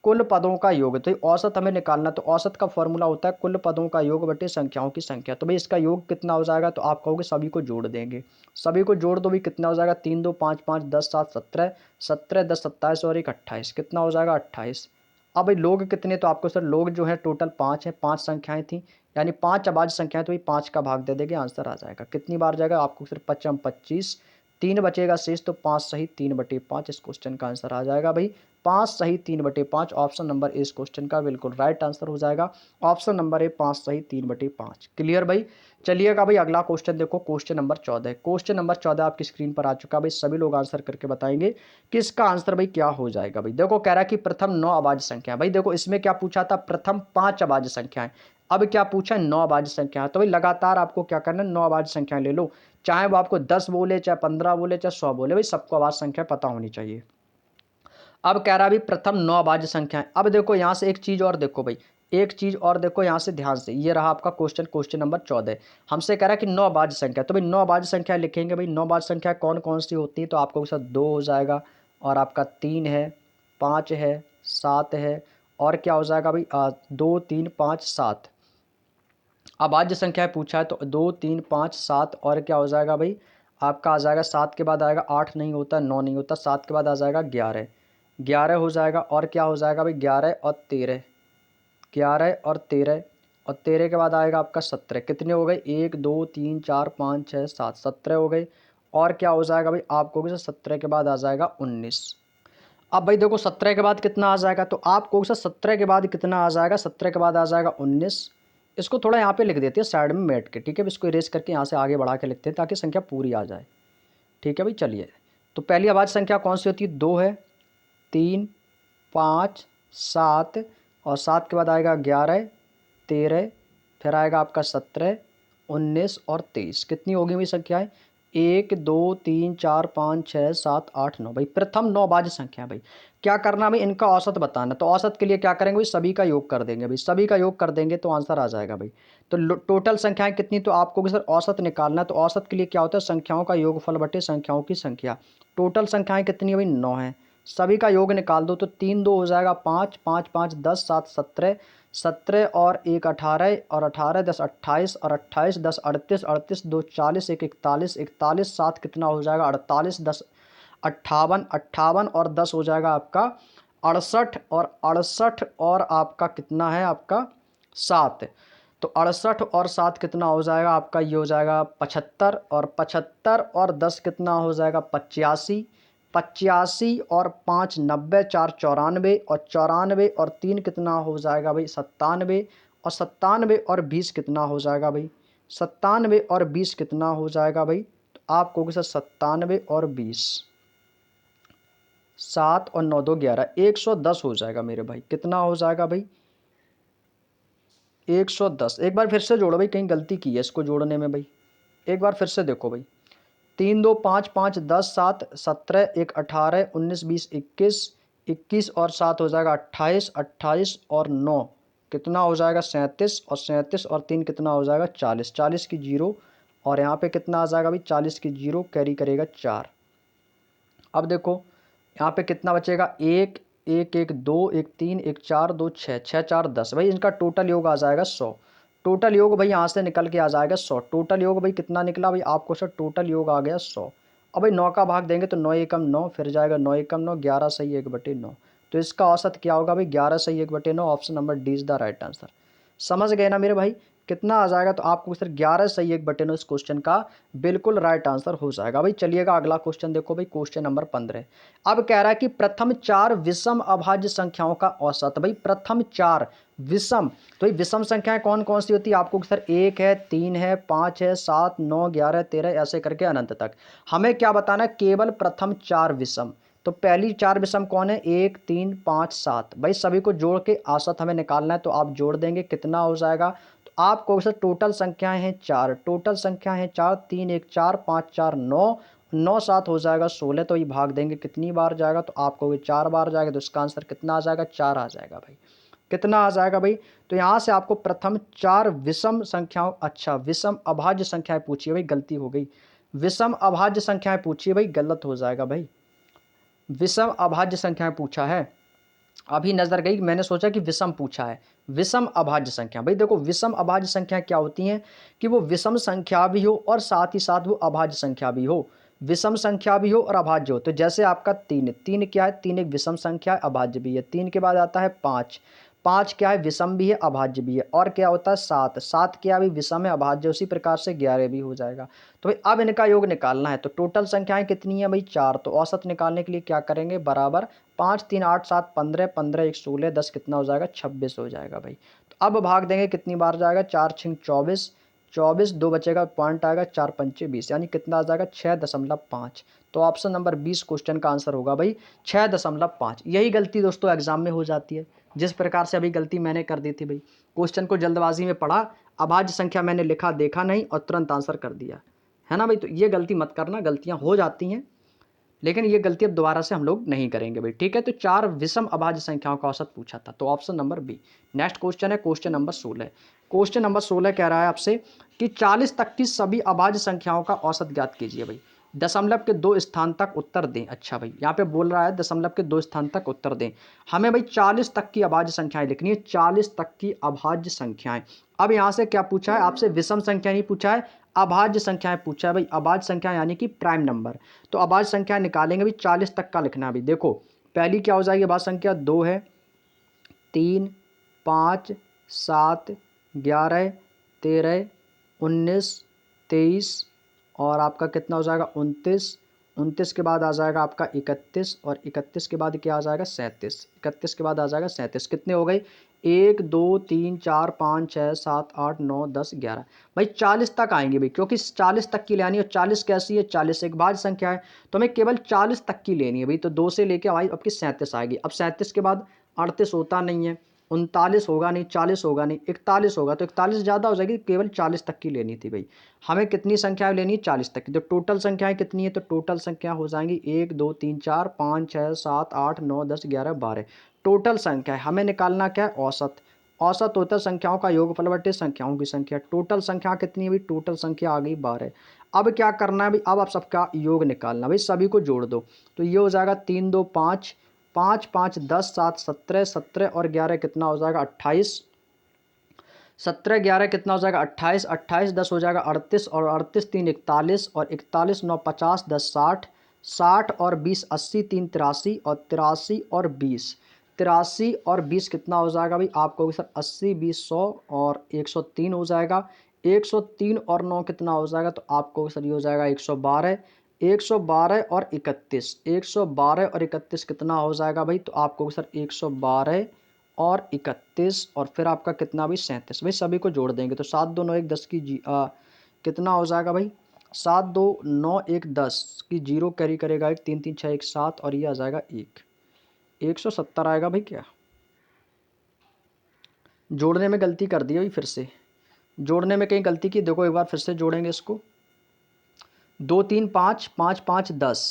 कुल पदों का योग। तो औसत हमें निकालना, तो औसत का फॉर्मूला होता है कुल पदों का योग बटे संख्याओं की संख्या। तो भाई इसका योग कितना हो जाएगा, तो आप कहोगे सभी को जोड़ देंगे, सभी को जोड़ दो भाई, कितना हो जाएगा 3 2 5 5 10 7 17 17 10 27 और 1 28, कितना हो जाएगा 28। अब भाई लोग कितने, तो आपको सर लोग जो है टोटल 5 है, 5 संख्याएं थी, यानी 5 अभाज्य संख्याएं, तो भाई 5 का भाग दे देंगे, आंसर आ जाएगा। कितनी बार जाएगा, आपको सिर्फ 5 25, 3 बचेगा शेष, तो 5 सही 3 बटे 5 इस क्वेश्चन का आंसर आ जाएगा भाई। 5 सही 3 बटे 5, ऑप्शन नंबर ए इस क्वेश्चन का बिल्कुल राइट आंसर हो जाएगा। ऑप्शन नंबर ए 5 सही 3 बटे 5। क्लियर भाई। चलिएगा भाई अगला क्वेश्चन देखो, क्वेश्चन नंबर 14। क्वेश्चन नंबर 14 आपकी स्क्रीन पर आ चुका भाई, सभी लोग आंसर करके बताएंगे कि इसका आंसर भाई क्या हो जाएगा भाई। देखो कह रहा है कि प्रथम 9 अभाज्य संख्या, भाई देखो इसमें क्या पूछा था, प्रथम 5 अभाज्य संख्याएं, अब क्या पूछा है 9 अभाज्य संख्या। तो भाई लगातार आपको क्या करना है, 9 अभाज्य संख्या ले लो, चाहे वो आपको 10 बोले, चाहे 15 बोले, चाहे 100 बोले, भाई सबको अभाज्य संख्या पता होनी चाहिए। अब कह रहा है भाई प्रथम 9 अभाज्य संख्याएं। अब देखो यहाँ से एक चीज और देखो भाई, एक चीज और देखो यहाँ से ध्यान से, ये रहा आपका क्वेश्चन, क्वेश्चन नंबर 14। हमसे कह रहा है कि 9 अभाज्य संख्या, तो भाई 9 अभाज्य संख्या लिखेंगे भाई। 9 अभाज्य संख्या कौन कौन सी होती है, तो आपको सर 2 हो जाएगा, और आपका 3 है, 5 है, 7 है, और क्या हो जाएगा भाई 2 3 5 7 अभाज्य संख्या पूछा है। तो 2 3 5 7 और क्या हो जाएगा भाई, आपका आ जाएगा 7 के बाद आएगा 8 नहीं होता, 9 नहीं होता, 7 के बाद आ जाएगा 11, 11 हो जाएगा, और क्या हो जाएगा भाई 11 और 13, 11 और 13, और 13 के बाद आएगा आपका 17। कितने हो गए, 1 2 3 4 5 6 7 17 हो गए, और क्या हो जाएगा भाई आपको 17 के बाद आ जाएगा 19। अब भाई देखो 17 के बाद कितना आ जाएगा, तो आपको 17 के बाद कितना आ जाएगा, 17 के बाद आ जाएगा 19। इसको थोड़ा यहाँ पे लिख देते हैं साइड में बैठ के, ठीक है, इसको इरेज करके यहाँ से आगे बढ़ा के लिखते हैं ताकि संख्या पूरी आ जाए। ठीक है भाई, चलिए। तो पहली अभाज्य संख्या कौन सी होती है, 2 है, 3 5 7, और 7 के बाद आएगा 11 13, फिर आएगा आपका 17 19 और 23। कितनी होगी भाई संख्याएं, 1 2 3 4 5 6 7 8 9, भाई प्रथम 9 अभाज्य संख्या। भाई क्या करना भाई, इनका औसत बताना। तो औसत के लिए क्या करेंगे भाई, सभी का योग कर देंगे भाई, सभी का योग कर देंगे तो आंसर आ जाएगा भाई। तो टोटल संख्याएं कितनी, तो आपको भी सर औसत निकालना है। तो औसत के लिए क्या होता है, संख्याओं का योगफल बटे संख्याओं की संख्या। टोटल संख्याएं कितनी है भाई, 9 है, सभी का योग निकाल दो तो 3 2 हो जाएगा 5, 5 5 10, 7 17, 17 और 1 18 और 18 10 28 और 28 10 38, 38 2 40, 1 41, 41 7 कितना हो जाएगा 48, 10 58, 58 और 10 हो जाएगा आपका 68 और 68 और आपका कितना है आपका 7। तो 68 और 7 कितना हो जाएगा आपका, ये हो जाएगा 75 और 75 और 10 कितना हो जाएगा 85, 85 और 5 90, 4 94 और 94 और 3 कितना हो जाएगा भाई 97 और 97 और 20 कितना हो जाएगा भाई 97 और 20 कितना हो जाएगा भाई। तो आप कहोगे सर 97 और 20, 7 और 9 2 11, 110 हो जाएगा मेरे भाई। कितना हो जाएगा भाई 110। एक बार फिर से जोड़ो भाई, कहीं गलती की है इसको जोड़ने में भाई। एक बार फिर से देखो भाई, 3 2 5 5 10 7 17 1 18 19 20 21, 21 और 7 हो जाएगा 28, 28 और 9 कितना हो जाएगा 37 और 37 और 3 कितना हो जाएगा 40, 40 की जीरो और यहाँ पे कितना आ जाएगा भाई 40 की जीरो कैरी करेगा 4। अब देखो यहाँ पे कितना बचेगा 1 1 1 2 1 3 1 4 2 6 6 4 10 भाई, इनका टोटल योग आ जाएगा 100। टोटल योग भाई यहाँ से निकल के आ जाएगा 100। टोटल योग भाई कितना निकला भाई आपको सर, टोटल योग आ गया 100। अब भाई 9 का भाग देंगे तो 9 एकम 9, फिर जाएगा 9 एकम 9, 11 सही 1/9। तो इसका औसत क्या होगा भाई 11 सही 1/9। Option number D is the right answer. समझ गए ना मेरे भाई, कितना आ जाएगा, तो आपको सर 11 सही 1/9 इस क्वेश्चन का बिल्कुल राइट आंसर हो जाएगा भाई। चलिएगा अगला क्वेश्चन देखो भाई, क्वेश्चन नंबर 15। अब कह रहा है कि प्रथम 4 विषम अभाज्य संख्याओं का औसत। भाई प्रथम 4 विषम, तो भाई विषम संख्याएं कौन कौन सी होती है आपको सर, 1 है 3 है 5 है 7 9 11 13 ऐसे करके अनंत तक। हमें क्या बताना है, केवल प्रथम 4 विषम। तो पहली 4 विषम कौन है, 1 3 5 7। भाई सभी को जोड़ के औसत हमें निकालना है, तो आप जोड़ देंगे कितना हो जाएगा। तो आपको सर टोटल संख्याएं हैं 4, टोटल संख्या है 4, 3 1 4 5 4 9, 9 7 हो जाएगा 16। तो ये भाग देंगे कितनी बार जाएगा, तो आपको 4 बार जाएगा। तो इसका आंसर कितना आ जाएगा 4 आ जाएगा भाई। कितना आ जाएगा भाई, तो यहाँ से आपको प्रथम 4 विषम संख्याओं, अच्छा विषम अभाज्य संख्याएं पूछिए भाई, गलती हो गई। विषम अभाज्य संख्याएं पूछिए भाई, गलत हो जाएगा भाई। विषम अभाज्य संख्याएं पूछा है, अभी नजर गई, मैंने सोचा कि विषम पूछा है। विषम अभाज्य संख्या, भाई देखो विषम अभाज्य संख्या क्या होती हैं कि वो विषम संख्या भी हो और साथ ही साथ वो अभाज्य संख्या भी हो। विषम संख्या भी हो और अभाज्य हो। तो जैसे आपका 3, 3 क्या है, 3 एक विषम संख्या है, अभाज्य भी है। 3 के बाद आता है 5, 5 क्या है, विषम भी है अभाज्य भी है। और क्या होता है 7, 7 क्या भी विषम है अभाज्य, उसी प्रकार से 11 भी हो जाएगा। तो भाई अब इनका योग निकालना है, तो टोटल संख्याएं कितनी है भाई 4। तो औसत निकालने के लिए क्या करेंगे, बराबर 5 3 8 7 15, 15 1 16, 10 कितना हो जाएगा 26 हो जाएगा भाई। तो अब भाग देंगे कितनी बार जाएगा, 4 6 24, 24 2 बचेगा, पॉइंट आएगा 4 पंचे 20, यानी कितना आ जाएगा 6.5। तो ऑप्शन नंबर 20 क्वेश्चन का आंसर होगा भाई 6.5। यही गलती दोस्तों एग्जाम में हो जाती है, जिस प्रकार से अभी गलती मैंने कर दी थी भाई। क्वेश्चन को जल्दबाजी में पढ़ा, अभाज्य संख्या मैंने लिखा देखा नहीं और तुरंत आंसर कर दिया, है ना भाई। तो ये गलती मत करना, गलतियां हो जाती हैं, लेकिन ये गलती अब दोबारा से हम लोग नहीं करेंगे भाई, ठीक है। तो 4 विषम अभाज्य संख्याओं का औसत पूछा था, तो option number B. Next question है क्वेश्चन नंबर 16। क्वेश्चन नंबर 16 कह रहा है आपसे कि 40 तक की सभी अभाज्य संख्याओं का औसत ज्ञात कीजिए भाई। दशमलव के 2 स्थान तक उत्तर दें। अच्छा भाई यहाँ पे बोल रहा है दशमलव के 2 स्थान तक उत्तर दें। हमें भाई 40 तक की अभाज्य संख्याएं लिखनी है, 40 तक की अभाज्य संख्याएं। अब यहाँ से क्या पूछा है आपसे, विषम संख्या नहीं पूछा है, अभाज्य संख्याएं पूछा है भाई। अभाज्य संख्या यानी कि प्राइम नंबर। तो अभाज्य संख्या निकालेंगे भी, 40 तक का लिखना है भाई। देखो पहली क्या हो जाएगी अभाज्य संख्या, 2 है, 3 5 7 11 13 19 23 और आपका कितना हो जाएगा 29, 29 के बाद आ जाएगा आपका 31 और 31 के बाद क्या आ जाएगा 37, 31 के बाद आ जाएगा 37। कितने हो गए, 1 2 3 4 5 6 7 8 9 10 11। भाई 40 तक आएंगे भाई, क्योंकि 40 तक की लेनी है। 40 कैसी है, 40 एक भाज्य संख्या है, तो हमें केवल 40 तक की लेनी है भाई। तो 2 से लेके भाई आपकी 37 आएगी। अब 37 के बाद 38 होता नहीं है, 39 होगा नहीं, 40 होगा नहीं, 41 होगा। तो 41 ज़्यादा हो जाएगी, केवल 40 तक की लेनी थी भाई। हमें कितनी संख्याएं लेनी है, 40 तक की। तो टोटल संख्याएं कितनी है, तो टोटल संख्या हो जाएंगी 1 2 3 4 5 6 7 8 9 10 11 12। टोटल संख्या है, हमें निकालना क्या है, औसत। औसत होता है संख्याओं का योगफल बटे संख्याओं की संख्या। टोटल संख्या कितनी है भाई, टोटल संख्या आ गई 12। अब क्या करना है भाई, अब आप सबका योग निकालना भाई, सभी को जोड़ दो। तो ये हो जाएगा 3 2 5, 5 5 10 7 17, 17 और 11 कितना हो जाएगा 28, 17 11 कितना हो जाएगा 28, 28 10 हो जाएगा 38 और 38 3 41 और 41 9 50 10 60, 60 और 20 80 3 83 और 83 और 20, 83 और 20 कितना हो जाएगा भाई, आप कहोगे सर 80 20 100 और 103 हो जाएगा। 103 और 9 कितना हो जाएगा, तो आप कहोगे सर ये हो जाएगा 112। 112 और 31, 112 और 31 कितना हो जाएगा भाई, तो आप कहोगे सर 112 और 31 और फिर आपका कितना भाई 37। भाई सभी को जोड़ देंगे तो 7 2 9 1 10 की कितना हो जाएगा भाई, 7 2 9 1 10 की जीरो कैरी करेगा 1, 3 3 6 1 7 और ये आ जाएगा 170 आएगा भाई। क्या जोड़ने में गलती कर दी भाई, फिर से जोड़ने में कहीं गलती की, देखो एक बार फिर से जोड़ेंगे इसको। 2 3 5 5 5 10,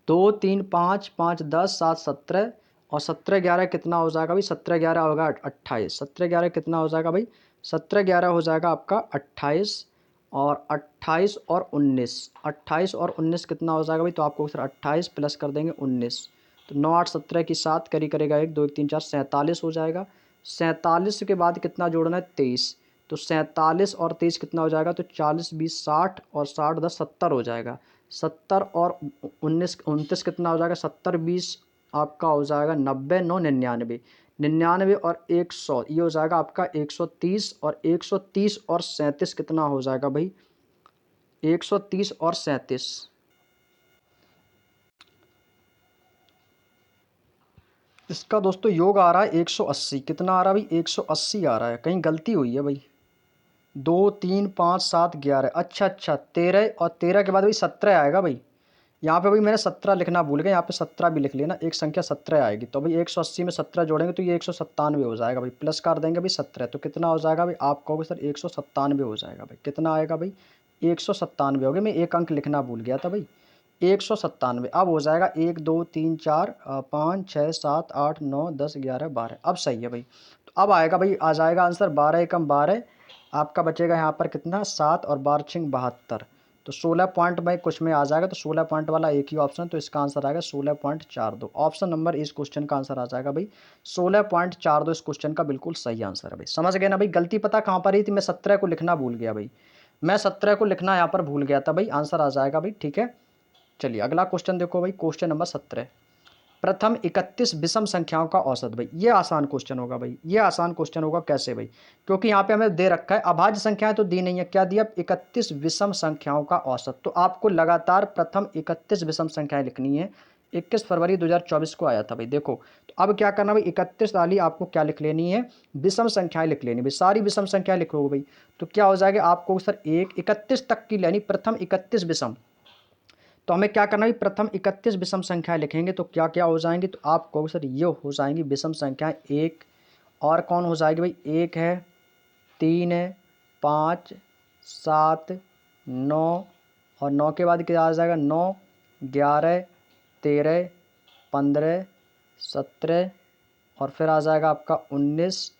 2 3 5 5 10 7 17 और 17 11 कितना हो जाएगा भाई, 17 11 होगा 28, 17 11 कितना हो जाएगा भाई, 17 11 हो जाएगा आपका 28 और 28 और 19, 28 और 19 कितना हो जाएगा भाई, तो आपको सर 28 प्लस कर देंगे 19, तो 9 8 17 की 7 करी करेगा 1 2 1 3 4 47 हो जाएगा। 47 के बाद कितना जोड़ना है 23, तो 47 और 23 कितना हो जाएगा, तो 40 20 60 और 60 10 70 हो जाएगा। 70 और 19 29 कितना हो जाएगा, 70 20 आपका हो जाएगा 90 9 99, 99 और 100 ये हो जाएगा आपका 130 और 130 और 37 कितना हो जाएगा भाई, 130 और 37। इसका दोस्तों योग आ रहा है 180, कितना आ रहा है भाई, 180 आ रहा है, कहीं गलती हुई है भाई। 2 3 5 7 11, अच्छा अच्छा 13 और 13 के बाद भाई 17 आएगा भाई। यहाँ पे भाई मैंने 17 लिखना भूल गया, यहाँ पे 17 भी लिख लेना, एक संख्या 17 आएगी। तो भाई 180 में 17 जोड़ेंगे तो ये 197 हो जाएगा भाई, प्लस कर देंगे भाई 17, तो कितना हो जाएगा भाई, आप कहोगे सर 197 हो जाएगा भाई, कितना आएगा भाई 197 हो गया। मैं एक अंक लिखना भूल गया था भाई, 197। अब हो जाएगा 1 2 3 4 5 6 7 8 9 10 11 12, अब सही है भाई। तो अब आएगा भाई, आ जाएगा आंसर 12 एकम 12, आपका बचेगा यहाँ पर कितना 7 और 12 6 72, तो 16 पॉइंट में कुछ में आ जाएगा, तो 16 पॉइंट वाला एक ही ऑप्शन, तो इसका आंसर आएगा 16.42। ऑप्शन नंबर इस क्वेश्चन का आंसर आ जाएगा भाई 16.42, इस क्वेश्चन का बिल्कुल सही आंसर है भाई। समझ गए ना भाई, गलती पता कहाँ पर ही थी, मैं 17 को लिखना भूल गया भाई, मैं 17 को लिखना यहाँ पर भूल गया था भाई, आंसर आ जाएगा भाई। ठीक है, चलिए अगला क्वेश्चन देखो भाई, क्वेश्चन नंबर 17, प्रथम 31 विषम संख्याओं का औसत। भाई ये आसान क्वेश्चन होगा भाई, ये आसान क्वेश्चन होगा, कैसे भाई, क्योंकि यहाँ पे हमें दे रखा है अभाज्य संख्याएं तो दी नहीं है, क्या दिया 31 विषम संख्याओं का औसत, तो आपको लगातार प्रथम 31 विषम संख्याएं लिखनी है। 21 फरवरी 2024 को आया था भाई, देखो तो अब क्या करना भाई, 31 वाली आपको क्या लिख लेनी है, विषम संख्याएं लिख लेनी भाई, सारी विषम संख्याएं लिखोगे भाई, तो क्या हो जाएगा आपको सर 31 तक की लेनी, प्रथम 31 विषम, तो हमें क्या करना है, प्रथम 31 विषम संख्याएं लिखेंगे तो क्या क्या हो जाएंगी, तो आप कहोगे सर ये हो जाएंगी विषम संख्याएं, एक और कौन हो जाएगी भाई, एक है, 3 है, 5 7 9 और 9 के बाद क्या आ जाएगा 9 11 13 15 17 और फिर आ जाएगा आपका 19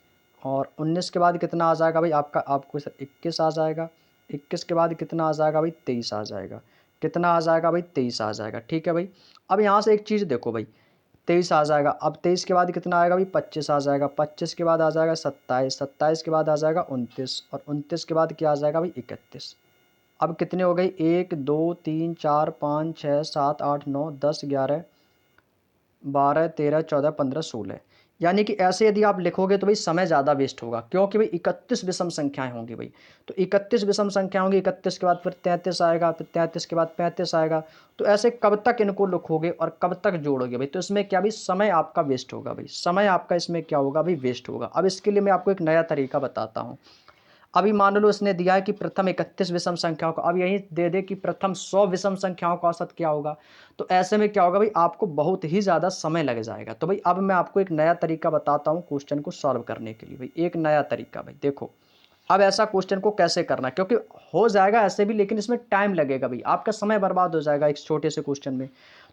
और 19 के बाद कितना आ जाएगा भाई आपका, आपको सर 21 आ जाएगा, 21 के बाद कितना आ जाएगा भाई 23 आ जाएगा, कितना आ जाएगा भाई 23 आ जाएगा। ठीक है भाई, अब यहाँ से एक चीज़ देखो भाई, 23 आ जाएगा, अब 23 के बाद कितना आएगा भाई 25 आ जाएगा, 25 के बाद आ जाएगा 27, 27 के बाद आ जाएगा 29 और 29 के बाद क्या आ जाएगा भाई 31। अब कितने हो गई 1 2 3 4 5 6 7 8 9 10 11 12 13 14 15 16, यानी कि ऐसे यदि आप लिखोगे तो भाई समय ज़्यादा वेस्ट होगा, क्योंकि भाई 31 विषम संख्याएं होंगी भाई, तो 31 विषम संख्या होंगी, 31 के बाद फिर 33 आएगा, फिर 33 के बाद 35 आएगा, तो ऐसे कब तक इनको लिखोगे और कब तक जोड़ोगे भाई, तो इसमें क्या भाई समय आपका वेस्ट होगा भाई, समय आपका इसमें क्या होगा भाई वेस्ट होगा। अब इसके लिए मैं आपको एक नया तरीका बताता हूँ। अभी मान लो इसने दिया है कि प्रथम 31 विषम संख्याओं का, अब यही दे दे कि प्रथम 100 विषम संख्याओं का औसत क्या होगा, तो ऐसे में क्या होगा भाई आपको बहुत ही ज़्यादा समय लग जाएगा। तो भाई अब मैं आपको एक नया तरीका बताता हूँ क्वेश्चन को सॉल्व करने के लिए भाई, एक नया तरीका भाई, देखो अब ऐसा क्वेश्चन को कैसे करना है, क्योंकि हो जाएगा ऐसे भी लेकिन इसमें टाइम लगेगा भाई, आपका समय बर्बाद हो जाएगा एक छोटे से क्वेश्चन में।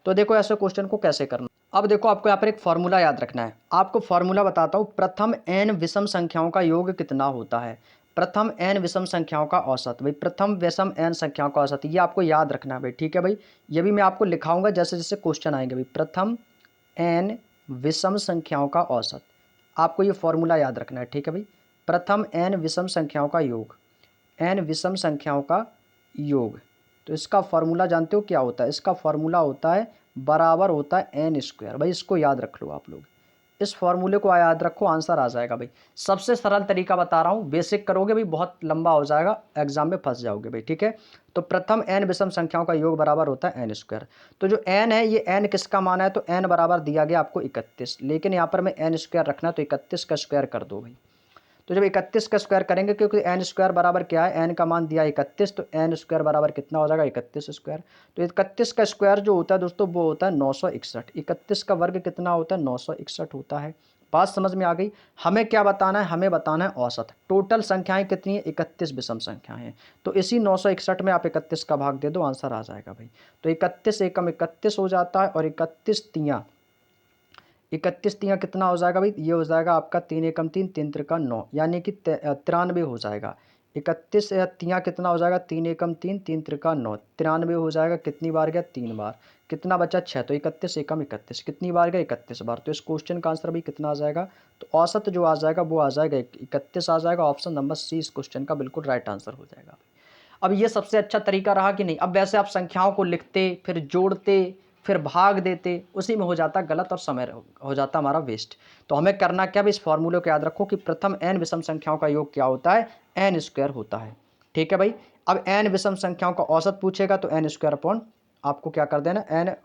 तो देखो ऐसे क्वेश्चन को कैसे करना, अब देखो आपको यहाँ पर एक फार्मूला याद रखना है। आपको फार्मूला बताता हूँ, प्रथम n विषम संख्याओं का योग कितना होता है। प्रथम n विषम संख्याओं का औसत, भाई प्रथम विषम n संख्याओं का औसत, ये आपको याद रखना है भाई, ठीक है भाई। ये भी मैं आपको लिखाऊंगा जैसे जैसे क्वेश्चन आएंगे भाई। प्रथम n विषम संख्याओं का औसत, आपको ये फॉर्मूला याद रखना है, ठीक है भाई। प्रथम n विषम संख्याओं का योग, n विषम संख्याओं का योग, तो इसका फॉर्मूला जानते हो क्या होता है? इसका फॉर्मूला होता है बराबर होता है एन स्क्वायर। भाई इसको याद रख लो आप लोग, इस फॉर्मूले को याद रखो, आंसर आ जाएगा भाई। सबसे सरल तरीका बता रहा हूँ, बेसिक करोगे भाई बहुत लंबा हो जाएगा, एग्जाम में फंस जाओगे भाई, ठीक है। तो प्रथम एन विषम संख्याओं का योग बराबर होता है एन स्क्वायर। तो जो एन है, ये एन किसका मान है? तो एन बराबर दिया गया आपको 31, लेकिन यहाँ पर मैं एन स्क्वायर रखना, तो 31 का स्क्वायर कर दो भाई। तो जब 31 का स्क्वायर करेंगे, क्योंकि एन स्क्वायर बराबर क्या है, एन का मान दिया 31, तो एन स्क्वायर बराबर कितना हो जाएगा? 31 स्क्वायर। तो 31 का स्क्वायर जो होता है दोस्तों, वो होता है 961। 31 का वर्ग कितना होता है? 961 होता है। बात समझ में आ गई? हमें क्या बताना है? हमें बताना है औसत। टोटल संख्याएं कितनी है? 31 विषम संख्याएं हैं। तो इसी 961 में आप 31 का भाग दे दो, आंसर आ जाएगा भाई। तो 31 एकम 31 हो जाता है, और 31 तियाँ, 31 तियाँ कितना हो जाएगा भाई? ये हो जाएगा आपका 3 एकम 3, 3 त्रिका 9, यानी कि 93 हो जाएगा। 31 तियाँ कितना हो जाएगा? 3 एकम 3, 3 त्रिका 9, 93 हो जाएगा। कितनी बार गया? 3 बार। कितना बचा? 6। तो 31 एकम 31, कितनी बार गया? 31 बार। तो इस क्वेश्चन का आंसर भाई कितना आ जाएगा? तो औसत जो आ जाएगा वो आ जाएगा 31 आ जाएगा। ऑप्शन नंबर सी इस क्वेश्चन का बिल्कुल राइट आंसर हो जाएगा। अब ये सबसे अच्छा तरीका रहा कि नहीं? अब वैसे आप संख्याओं को लिखते, फिर जोड़ते, फिर भाग देते, उसी में हो जाता गलत और समय हो जाता हमारा वेस्ट। तो हमें करना क्या भी? इस फॉर्मूले को याद रखो कि प्रथम n विषम संख्याओं का योग क्या होता है? n स्क्वायर होता है, ठीक है भाई। अब n विषम संख्याओं का औसत पूछेगा तो n स्क्वायर अपॉन आपको क्या कर देना? n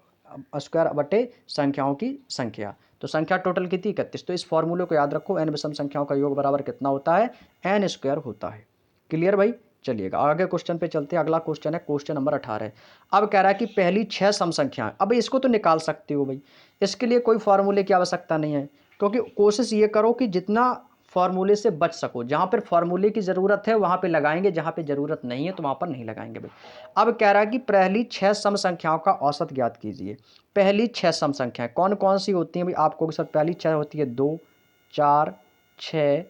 स्क्वायर बटे संख्याओं की संख्या। तो संख्या टोटल कितनी? 31। तो इस फॉर्मूले को याद रखो, n विषम संख्याओं का योग बराबर कितना होता है? n स्क्वायर होता है। क्लियर भाई? चलिएगा आगे क्वेश्चन पे चलते हैं। अगला क्वेश्चन है क्वेश्चन नंबर 18। अब कह रहा है कि पहली 6 सम संख्याएं, अब इसको तो निकाल सकते हो भाई, इसके लिए कोई फार्मूले की आवश्यकता नहीं है, क्योंकि कोशिश ये करो कि जितना फार्मूले से बच सको। जहां पर फार्मूले की जरूरत है वहां पे लगाएंगे, जहां पे जरूरत नहीं है तो वहां पर नहीं लगाएंगे भाई। अब कह रहा है कि पहली 6 सम संख्याओं का औसत ज्ञात कीजिए। पहली 6 सम संख्याएं कौन कौन सी होती हैं भाई? आपको सर पहली 6 होती है 2, 4, 6,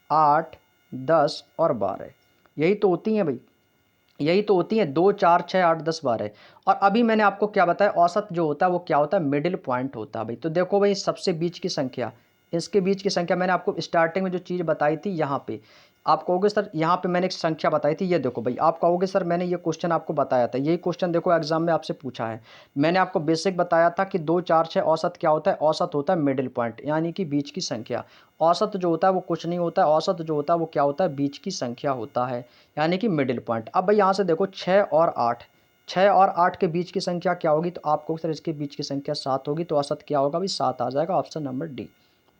8, 10 और 12। यही तो होती हैं भाई, यही तो होती हैं 2, 4, 6, 8, 10, 12। और अभी मैंने आपको क्या बताया? औसत जो होता है वो क्या होता है? मिडिल पॉइंट होता है भाई। तो देखो भाई, सबसे बीच की संख्या, इसके बीच की संख्या मैंने आपको स्टार्टिंग में जो चीज़ बताई थी, यहाँ पे आप कहोगे सर यहाँ पे मैंने एक संख्या बताई थी, ये देखो भाई, आप कहोगे सर मैंने ये क्वेश्चन आपको बताया था। यही क्वेश्चन देखो एग्जाम में आपसे पूछा है। मैंने आपको बेसिक बताया था कि 2, 4, 6 औसत क्या होता है? औसत होता है मिडिल पॉइंट, यानी कि बीच की संख्या। औसत जो होता है वो कुछ नहीं होता है, औसत जो होता है वो क्या होता है? बीच की संख्या होता है, यानी कि मिडिल पॉइंट। अब भाई यहाँ से देखो 6 और 8, 6 और 8 के बीच की संख्या क्या होगी? तो आपको सर इसके बीच की संख्या 7 होगी, तो औसत क्या होगा भाई? 7 आ जाएगा। Option number D.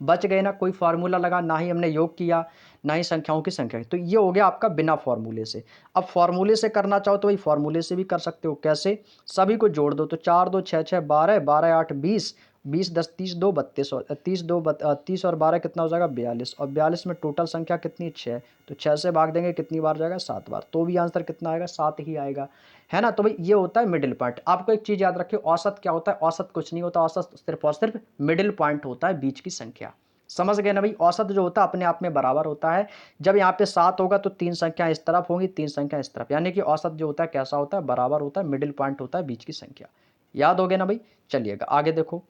बच गए ना? कोई फार्मूला लगा ना, ही हमने योग किया ना ही संख्याओं की संख्या। तो ये हो गया आपका बिना फार्मूले से। अब फार्मूले से करना चाहो तो भाई फार्मूले से भी कर सकते हो। कैसे? सभी को जोड़ दो, तो 4 2 6 6 12, 12 8 20, 20 10 30 2 32, और 30 और 12 कितना हो जाएगा? 42। और 42 में टोटल संख्या कितनी है? 6। तो 6 से भाग देंगे कितनी बार जाएगा? 7 बार। तो भी आंसर कितना आएगा? 7 ही आएगा, है ना। तो भाई ये होता है मिडिल पॉइंट। आपको एक चीज याद रखिए, औसत क्या होता है? औसत कुछ नहीं होता, औसत सिर्फ और सिर्फ मिडिल पॉइंट होता है, बीच की संख्या। समझ गए ना भाई? औसत जो होता है अपने आप में बराबर होता है। जब यहाँ पे 7 होगा तो 3 संख्या इस तरफ होंगी, 3 संख्या इस तरफ, यानी कि औसत जो होता है कैसा होता है? बराबर होता है, मिडिल पॉइंट होता है, बीच की संख्या। याद हो गया ना भाई? चलिएगा आगे देखो।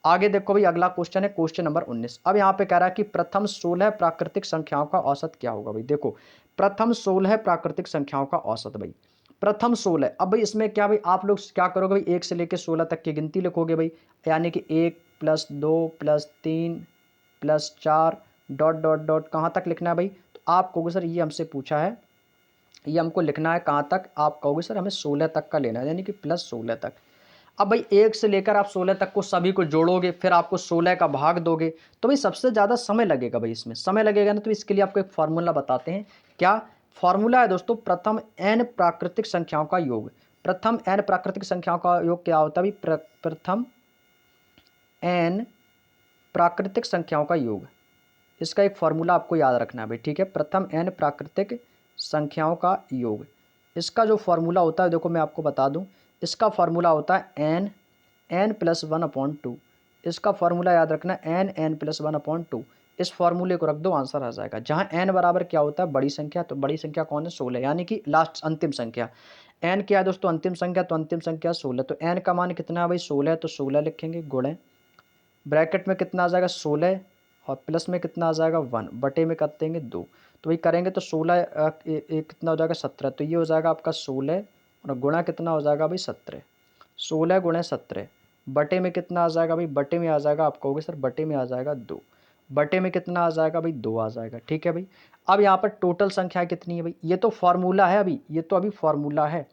आगे देखो भाई, अगला क्वेश्चन है क्वेश्चन नंबर 19। अब यहाँ पे कह रहा है कि प्रथम 16 प्राकृतिक संख्याओं का औसत क्या होगा भाई? देखो, प्रथम 16 प्राकृतिक संख्याओं का औसत भाई, प्रथम 16। अब भाई इसमें क्या भाई, आप लोग क्या करोगे भाई? 1 से लेकर 16 तक की गिनती लिखोगे भाई, यानी कि 1 plus 2 plus 3 plus 4 dot dot dot, कहाँ तक लिखना है भाई? तो आप कहोगे सर ये हमसे पूछा है, ये हमको लिखना है कहाँ तक? आप कहोगे सर हमें 16 तक का लेना है, यानी कि प्लस 16 तक। अब भाई 1 से लेकर आप 16 तक को सभी को जोड़ोगे, फिर आपको 16 का भाग दोगे, तो भाई सबसे ज़्यादा समय लगेगा भाई, इसमें समय लगेगा ना। तो इसके लिए आपको एक फार्मूला बताते हैं। क्या फार्मूला है दोस्तों? प्रथम n प्राकृतिक संख्याओं का योग। प्रथम n प्राकृतिक संख्याओं का योग क्या होता है भाई? प्रथम n प्राकृतिक संख्याओं का योग, इसका एक फार्मूला आपको याद रखना है भाई, ठीक है। प्रथम n प्राकृतिक संख्याओं का योग, इसका जो फार्मूला होता है देखो मैं आपको बता दूं, इसका फार्मूला होता है n प्लस 1/2। इसका फॉर्मूला याद रखना, n+1/2। इस फॉर्मूले को रख दो, आंसर आ जाएगा। जहाँ n बराबर क्या होता है, बड़ी संख्या, तो बड़ी संख्या कौन है, 16, यानी कि लास्ट अंतिम संख्या। n क्या है दोस्तों, अंतिम संख्या, तो अंतिम संख्या 16, तो n का मान कितना है भाई, 16, तो 16 लिखेंगे, गुणे ब्रैकेट में कितना आ जाएगा 16, और प्लस में कितना आ जाएगा 1, बटे में कर देंगे 2। तो वही करेंगे तो 16 कितना हो जाएगा 17, तो ये हो जाएगा आपका 16, और गुणा कितना हो जाएगा भाई 17, 16 गुणे 17, बटे में कितना आ जाएगा भाई, बटे में आ जाएगा, आप कहोगे सर बटे में आ जाएगा 2, बटे में कितना आ जाएगा भाई 2 आ जाएगा। ठीक है भाई, अब यहाँ पर टोटल संख्या कितनी है भाई, ये तो फॉर्मूला है अभी, ये तो अभी फॉर्मूला है,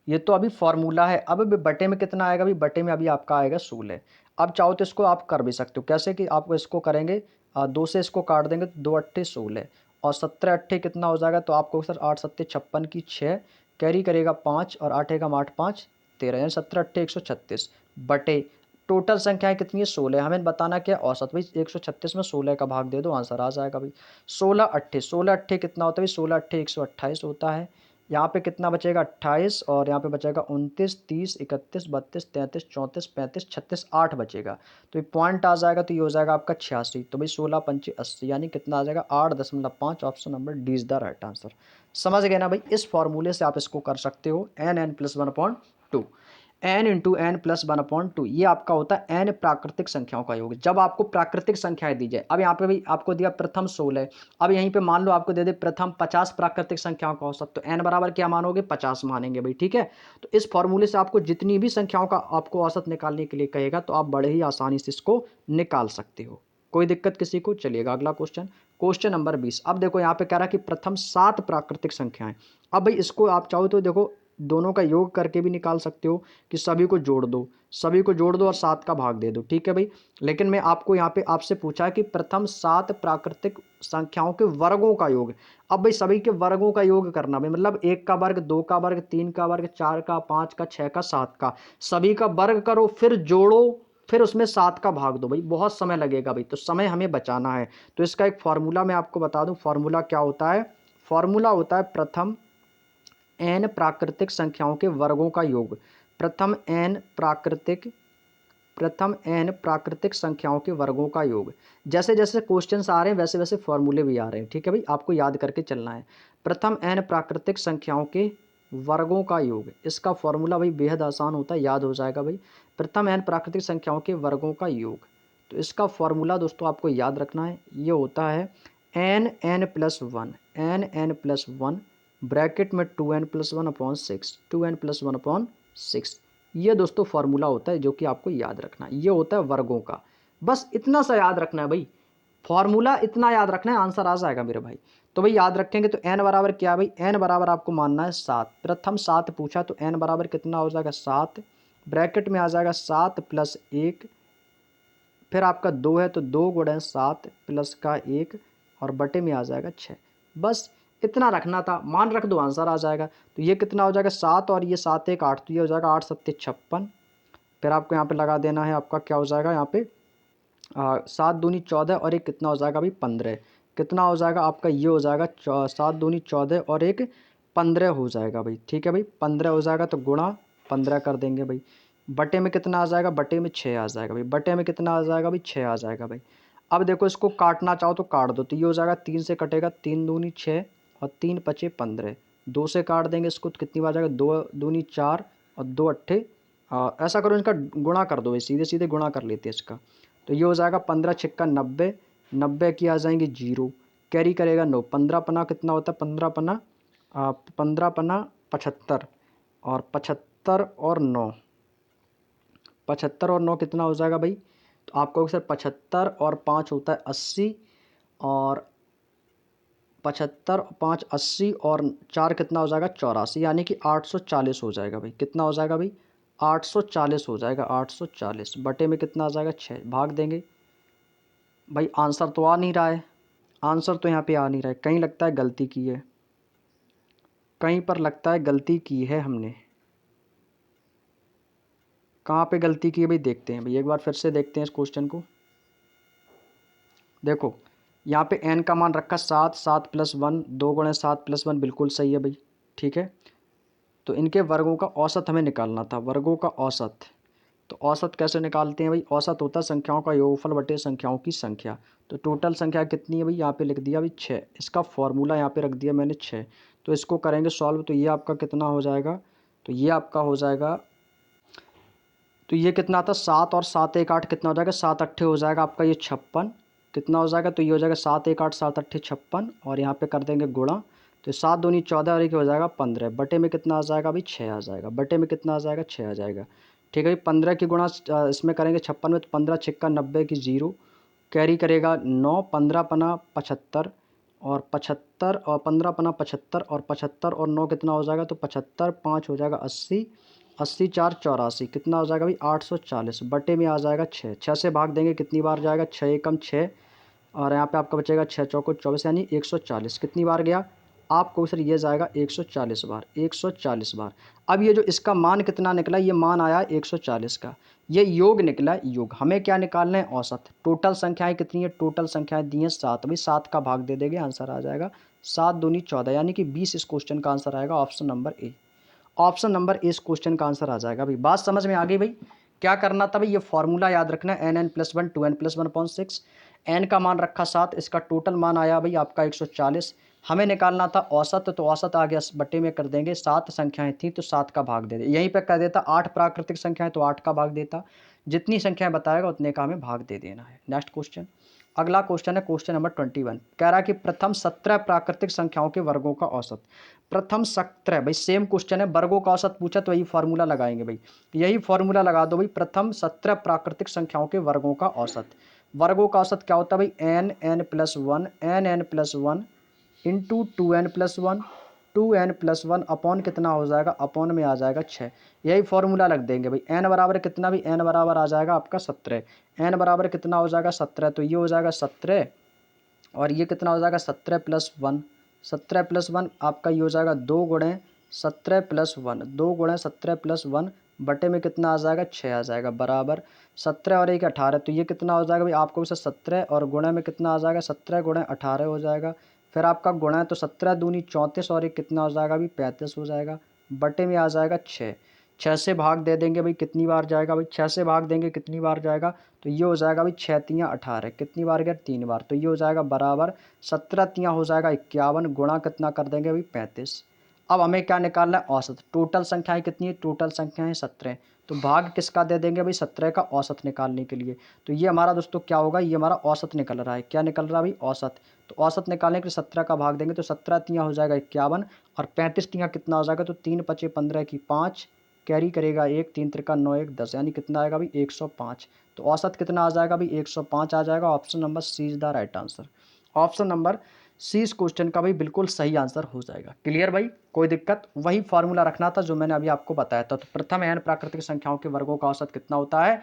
ये तो अभी फॉर्मूला है। अब बटे में कितना आएगा भाई, बटे में अभी आपका आएगा 16। अब चाहो तो इसको आप कर भी सकते हो, कैसे कि आपको इसको करेंगे 2 से इसको काट देंगे तो 2 अट्ठे 16, और 17 अट्ठे कितना हो जाएगा, तो आपको सर 8 सत्ते 56 की 6, कैरी करेगा 5, और 8 एकम 8 5 13, यानी 17 अट्ठे 136, बटे टोटल संख्याएं कितनी है 16। हमें बताना क्या औसत भाई, 136 में 16 का भाग दे दो, आंसर आ जाएगा भाई। 16 अट्ठे कितना होता है भाई, 16 अट्ठे 128 होता है। यहाँ पे कितना बचेगा 28, और यहाँ पे बचेगा 29, 30, 31, 32, 33, 34, 35, 36, 8 बचेगा, तो ये पॉइंट आ जाएगा, तो ये हो जाएगा आपका 86। तो भाई 16 पंचे 80, यानी कितना आ जाएगा 8.5, option number D is the right answer. समझ गए ना भाई, इस फॉर्मूले से आप इसको कर सकते हो, n+1/2, n×n+1/2, ये आपका होता है n प्राकृतिक संख्याओं का योग। जब आपको प्राकृतिक संख्याएं दी जाए, अब यहाँ पे भी आपको दिया प्रथम 16, अब यहीं पे मान लो आपको दे दे प्रथम 50 प्राकृतिक संख्याओं का औसत, तो n बराबर क्या मानोगे, 50 मानेंगे भाई। ठीक है, तो इस फॉर्मूले से आपको जितनी भी संख्याओं का आपको औसत निकालने के लिए कहेगा, तो आप बड़े ही आसानी से इसको निकाल सकते हो, कोई दिक्कत किसी को। चलिएगा अगला क्वेश्चन, क्वेश्चन नंबर 20। अब देखो यहाँ पे कह रहा है कि प्रथम 7 प्राकृतिक संख्याएं। अब भाई इसको आप चाहो तो देखो दोनों का योग करके भी निकाल सकते हो, कि सभी को जोड़ दो, सभी को जोड़ दो और 7 का भाग दे दो। ठीक है भाई, लेकिन मैं आपको यहाँ पे आपसे पूछा है कि प्रथम 7 प्राकृतिक संख्याओं के वर्गों का योग। अब भाई सभी के वर्गों का योग करना भाई, मतलब 1 का वर्ग, 2 का वर्ग, 3 का वर्ग, 4 का, 5 का, 6 का, 7 का, सभी का वर्ग करो, फिर जोड़ो, फिर उसमें 7 का भाग दो। भाई बहुत समय लगेगा भाई, तो समय हमें बचाना है। तो इसका एक फॉर्मूला मैं आपको बता दूं, फॉर्मूला क्या होता है, फॉर्मूला होता है प्रथम n प्राकृतिक संख्याओं के वर्गों का योग। प्रथम n प्राकृतिक संख्याओं के वर्गों का योग। जैसे जैसे क्वेश्चंस आ रहे हैं वैसे वैसे फॉर्मूले भी आ रहे हैं। ठीक है भाई, आपको याद करके चलना है। प्रथम n प्राकृतिक संख्याओं के वर्गों का योग, इसका फॉर्मूला भाई बेहद आसान होता है, याद हो जाएगा भाई। प्रथम n प्राकृतिक संख्याओं के वर्गों का योग, तो इसका फॉर्मूला दोस्तों आपको याद रखना है, ये होता है n+1, n+1 ब्रैकेट में 2n+1/6, 2n+1/6, ये दोस्तों फॉर्मूला होता है जो कि आपको याद रखना है, ये होता है वर्गों का। बस इतना सा याद रखना है भाई, फॉर्मूला इतना याद रखना है, आंसर आ जाएगा मेरे भाई। तो भाई याद रखेंगे तो n बराबर क्या है भाई, n बराबर आपको मानना है 7, प्रथम 7 पूछा, तो n बराबर कितना हो जाएगा 7, ब्रैकेट में आ जाएगा 7 + 1, फिर आपका 2 है तो 2 गुणे 7 प्लस का 1, और बटे में आ जाएगा 6। बस इतना रखना था, मान रख दो, आंसर आ जाएगा। तो ये कितना हो जाएगा 7, और ये 7 1 8, तो ये हो जाएगा 8 7 56। फिर आपको यहाँ पे लगा देना है, आपका क्या हो जाएगा यहाँ पे 7 दूनी 14, और एक कितना हो जाएगा भाई 15, कितना हो जाएगा आपका, ये हो जाएगा 7 दूनी 14 और एक 15 हो जाएगा भाई। ठीक है भाई, 15 हो जाएगा, तो गुणा 15 कर देंगे भाई, बटे में कितना आ जाएगा, बटे में 6 आ जाएगा भाई, बटे में कितना आ जाएगा भाई 6 आ जाएगा भाई। अब देखो इसको काटना चाहो तो काट दो, तो ये हो जाएगा 3 से कटेगा, 3 दूनी 6 और 3 पचे 15, 2 से काट देंगे इसको तो कितनी बार जाएगा, 2 दूनी 4 और 2 अट्ठे, ऐसा करो इनका गुणा कर दो, सीधे सीधे गुणा कर लेते हैं इसका। तो ये हो जाएगा 15 छिक्का 90, 90 की आ जाएंगे 0, कैरी करेगा 9, 15 पना कितना होता है, 15 पना 75, और 75 और 9, 75 और 9 कितना हो जाएगा भाई, तो आपको सर 75 और 5 होता है 80, और 75 5 80 और 4 कितना हो जाएगा 84, यानी कि 840 हो जाएगा भाई। कितना हो जाएगा भाई 840 हो जाएगा, 840 बटे में कितना आ जाएगा 6, भाग देंगे भाई। आंसर तो आ नहीं रहा है, आंसर तो यहाँ पे आ नहीं रहा है, कहीं लगता है गलती की है, कहीं पर लगता है गलती की है हमने। कहाँ पे गलती की है भाई, देखते हैं भाई, एक बार फिर से देखते हैं इस क्वेश्चन को। देखो यहाँ पे n का मान रखा 7, 7 + 1, 2 गुणे 7 + 1, बिल्कुल सही है भाई। ठीक है, तो इनके वर्गों का औसत हमें निकालना था, वर्गों का औसत। तो औसत कैसे निकालते हैं भाई, औसत होता है संख्याओं का योगफल बटे संख्याओं की संख्या। तो टोटल संख्या कितनी है भाई, यहाँ पे लिख दिया भाई 6। इसका फॉर्मूला यहाँ पे रख दिया मैंने 6। तो इसको करेंगे सॉल्व, तो ये आपका कितना हो जाएगा, तो ये आपका हो जाएगा, तो ये कितना आता है 7 और 7 1 8 कितना हो जाएगा, 7 अट्ठे हो जाएगा आपका ये 56 कितना हो जाएगा, तो ये हो जाएगा 7 1 8 7 अट्ठे 56 और यहाँ पे कर देंगे गुणा। तो 7 दूनी 14 और एक हो जाएगा 15 बटे में कितना आ जाएगा भाई 6 आ जाएगा, बटे में कितना आ जाएगा 6 आ जाएगा। ठीक है भाई 15 की गुणा इसमें करेंगे 56 में, तो 15 छिक्का 90 की 0 कैरी करेगा 9 15 पना 75 और 75 और 15 पना 75 और 75 और 9 कितना हो जाएगा, तो 75 5 हो जाएगा 80 80 4 84 कितना हो जाएगा भाई 840 बटे में आ जाएगा 6। 6 से भाग देंगे कितनी बार जाएगा, 6 एकम 6 और यहाँ पे आपका बचेगा 6 चौको 24 यानी 140 कितनी बार गया आपको सर, ये जाएगा 140 बार, 140 बार। अब ये जो इसका मान कितना निकला, ये मान आया 140 का, ये योग निकला योग। हमें क्या निकालना है, औसत। टोटल संख्याएं कितनी है, टोटल संख्याएं दी हैं 7, भाई 7 का भाग दे देंगे, आंसर आ जाएगा 7 दूनी 14 यानी कि 20 इस क्वेश्चन का आंसर आएगा, option number A. Option number इस क्वेश्चन का आंसर आ जाएगा भाई। बात समझ में आ गई भाई, क्या करना था भाई, ये फॉर्मूला याद रखना है, n+1 2n+1/6। n का मान रखा 7, इसका टोटल मान आया भाई आपका 140। हमें निकालना था औसत, तो औसत आ गया बटे में कर देंगे, 7 संख्याएं थी तो 7 का भाग दे दे, यहीं पे कर देता 8 प्राकृतिक संख्याएं तो 8 का भाग देता, जितनी संख्याएं बताएगा उतने का हमें भाग दे देना है। नेक्स्ट क्वेश्चन, अगला क्वेश्चन है क्वेश्चन नंबर 21। कह रहा है कि प्रथम 17 प्राकृतिक संख्याओं के वर्गों का औसत। प्रथम 17 भाई सेम क्वेश्चन है, वर्गों का औसत पूछा तो यही फार्मूला लगाएंगे भाई, यही फार्मूला लगा दो भाई। प्रथम 17 प्राकृतिक संख्याओं के वर्गों का औसत। वर्गों का औसत क्या होता है भाई, n+1 into 2n+1 2n+1 upon कितना हो जाएगा, अपॉन में आ जाएगा 6। यही फॉर्मूला लग देंगे भाई। n बराबर कितना भी, n बराबर आ जाएगा आपका 17। n बराबर कितना हो जाएगा 17, तो ये हो जाएगा 17 और ये कितना हो जाएगा 17+1। 17+1 आपका ये हो जाएगा 2 गुणे 17+1, 2 गुणे 17+1 बटे में कितना आ जाएगा 6 आ जाएगा, बराबर 17 और 1 18। तो ये कितना हो जाएगा भाई आपको, 17 और गुणे में कितना आ जाएगा, 17 गुणे 18 हो जाएगा। फिर आपका गुणा है तो 17 दूनी 34 और एक कितना हो जाएगा भाई 35 हो जाएगा, बटे में आ जाएगा 6। 6 से भाग दे देंगे भाई कितनी बार जाएगा भाई, 6 से भाग देंगे कितनी बार जाएगा, तो ये हो जाएगा भाई 6 तियाँ 18 कितनी बार गया 3 बार, तो ये हो जाएगा बराबर 17 तियाँ हो जाएगा 51 गुणा कितना कर देंगे भाई 35। अब हमें क्या निकालना है, औसत। टोटल संख्याएं कितनी है, टोटल संख्याएं 17, तो भाग किसका दे देंगे भाई 17 का औसत निकालने के लिए। तो ये हमारा दोस्तों क्या होगा, ये हमारा औसत निकल रहा है, क्या निकल रहा है भाई औसत। तो औसत निकालने के लिए 17 का भाग देंगे तो 17 तियाँ हो जाएगा 51 और 35 तियाँ कितना हो जाएगा, तो 3 पचे 15 की 5 कैरी करेगा 1 3 त्रिका 9 1 10 यानी कितना आएगा भाई 105। तो औसत कितना आ जाएगा भाई 105 आ जाएगा। Option number C is the right answer. Option number C इस क्वेश्चन का भाई बिल्कुल सही आंसर हो जाएगा। क्लियर भाई, कोई दिक्कत, वही फॉर्मूला रखना था जो मैंने अभी आपको बताया था। तो प्रथम n प्राकृतिक संख्याओं के वर्गों का औसत कितना होता है,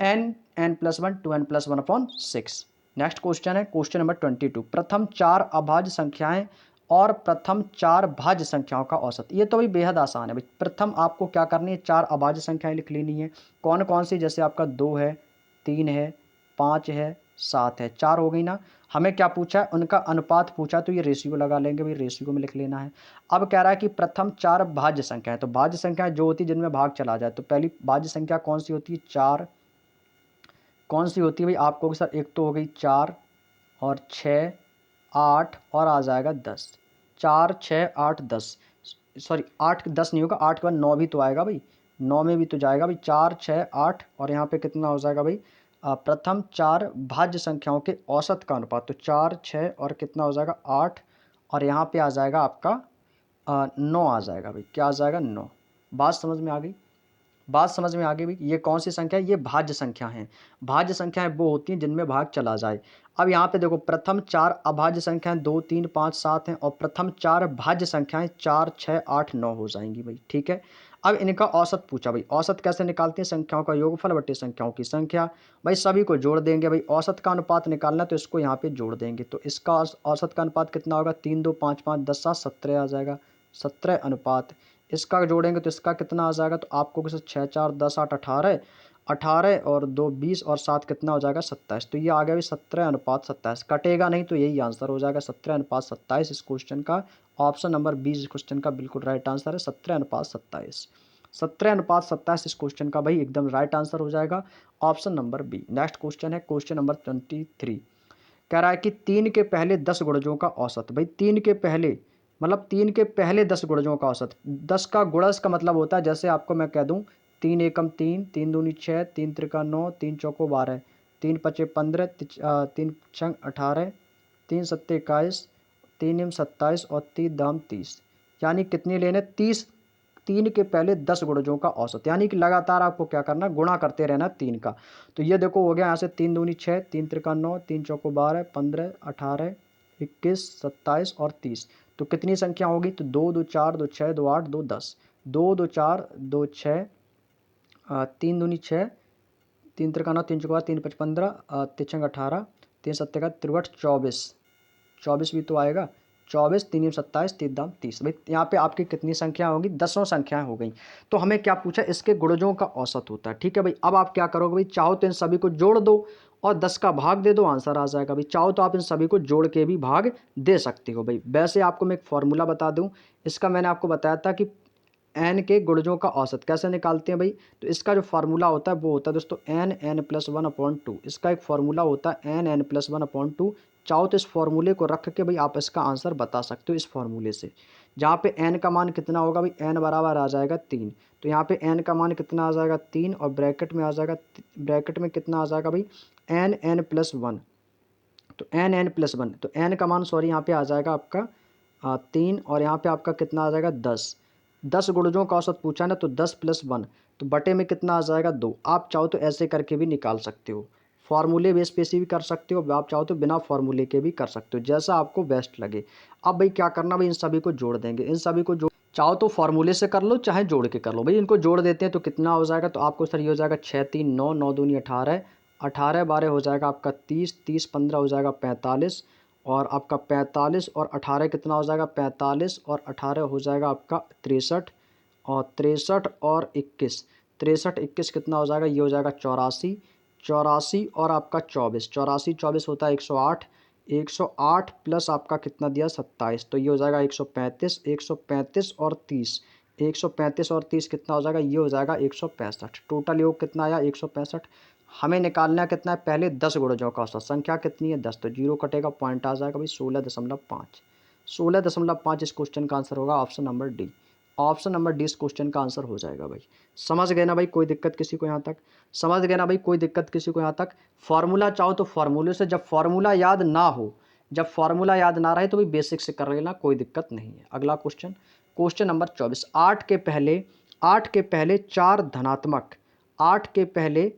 n+1 2n+1/6। नेक्स्ट क्वेश्चन है क्वेश्चन नंबर 22। प्रथम 4 अभाज्य संख्याएं और प्रथम 4 भाज्य संख्याओं का औसत। ये तो भाई बेहद आसान है भाई। प्रथम आपको क्या करनी है, 4 अभाज्य संख्याएं लिख लेनी है। कौन कौन सी, जैसे आपका 2 है 3 है 5 है 7 है, 4 हो गई ना। हमें क्या पूछा है, उनका अनुपात पूछा, तो ये रेशियो लगा लेंगे भाई, रेशियो में लिख लेना है। अब कह रहा है कि प्रथम 4 भाज्य संख्याएं, तो भाज्य संख्याएं जो होती है जिनमें भाग चला जाए, तो पहली भाज्य संख्या कौन सी होती है 4, कौन सी होती है भाई आपको सर, एक तो हो गई 4 और 6 8 और आ जाएगा 10, 4 6 8 10, सॉरी 8 10 नहीं होगा, 8 के बाद 9 भी तो आएगा भाई, 9 में भी तो जाएगा भाई, 4 6 8 और यहाँ पे कितना हो जाएगा भाई प्रथम 4 भाज्य संख्याओं के औसत का अनुपात, तो 4 6 और कितना हो जाएगा 8 और यहाँ पे आ जाएगा आपका 9 आ जाएगा भाई, क्या आ जाएगा 9। बात समझ में आ गई, बात समझ में आ गई भाई। ये कौन सी संख्या है, ये भाज्य संख्या है। भाज्य संख्याएं वो होती हैं जिनमें भाग चला जाए। अब यहाँ पे देखो प्रथम 4 अभाज्य संख्याएं 2 3 5 7 हैं और प्रथम 4 भाज्य संख्याएं 4 6 8 9 हो जाएंगी भाई, ठीक है। अब इनका औसत पूछा भाई, औसत कैसे निकालते हैं, संख्याओं का योगफल बटे संख्याओं की संख्या। भाई सभी को जोड़ देंगे भाई, औसत का अनुपात निकालना तो इसको यहाँ पे जोड़ देंगे, तो इसका औसत का अनुपात कितना होगा, 3 2 5 5 10 7 17 आ जाएगा, 17 अनुपात। इसका जोड़ेंगे तो इसका कितना आ जाएगा, तो आपको किसी 6 4 10 8 18 18 और 2 20 और 7 कितना हो जाएगा 27। तो ये आ गया भी 17:27, कटेगा नहीं तो यही आंसर हो जाएगा 17:27 इस क्वेश्चन का। ऑप्शन नंबर 20 इस क्वेश्चन का बिल्कुल राइट आंसर है 17:27। 17:27 इस क्वेश्चन का भाई एकदम राइट आंसर हो जाएगा, option number B. Next question है क्वेश्चन नंबर 23। कह रहा है कि 3 के पहले 10 गुणजों का औसत। भाई 3 के पहले मतलब 3 के पहले 10 गुणजों का औसत। 10 का गुणज का मतलब होता है, जैसे आपको मैं कह दूं 3 एकम 3, 3 दूनी 6, 3 त्रिका 9, 3 चौको 12, 3 पचे 15, 3 छंग 18, 3 सत्ते 21, 3 निम 27 और 3 दाम 30। यानी कितनी लेने? 30। 3 के पहले 10 गुणजों का औसत, यानी कि लगातार आपको क्या करना है, गुणा करते रहना 3 का। तो ये देखो हो गया यहाँ से 3 दूनी 6, 3 त्रिका 9, 3 चौको 12, 15, 18, 21, 27 और 30। तो कितनी संख्या होगी? तो 2 2 4 2 6 2 8 2 10, 2 2 4 2 6, 3 दूनी 6, 3 त्रिका 9, 3 चौको 12, 3 5 15, 3 18, 3 सत्ते का 63, 24। 24 भी तो आएगा। 24, 3 27, 3 दाम 30। भाई यहाँ पे आपकी कितनी संख्या होगी? 10 संख्याएं हो गई। तो हमें क्या पूछा? इसके गुणजों का औसत होता है। ठीक है भाई, अब आप क्या करोगे भाई? चाहो तो इन सभी को जोड़ दो और 10 का भाग दे दो, आंसर आ जाएगा। भाई चाहो तो आप इन सभी को जोड़ के भी भाग दे सकते हो। भाई वैसे आपको मैं एक फॉर्मूला बता दूं, इसका मैंने आपको बताया था कि एन के गुणजों का औसत कैसे निकालते हैं भाई। तो इसका जो फार्मूला होता है वो होता है दोस्तों n+1/2। इसका एक फार्मूला होता है n+1/2। चाहो तो इस फार्मूले को रख के भाई आप इसका आंसर बता सकते हो इस फार्मूले से। जहाँ पे n का मान कितना होगा भाई? n बराबर आ जाएगा 3। तो यहाँ पे n का मान कितना आ जाएगा? 3, और ब्रैकेट में आ जाएगा, ब्रैकेट में कितना आ जाएगा भाई? n+1। तो n+1, तो n का मान सॉरी यहाँ पे आ जाएगा आपका 3, और यहाँ पे आपका कितना आ जाएगा? 10। 10 गुणजों का औसत पूछा ना, तो 10 + 1, तो बटे में कितना आ जाएगा? 2। आप चाहो तो ऐसे करके भी निकाल सकते हो, फार्मूले बेस पे से भी कर सकते हो, आप चाहो तो बिना फार्मूले के भी कर सकते हो, जैसा आपको बेस्ट लगे। अब भाई क्या करना भाई? इन सभी को जोड़ देंगे। इन सभी को जोड़, चाहो तो फार्मूले से कर लो चाहे जोड़ के कर लो। भाई इनको जोड़ देते हैं तो कितना हो जाएगा? तो आपको सर ये हो जाएगा 6 3 9, 9 दूनी 18, 18 12 हो जाएगा आपका 30, 30 15 हो जाएगा 45, और आपका 45 और 18 कितना हो जाएगा? 45 और 18 हो जाएगा आपका 63, और 63 और 21, 63 21 कितना हो जाएगा? ये हो जाएगा 84, 84 और आपका 24, 84 24 होता है 108, 108 प्लस आपका कितना दिया? 27, तो ये हो जाएगा 135, 135 और 30, 135 और 30 कितना हो जाएगा? ये हो जाएगा 165। टोटल योग कितना आया? 165। हमें निकालना है कितना है? पहले 10 गुणजों का औसत। संख्या कितनी है? 10, तो जीरो कटेगा, पॉइंट आ जाएगा भाई 16.5। 16.5 इस क्वेश्चन का आंसर होगा, option number D. Option number D इस क्वेश्चन का आंसर हो जाएगा भाई। समझ गए ना भाई? कोई दिक्कत किसी को यहाँ तक? समझ गए ना भाई? कोई दिक्कत किसी को यहाँ तक? फार्मूला चाहो तो फार्मूले से, जब फार्मूला याद ना हो, जब फार्मूला याद ना रहे तो भाई बेसिक से कर लेना, कोई दिक्कत नहीं है। अगला क्वेश्चन, क्वेश्चन नंबर 24। 8 के पहले 4 धनात्मक, 8 के पहले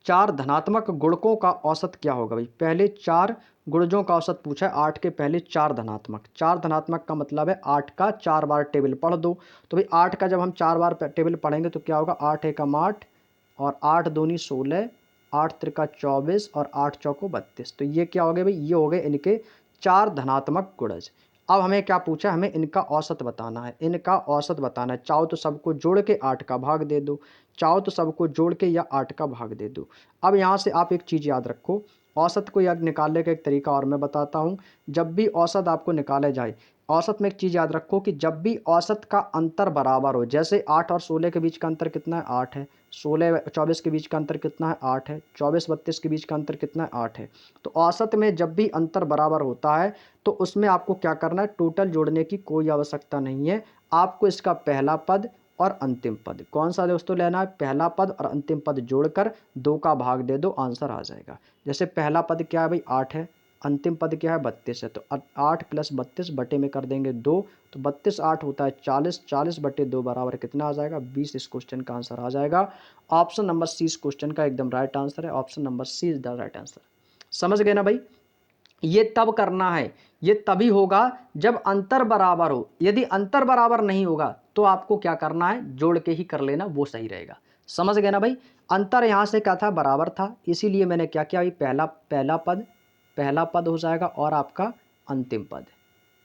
4 धनात्मक गुणकों का औसत क्या होगा भाई? पहले 4 गुणजों का औसत पूछा है, 8 के पहले 4 धनात्मक। 4 धनात्मक का मतलब है 8 का 4 बार टेबल पढ़ दो। तो भाई 8 का जब हम 4 बार टेबल पढ़ेंगे तो क्या होगा? 8 एकम 8, और 8 दूनी 16, 8 त्रिका 24, और 8 चौको 32। तो ये क्या हो गए भाई? ये हो गए इनके 4 धनात्मक गुणज। अब हमें क्या पूछा? हमें इनका औसत बताना है, इनका औसत बताना है। चाहो तो सबको जोड़ के 8 का भाग दे दो, चाहो तो सबको जोड़ के या 8 का भाग दे दो। अब यहाँ से आप एक चीज़ याद रखो, औसत को याद निकालने का एक तरीका और मैं बताता हूँ। जब भी औसत आपको निकाले जाए, औसत में एक चीज़ याद रखो कि जब भी औसत का अंतर बराबर हो, जैसे 8 और 16 के बीच का अंतर कितना है? 8 है। 16 24 के बीच का अंतर कितना है? 8 है। 24 32 के बीच का अंतर कितना है? 8 है। तो औसत में जब भी अंतर बराबर होता है तो उसमें आपको क्या करना है? टोटल जोड़ने की कोई आवश्यकता नहीं है। आपको इसका पहला पद और अंतिम पद, कौन सा दोस्तों लेना है? पहला पद और अंतिम पद जोड़कर 2 का भाग दे दो, आंसर आ जाएगा। जैसे पहला पद क्या है भाई? 8 है, अंतिम पद क्या है? 32 है। तो 8 + 32 बटे में कर देंगे 2, तो 32 8 होता है 40, 40 बटे 2 बराबर कितना आ जाएगा? 20। इस क्वेश्चन का आंसर आ जाएगा, ऑप्शन नंबर सी इस क्वेश्चन का एकदम राइट आंसर है। Option number C is the right answer. समझ गए ना भाई? ये तब करना है, ये तभी होगा जब अंतर बराबर हो। यदि अंतर बराबर नहीं होगा तो आपको क्या करना है? जोड़ के ही कर लेना, वो सही रहेगा। समझ गए ना भाई? अंतर यहाँ से क्या था? बराबर था, इसीलिए मैंने क्या किया भाई? पहला पद हो जाएगा और आपका अंतिम पद,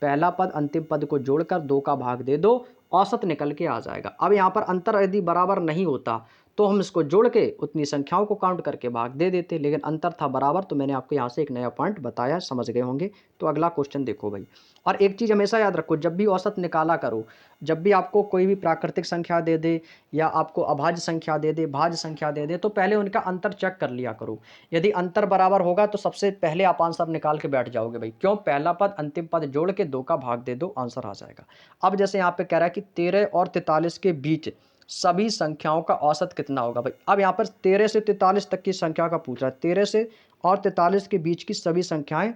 पहला पद अंतिम पद को जोड़कर 2 का भाग दे दो, औसत निकल के आ जाएगा। अब यहाँ पर अंतर यदि बराबर नहीं होता तो हम इसको जोड़ के उतनी संख्याओं को काउंट करके भाग दे देते, लेकिन अंतर था बराबर, तो मैंने आपको यहाँ से एक नया पॉइंट बताया, समझ गए होंगे। तो अगला क्वेश्चन देखो भाई। और एक चीज़ हमेशा याद रखो, जब भी औसत निकाला करो, जब भी आपको कोई भी प्राकृतिक संख्या दे दे या आपको अभाज्य संख्या दे दे, भाज्य संख्या दे दे, तो पहले उनका अंतर चेक कर लिया करो। यदि अंतर बराबर होगा तो सबसे पहले आप आंसर निकाल के बैठ जाओगे भाई। क्यों? पहला पद अंतिम पद जोड़ के 2 का भाग दे दो, आंसर आ जाएगा। अब जैसे यहाँ पे कह रहा है कि 13 और 43 के बीच सभी संख्याओं का औसत कितना होगा भाई। अब यहाँ पर 13 से 43 तक की संख्या का पूछ रहा है, 13 से और 43 के बीच की सभी संख्याएं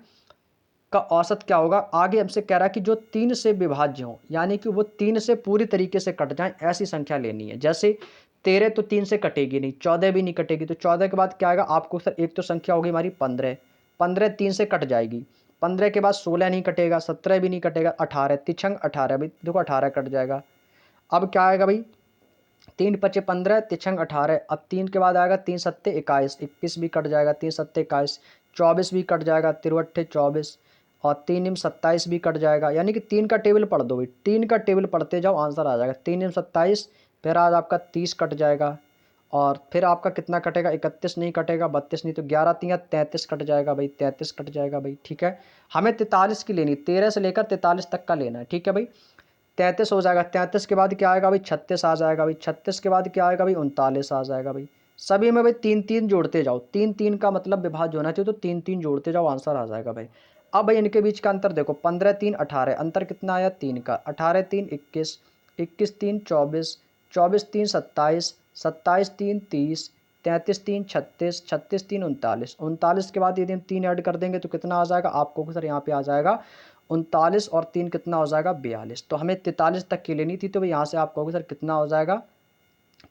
का औसत क्या होगा। आगे हमसे कह रहा है कि जो 3 से विभाज्य हो, यानी कि वो 3 से पूरी तरीके से कट जाए, ऐसी संख्या लेनी है। जैसे 13 तो 3 से कटेगी नहीं, 14 भी नहीं कटेगी, तो 14 के बाद क्या आएगा आपको सर, एक तो संख्या होगी हमारी 15, 15 3 से कट जाएगी, 15 के बाद 16 नहीं कटेगा, 17 भी नहीं कटेगा, 18 तिछंग 18 भाई, देखो 18 कट जाएगा। अब क्या आएगा भाई, 3 पचे 15 तिछंग 18, अब 3 के बाद आएगा 3 सत्ते 21, 21 भी कट जाएगा, 3 सत्ते 21, 24 भी कट जाएगा, 3 24, और 3 निम 27 भी कट जाएगा। यानी कि 3 का टेबल पढ़ दो भाई, 3 का टेबल पढ़ते जाओ, आंसर आ जाएगा। 3 निम 27, फिर आज आपका 30 कट जाएगा, और फिर आपका कितना कटेगा, 31 नहीं कटेगा, 32 नहीं, तो 11 3 33 कट जाएगा भाई, 33 कट जाएगा भाई। ठीक है, हमें 43 की लेनी, 13 से लेकर 43 तक का लेना है। ठीक है भाई, 33 हो जाएगा, 33 के बाद क्या आएगा भाई, 36 आ जाएगा भाई, 36 के बाद क्या आएगा भाई, 39 आ जाएगा भाई। सभी में भाई 3 3 जोड़ते जाओ, 3 3 का मतलब विभाज्य होना चाहिए, तो 3 3 जोड़ते जाओ, आंसर आ जाएगा भाई। अब भाई इनके बीच का अंतर देखो, 15 3 18, अंतर कितना आया 3 का, 18 3 21, 21 3 24, 24 3 27, 27 3 30, 33 3 36, 36 3 39, 39 के बाद यदि हम 3 ऐड कर देंगे तो कितना आ जाएगा आपको सर, यहाँ पे आ जाएगा 39, और 3 कितना हो जाएगा 42। तो हमें 43 तक की लेनी थी, तो भाई यहाँ से आप कहोगे सर कितना हो जाएगा,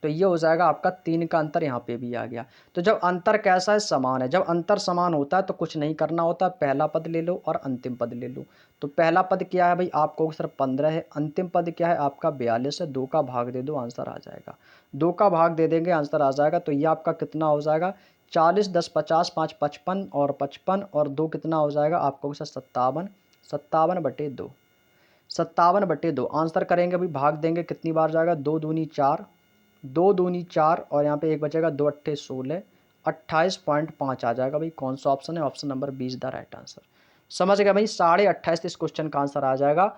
तो ये हो जाएगा आपका 3 का अंतर, यहाँ पे भी आ गया। तो जब अंतर कैसा है, समान है, जब अंतर समान होता है तो कुछ नहीं करना होता, पहला पद ले लो और अंतिम पद ले लो। तो पहला पद क्या है भाई, आप कहोगे सर 15 है, अंतिम पद क्या है आपका 42 है, 2 का भाग दे दो, आंसर आ जाएगा। 2 का भाग दे देंगे, आंसर आ जाएगा। तो ये आपका कितना हो जाएगा, 40 10 50 5 55, और 55 और 2 कितना हो जाएगा आपको सर 57, 57/2, 57/2 आंसर करेंगे भाई, भाग देंगे कितनी बार जाएगा, 2 दूनी 4, 2 दूनी 4, और यहाँ पे एक बचेगा, 2 अट्ठे 16, 28.5 आ जाएगा भाई। कौन सा ऑप्शन है, option number 20 the right answer. समझ गए भाई, 28.5 इस क्वेश्चन का आंसर आ जाएगा,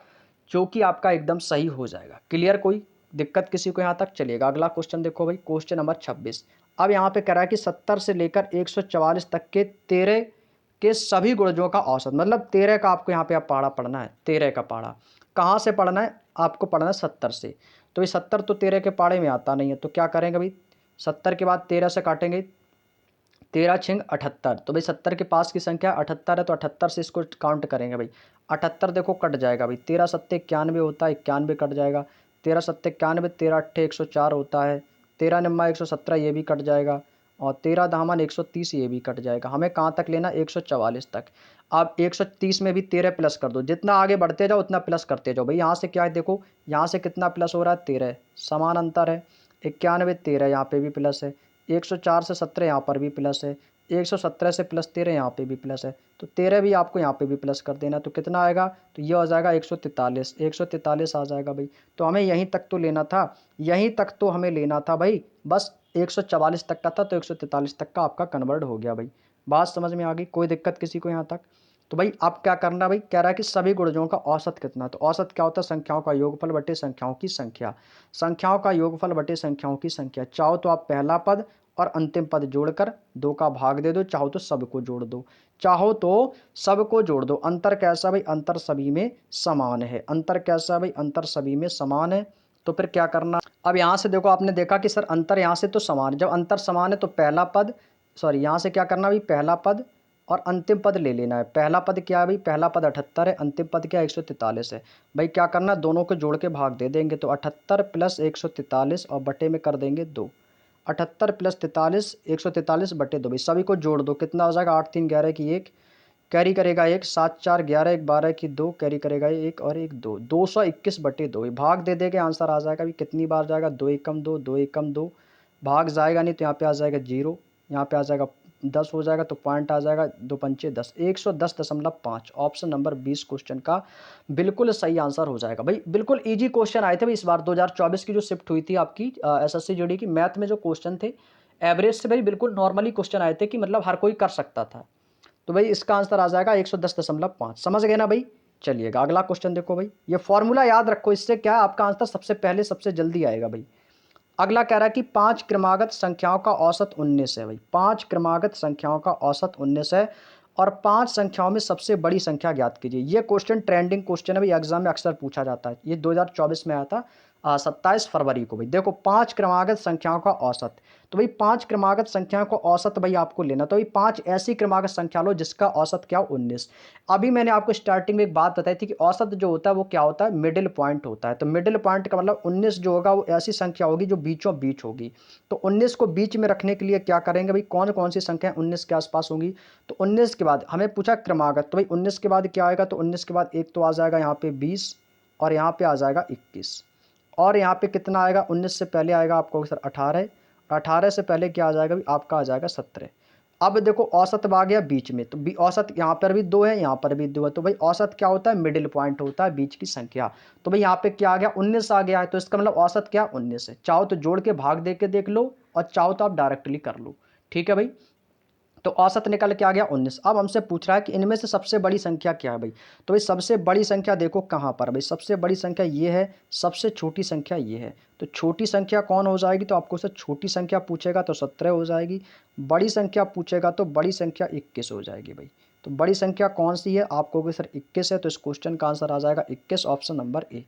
जो कि आपका एकदम सही हो जाएगा। क्लियर, कोई दिक्कत किसी को यहाँ तक, चलिएगा अगला क्वेश्चन देखो भाई, क्वेश्चन नंबर 26। अब यहाँ पे कह रहा है कि 70 से लेकर 144 तक के 13 के सभी गुणजों का औसत, मतलब 13 का आपको यहाँ पे आप पहाड़ा पढ़ना है, 13 का पहाड़ा कहाँ से पढ़ना है, आपको पढ़ना है 70 से। तो ये 70 तो 13 के पाड़े में आता नहीं है, तो क्या करेंगे भाई, 70 के बाद 13 से काटेंगे, 13 छिंग 78, तो भाई 70 के पास की संख्या 78 है, तो 78 से इसको काउंट करेंगे भाई। 78 देखो कट जाएगा भाई, 13 सत्ते 91 होता है, 91 कट जाएगा, 13 सत्ते 91, 13 अट्ठे 104 होता है, 13 निम्मा 117 ये भी कट जाएगा, और 13 दामन 130 ये भी कट जाएगा। हमें कहाँ तक लेना, 144 तक। अब 130 में भी 13 प्लस कर दो, जितना आगे बढ़ते जाओ उतना प्लस करते जाओ भाई। यहाँ से क्या है देखो, यहाँ से कितना प्लस हो रहा है, 13, समान अंतर है, 91 13 यहाँ पे भी प्लस है, 104 से 17 यहाँ पर भी प्लस है, 117 से प्लस 13 यहाँ पे भी प्लस है, तो 13 भी आपको यहाँ पे भी प्लस कर देना। तो कितना आएगा, तो ये आ जाएगा 143, 143 आ जाएगा भाई। तो हमें यहीं तक तो लेना था, यहीं तक तो हमें लेना था भाई, बस 144 तक का था, तो 143 तक का आपका कन्वर्ट हो गया भाई। बात समझ में आ गई, कोई दिक्कत किसी को यहाँ तक। तो भाई आप क्या करना भाई, कह रहा है कि सभी गुणजों का औसत कितना, तो औसत क्या होता है, संख्याओं का योगफल बटे संख्याओं की संख्या, संख्याओं का योगफल बटे संख्याओं की संख्या। चाहो तो आप पहला पद और अंतिम पद जोड़कर 2 का भाग दे दो, चाहो तो सबको जोड़ दो, चाहो तो सबको जोड़ दो। अंतर कैसा भाई, अंतर सभी में समान है, अंतर कैसा भाई, अंतर सभी में समान है। तो फिर क्या करना, अब यहाँ से देखो, आपने देखा कि सर अंतर यहाँ से तो समान है, जब अंतर समान है तो पहला पद, सॉरी यहाँ से क्या करना भाई, पहला पद और अंतिम पद ले लेना है। पहला पद क्या है भाई, पहला पद 78 है, अंतिम पद क्या है 143 है भाई। क्या करना, दोनों को जोड़ के भाग दे देंगे, तो 78 प्लस 143 और बटे में कर देंगे 2, 78 प्लस 43, 143 बटे 2 भाई। सभी को जोड़ दो, कितना हो जाएगा, 8 3 11 की 1, कैरी करेगा 1, 7 4 11 1 12 की 2, कैरी करेगा 1 और 1 2, 221 बटे 2 भाग दे देंगे, आंसर आ जाएगा भाई। कितनी बार जाएगा, 2 एकम 2, 2 एकम 2, भाग जाएगा नहीं तो यहाँ पे आ जाएगा 0, यहाँ पे आ जाएगा 10 हो जाएगा तो पॉइंट आ जाएगा, 2 पंचे 10, 110.5। ऑप्शन नंबर 20 क्वेश्चन का बिल्कुल सही आंसर हो जाएगा भाई। बिल्कुल ईजी क्वेश्चन आए थे भाई इस बार 2024 की जो शिफ्ट हुई थी आपकी एसएससी जीडी की, मैथ में जो क्वेश्चन थे एवरेज से भाई बिल्कुल नॉर्मली क्वेश्चन आए थे कि मतलब हर कोई कर सकता था। तो भाई इसका आंसर आ जाएगा 110.5। समझ गए ना भाई। चलिएगा अगला क्वेश्चन देखो भाई, ये फॉर्मूला याद रखो, इससे क्या है आपका आंसर सबसे पहले सबसे जल्दी आएगा भाई। अगला कह रहा है कि 5 क्रमागत संख्याओं का औसत 19 है भाई। 5 क्रमागत संख्याओं का औसत 19 है और 5 संख्याओं में सबसे बड़ी संख्या ज्ञात कीजिए। ये क्वेश्चन ट्रेंडिंग क्वेश्चन है भाई, एग्जाम में अक्सर पूछा जाता है। ये 2024 में आया था 27 फरवरी को भाई। देखो 5 क्रमागत संख्याओं का औसत, तो भाई 5 क्रमागत संख्याओं का औसत भाई आपको लेना, तो भाई 5 ऐसी क्रमागत संख्या लो जिसका औसत क्या 19। अभी मैंने आपको स्टार्टिंग में एक बात बताई थी कि औसत जो होता है वो क्या होता है, मिडिल पॉइंट होता है। तो मिडिल पॉइंट का मतलब 19 जो होगा वो ऐसी संख्या होगी जो बीचों बीच होगी। तो 19 को बीच में रखने के लिए क्या करेंगे भाई, कौन कौन सी संख्या 19 के आसपास होंगी। तो 19 के बाद हमें पूछा क्रमागत, तो भाई 19 के बाद क्या आएगा, तो 19 के बाद एक तो आ जाएगा यहाँ पे 20 और यहाँ पे आ जाएगा 21 और यहाँ पे कितना आएगा, 19 से पहले आएगा आपको सर 18, 18 से पहले क्या आ जाएगा भाई आपका आ जाएगा 17। अब देखो औसत आ गया बीच में, तो औसत यहाँ पर भी 2 है, यहाँ पर भी 2 है। तो भाई औसत क्या होता है, मिडिल पॉइंट होता है, बीच की संख्या। तो भाई यहाँ पे क्या आ गया 19 आ गया है, तो इसका मतलब औसत क्या 19 है। चाहो तो जोड़ के भाग दे के देख लो और चाहो तो आप डायरेक्टली कर लो, ठीक है भाई। तो औसत निकल के आ गया 19। अब हमसे पूछ रहा है कि इनमें से सबसे बड़ी संख्या क्या है भाई। तो भाई सबसे बड़ी संख्या देखो कहाँ पर भाई, सबसे बड़ी संख्या ये है, सबसे छोटी संख्या ये है। तो छोटी संख्या कौन हो जाएगी, तो आपको सर छोटी संख्या पूछेगा तो 17 हो जाएगी, बड़ी संख्या पूछेगा तो बड़ी संख्या 21 हो जाएगी भाई। तो बड़ी संख्या कौन सी है, आपको कहोगे सर 21 है, तो इस क्वेश्चन का आंसर आ जाएगा 21, ऑप्शन नंबर ए।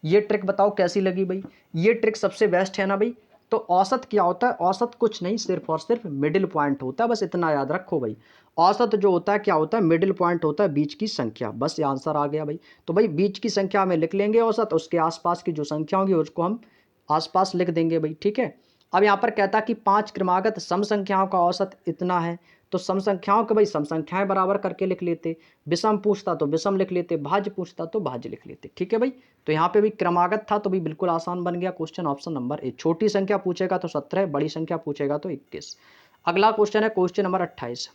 ये ट्रिक बताओ कैसी लगी भाई, ये ट्रिक सबसे बेस्ट है ना भाई। तो औसत क्या होता है, औसत कुछ नहीं सिर्फ और सिर्फ मिडिल पॉइंट होता है, बस इतना याद रखो भाई। औसत जो होता है क्या होता है, मिडिल पॉइंट होता है, बीच की संख्या। बस ये आंसर आ गया भाई। तो भाई बीच की संख्या में लिख लेंगे औसत, उसके आसपास की जो संख्या होगी उसको हम आसपास लिख देंगे भाई, ठीक है। अब यहाँ पर कहता है कि 5 क्रमागत सम संख्याओं का औसत इतना है। तो सम संख्याओं के भाई सम संख्याएं बराबर करके लिख लेते, विषम पूछता तो विषम लिख लेते, भाज्य पूछता तो भाज्य लिख लेते, ठीक है भाई। तो यहाँ पे भी क्रमागत था तो भी बिल्कुल आसान बन गया क्वेश्चन, ऑप्शन नंबर ए। छोटी संख्या पूछेगा तो 17, बड़ी संख्या पूछेगा तो 21। अगला क्वेश्चन है क्वेश्चन नंबर 28।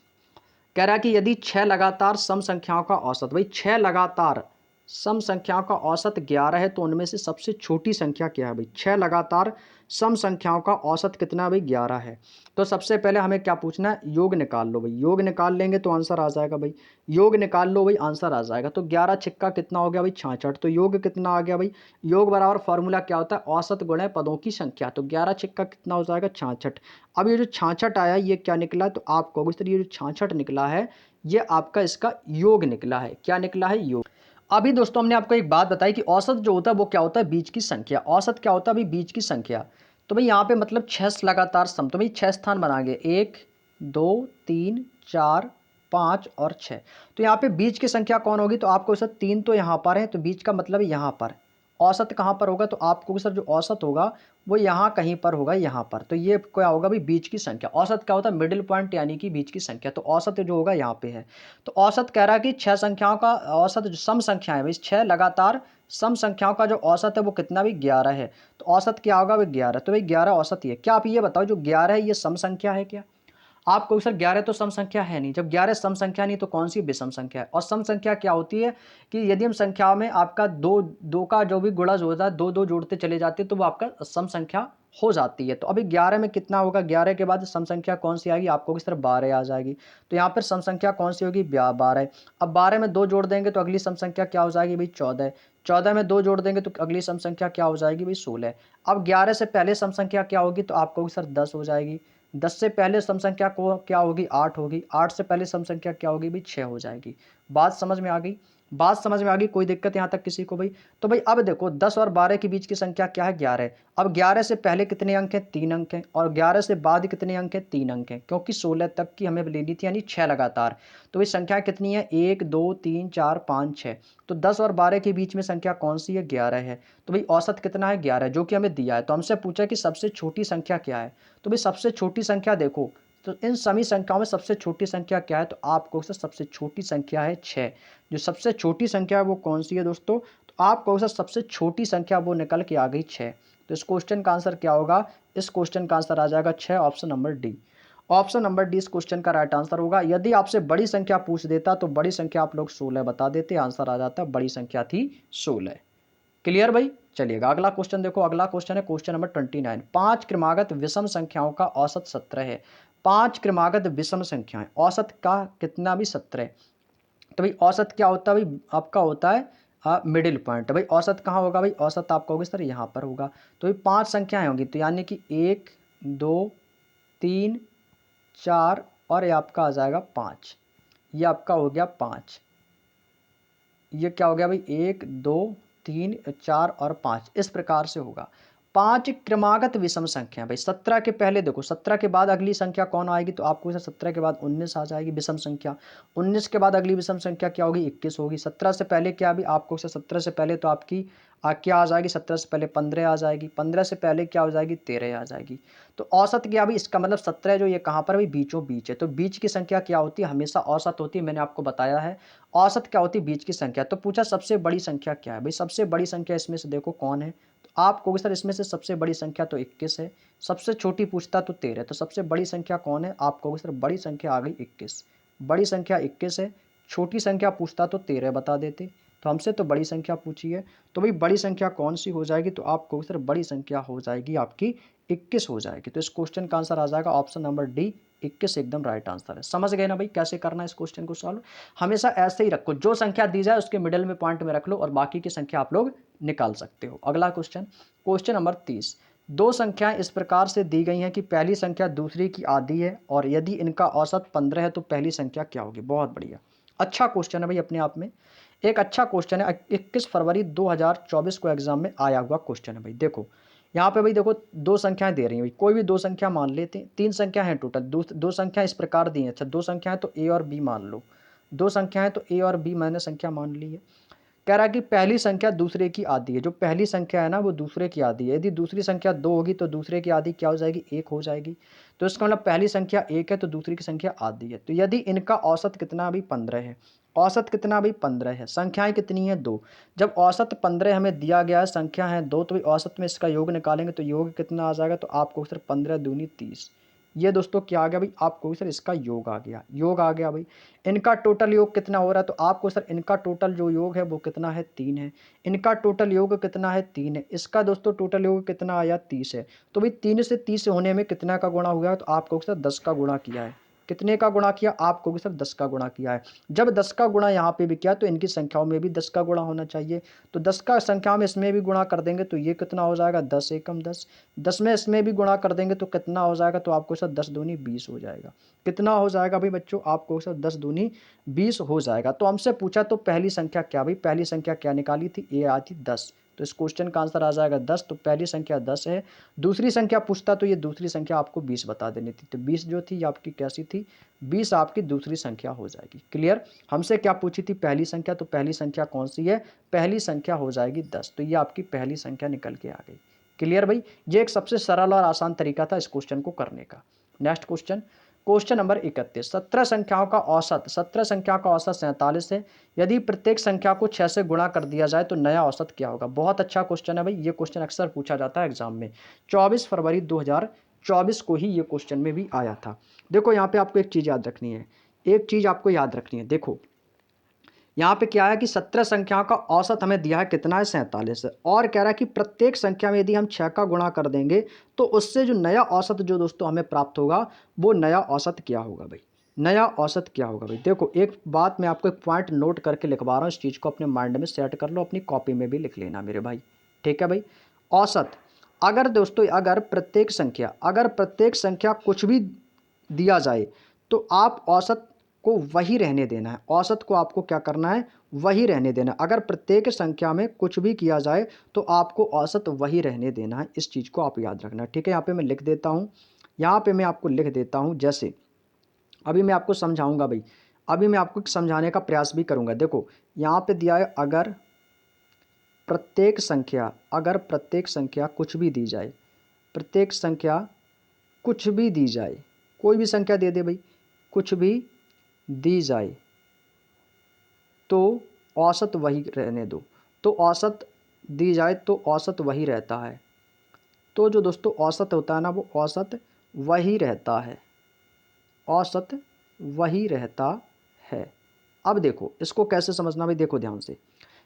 कह रहा है कि यदि 6 लगातार सम संख्याओं का औसत, भाई 6 लगातार सम संख्याओं का औसत 11 है, तो उनमें से सबसे छोटी संख्या क्या है भाई। 6 लगातार सम संख्याओं का औसत कितना है भाई, 11 है। तो सबसे पहले हमें क्या पूछना है, योग निकाल लो भाई। योग निकाल लेंगे तो आंसर आ जाएगा भाई, योग निकाल लो भाई, आंसर आ जाएगा। तो 11 छिक्का कितना हो गया भाई 66। तो योग कितना आ गया भाई, योग बराबर फॉर्मूला क्या होता है, औसत गुणे पदों की संख्या। तो 11 छिक्का कितना हो जाएगा 66। अब ये जो 66 आया ये क्या निकला, तो आप कहोगे सर ये जो 66 निकला है ये आपका इसका योग निकला है। क्या निकला है, योग। अभी दोस्तों हमने आपको एक बात बताई कि औसत जो होता है वो क्या होता है, बीच की संख्या। औसत क्या होता है भाई, बीच की संख्या। तो भाई यहाँ पे मतलब 6 लगातार सम, तो भाई 6 स्थान बनाएंगे, 1 2 3 4 5 और 6। तो यहाँ पे बीच की संख्या कौन होगी, तो आपको सर 3 तो यहाँ पर है, तो बीच का मतलब यहाँ पर। औसत कहाँ पर होगा, तो आपको सर जो औसत होगा वो यहाँ कहीं पर होगा, यहाँ पर। तो ये क्या होगा भाई, बीच की संख्या। औसत क्या होता है, मिडिल पॉइंट यानी कि बीच की संख्या। तो औसत जो होगा यहाँ पे है। तो औसत कह रहा है कि 6 संख्याओं का औसत जो सम संख्या है भाई, 6 लगातार सम संख्याओं का जो औसत है वो कितना भी 11 है। तो औसत क्या होगा भाई 11। तो भाई 11 औसत ही है। क्या आप ये बताओ जो 11 है ये सम संख्या है क्या। आप कहोगे सर 11 तो सम संख्या है नहीं। जब 11 सम संख्या नहीं तो कौन सी विषम संख्या है। और सम संख्या क्या होती है कि यदि हम संख्या में आपका दो दो का जो भी गुणज होता है, दो दो जोड़ते चले जाते हैं तो वो आपका सम संख्या हो जाती है। तो अभी 11 में कितना होगा, 11 के बाद सम संख्या कौन सी आएगी, आपको सर 12 आ जाएगी। तो यहाँ पर सम संख्या कौन सी होगी, 12। अब 12 में 2 जोड़ देंगे तो अगली सम संख्या क्या हो जाएगी भाई 14। 14 में 2 जोड़ देंगे तो अगली सम संख्या क्या हो जाएगी भाई 16। अब 11 से पहले सम संख्या क्या होगी, तो आपको सर 10 हो जाएगी। 10 से पहले सम संख्या को क्या होगी, 8 होगी। 8 से पहले सम संख्या क्या होगी भाई 6 हो जाएगी। बात समझ में आ गई, बात समझ में आ गई, कोई दिक्कत यहाँ तक किसी को भाई। तो भाई अब देखो 10 और 12 के बीच की संख्या क्या है, 11। अब 11 से पहले कितने अंक हैं, 3 अंक हैं। और 11 से बाद कितने अंक हैं, 3 अंक हैं, क्योंकि 16 तक की हमें लेनी थी यानी 6 लगातार। तो ये संख्या कितनी है, 1 2 3 4 5 6। तो 10 और 12 के बीच में संख्या कौन सी है, 11 है। तो भाई औसत कितना है, 11, जो कि हमें दिया है। तो हमसे पूछा कि सबसे छोटी संख्या क्या है। तो भाई सबसे छोटी संख्या देखो, तो इन सभी संख्याओं में सबसे छोटी संख्या क्या है, तो आपको सबसे छोटी संख्या है 6। जो सबसे छोटी संख्या है वो कौन सी है दोस्तों, तो आपको सबसे छोटी संख्या वो निकल के आ गई 6। तो इस क्वेश्चन का आंसर क्या होगा, इस क्वेश्चन का आंसर आ जाएगा 6, option number D. Option number D इस क्वेश्चन का राइट आंसर होगा। यदि आपसे बड़ी संख्या पूछ देता तो बड़ी संख्या आप लोग 16 बता देते, आंसर आ जाता, बड़ी संख्या थी 16। क्लियर भाई। चलिएगा अगला क्वेश्चन देखो, अगला क्वेश्चन है क्वेश्चन नंबर 29। 5 क्रमागत विषम संख्याओं का औसत 17 है। 5 क्रमागत विषम संख्याएं, औसत का कितना भी 17। तो भाई औसत क्या होता है भाई, आपका होता है मिडिल पॉइंट। भाई औसत कहाँ होगा भाई, औसत आपका होगा सर यहाँ पर होगा। तो भाई 5 संख्याएं होंगी, तो यानी कि 1 2 3 4 और ये आपका आ जाएगा 5। ये आपका हो गया 5। ये क्या हो गया भाई, 1 2 3 4 और 5, इस प्रकार से होगा। 5 क्रमागत विषम संख्या भाई, 17 के पहले देखो, 17 के बाद अगली संख्या कौन आएगी, तो आपको 17 के बाद 19 आ जाएगी विषम संख्या। 19 के बाद अगली विषम संख्या क्या होगी, 21 होगी। 17 से पहले क्या भी आपको 17 से पहले तो आपकी क्या आ जाएगी, 17 से पहले 15 आ जाएगी। 15 से पहले क्या हो जाएगी, 13 आ जाएगी। तो औसत क्या भी, इसका मतलब 17 जो ये कहाँ पर भाई, बीचों बीच है। तो बीच की संख्या क्या होती है, हमेशा औसत होती है, मैंने आपको बताया है। औसत क्या होती है, बीच की संख्या। तो पूछा सबसे बड़ी संख्या क्या है भाई, सबसे बड़ी संख्या इसमें से देखो कौन है, तो आप कहोगे सर इसमें से सबसे बड़ी संख्या तो 21 है, सबसे छोटी पूछता तो 13। तो सबसे बड़ी संख्या कौन है, आप कहोगे सर बड़ी संख्या आ गई 21। बड़ी संख्या 21 है, छोटी संख्या पूछता तो 13 बता देते, तो हमसे तो बड़ी संख्या पूछी है। तो भाई बड़ी संख्या कौन सी हो जाएगी, तो आप कहोगे सर बड़ी संख्या हो जाएगी आपकी 21 हो जाएगी। तो इस क्वेश्चन का आंसर आ जाएगा ऑप्शन नंबर डी, 21 एकदम राइट आंसर है। समझ गए ना भाई कैसे करना है इस क्वेश्चन को सॉल्व। हमेशा ऐसे ही रखो, जो संख्या दी जाए उसके मिडिल में पॉइंट में रख लो और बाकी की संख्या आप लोग निकाल सकते हो। अगला क्वेश्चन, क्वेश्चन नंबर 30। दो संख्याएं इस प्रकार से दी गई हैं कि पहली संख्या दूसरी की आधी है और यदि इनका औसत 15 है तो पहली संख्या क्या होगी। बहुत बढ़िया, अच्छा क्वेश्चन है भाई, अपने आप में एक अच्छा क्वेश्चन है। 21 फरवरी 2024 को एग्जाम में आया हुआ क्वेश्चन है भाई। देखो यहाँ पे भाई देखो दो संख्याएं दे रही हैं भाई, कोई भी दो संख्या मान लेते हैं। तीन संख्या हैं टोटल, दो संख्या इस प्रकार दी हैं। अच्छा दो संख्याएं तो ए और बी मान लो, दो संख्याएं तो ए और बी मैंने संख्या मान ली है। कह रहा है कि पहली संख्या दूसरे की आधी है, जो पहली संख्या है ना वो दूसरे की आधी है। यदि दूसरी संख्या 2 होगी तो दूसरे की आधी क्या हो जाएगी, 1 हो जाएगी। तो इसका मतलब पहली संख्या 1 है तो दूसरी की संख्या आधी है। तो यदि इनका औसत कितना अभी 15 है, औसत कितना अभी 15 है, संख्याएं कितनी है 2। जब औसत 15 हमें दिया गया है, संख्या है 2, तो औसत में इसका योग निकालेंगे तो योग कितना आ जाएगा, तो आपको सिर्फ 15 दूनी 30। ये दोस्तों क्या आ गया भाई, आपको सर इसका योग आ गया, योग आ गया भाई। इनका टोटल योग कितना हो रहा है, तो आपको सर इनका टोटल जो योग है वो कितना है 3 है। इनका टोटल योग कितना है 3 है। इसका दोस्तों टोटल योग कितना आया 30 है। तो भाई 3 से 30 होने में कितना का गुणा हुआ है, तो आपको सर 10 का गुणा किया है। कितने का गुणा किया, आपको भी सर 10 का गुणा किया है। जब 10 का गुणा यहाँ पे भी किया तो इनकी संख्याओं में भी 10 का गुणा होना चाहिए। तो 10 का संख्या में इसमें भी गुणा कर देंगे तो ये कितना हो जाएगा 10 एकम 10। 10 में इसमें भी गुणा कर देंगे तो कितना हो जाएगा, तो आपको सर 10 दूनी 20 हो जाएगा। कितना हो जाएगा भाई बच्चों, आपको सर 10 दूनी 20 हो जाएगा। तो हमसे पूछा तो पहली संख्या क्या भाई, पहली संख्या क्या निकाली थी, ए आई थी 10। तो इस क्वेश्चन का आंसर आ जाएगा 10। तो पहली संख्या 10 है। दूसरी संख्या पूछता तो ये दूसरी संख्या आपको 20 बता देनी थी। तो 20 जो थी आपकी कैसी थी, 20 आपकी दूसरी संख्या हो जाएगी। क्लियर। हमसे क्या पूछी थी, पहली संख्या, तो पहली संख्या कौन सी है, पहली संख्या हो जाएगी 10। तो ये आपकी पहली संख्या निकल के आ गई। क्लियर भाई। ये एक सबसे सरल और आसान तरीका था इस क्वेश्चन को करने का। Next question, question number 31। 17 संख्याओं का औसत, 17 संख्या का औसत 47 है। यदि प्रत्येक संख्या को 6 से गुणा कर दिया जाए तो नया औसत क्या होगा। बहुत अच्छा क्वेश्चन है भाई, ये क्वेश्चन अक्सर पूछा जाता है एग्जाम में। 24 फरवरी 2024 को ही ये क्वेश्चन में भी आया था। देखो यहाँ पे आपको एक चीज़ याद रखनी है, एक चीज़ आपको याद रखनी है। देखो यहाँ पे क्या है कि 17 संख्याओं का औसत हमें दिया है कितना है 47 है, और कह रहा है कि प्रत्येक संख्या में यदि हम 6 का गुणा कर देंगे तो उससे जो नया औसत जो दोस्तों हमें प्राप्त होगा वो नया औसत क्या होगा भाई, नया औसत क्या होगा भाई। देखो एक बात मैं आपको एक पॉइंट नोट करके लिखवा रहा हूँ, इस चीज़ को अपने माइंड में सेट कर लो, अपनी कॉपी में भी लिख लेना मेरे भाई। ठीक है भाई। औसत, अगर दोस्तों अगर प्रत्येक संख्या कुछ भी दिया जाए तो आप औसत को वही रहने देना है, औसत को आपको क्या करना है, वही रहने देना है। अगर प्रत्येक संख्या में कुछ भी किया जाए तो आपको औसत वही रहने देना है, इस चीज़ को आप याद रखना। ठीक है, यहाँ पे मैं लिख देता हूँ, यहाँ पे मैं आपको लिख देता हूँ। जैसे अभी मैं आपको समझाऊंगा भाई, अभी मैं आपको समझाने का प्रयास भी करूंगा। देखो यहाँ पे दिया है, अगर प्रत्येक संख्या कुछ भी दी जाए, प्रत्येक संख्या कुछ भी दी जाए, कोई भी संख्या दे दे भाई, कुछ भी दी जाए तो औसत वही रहने दो। तो औसत दी जाए तो औसत वही रहता है। तो जो दोस्तों औसत होता है ना वो औसत वही रहता है। औसत वही रहता है। अब देखो इसको कैसे समझना भाई, देखो ध्यान से।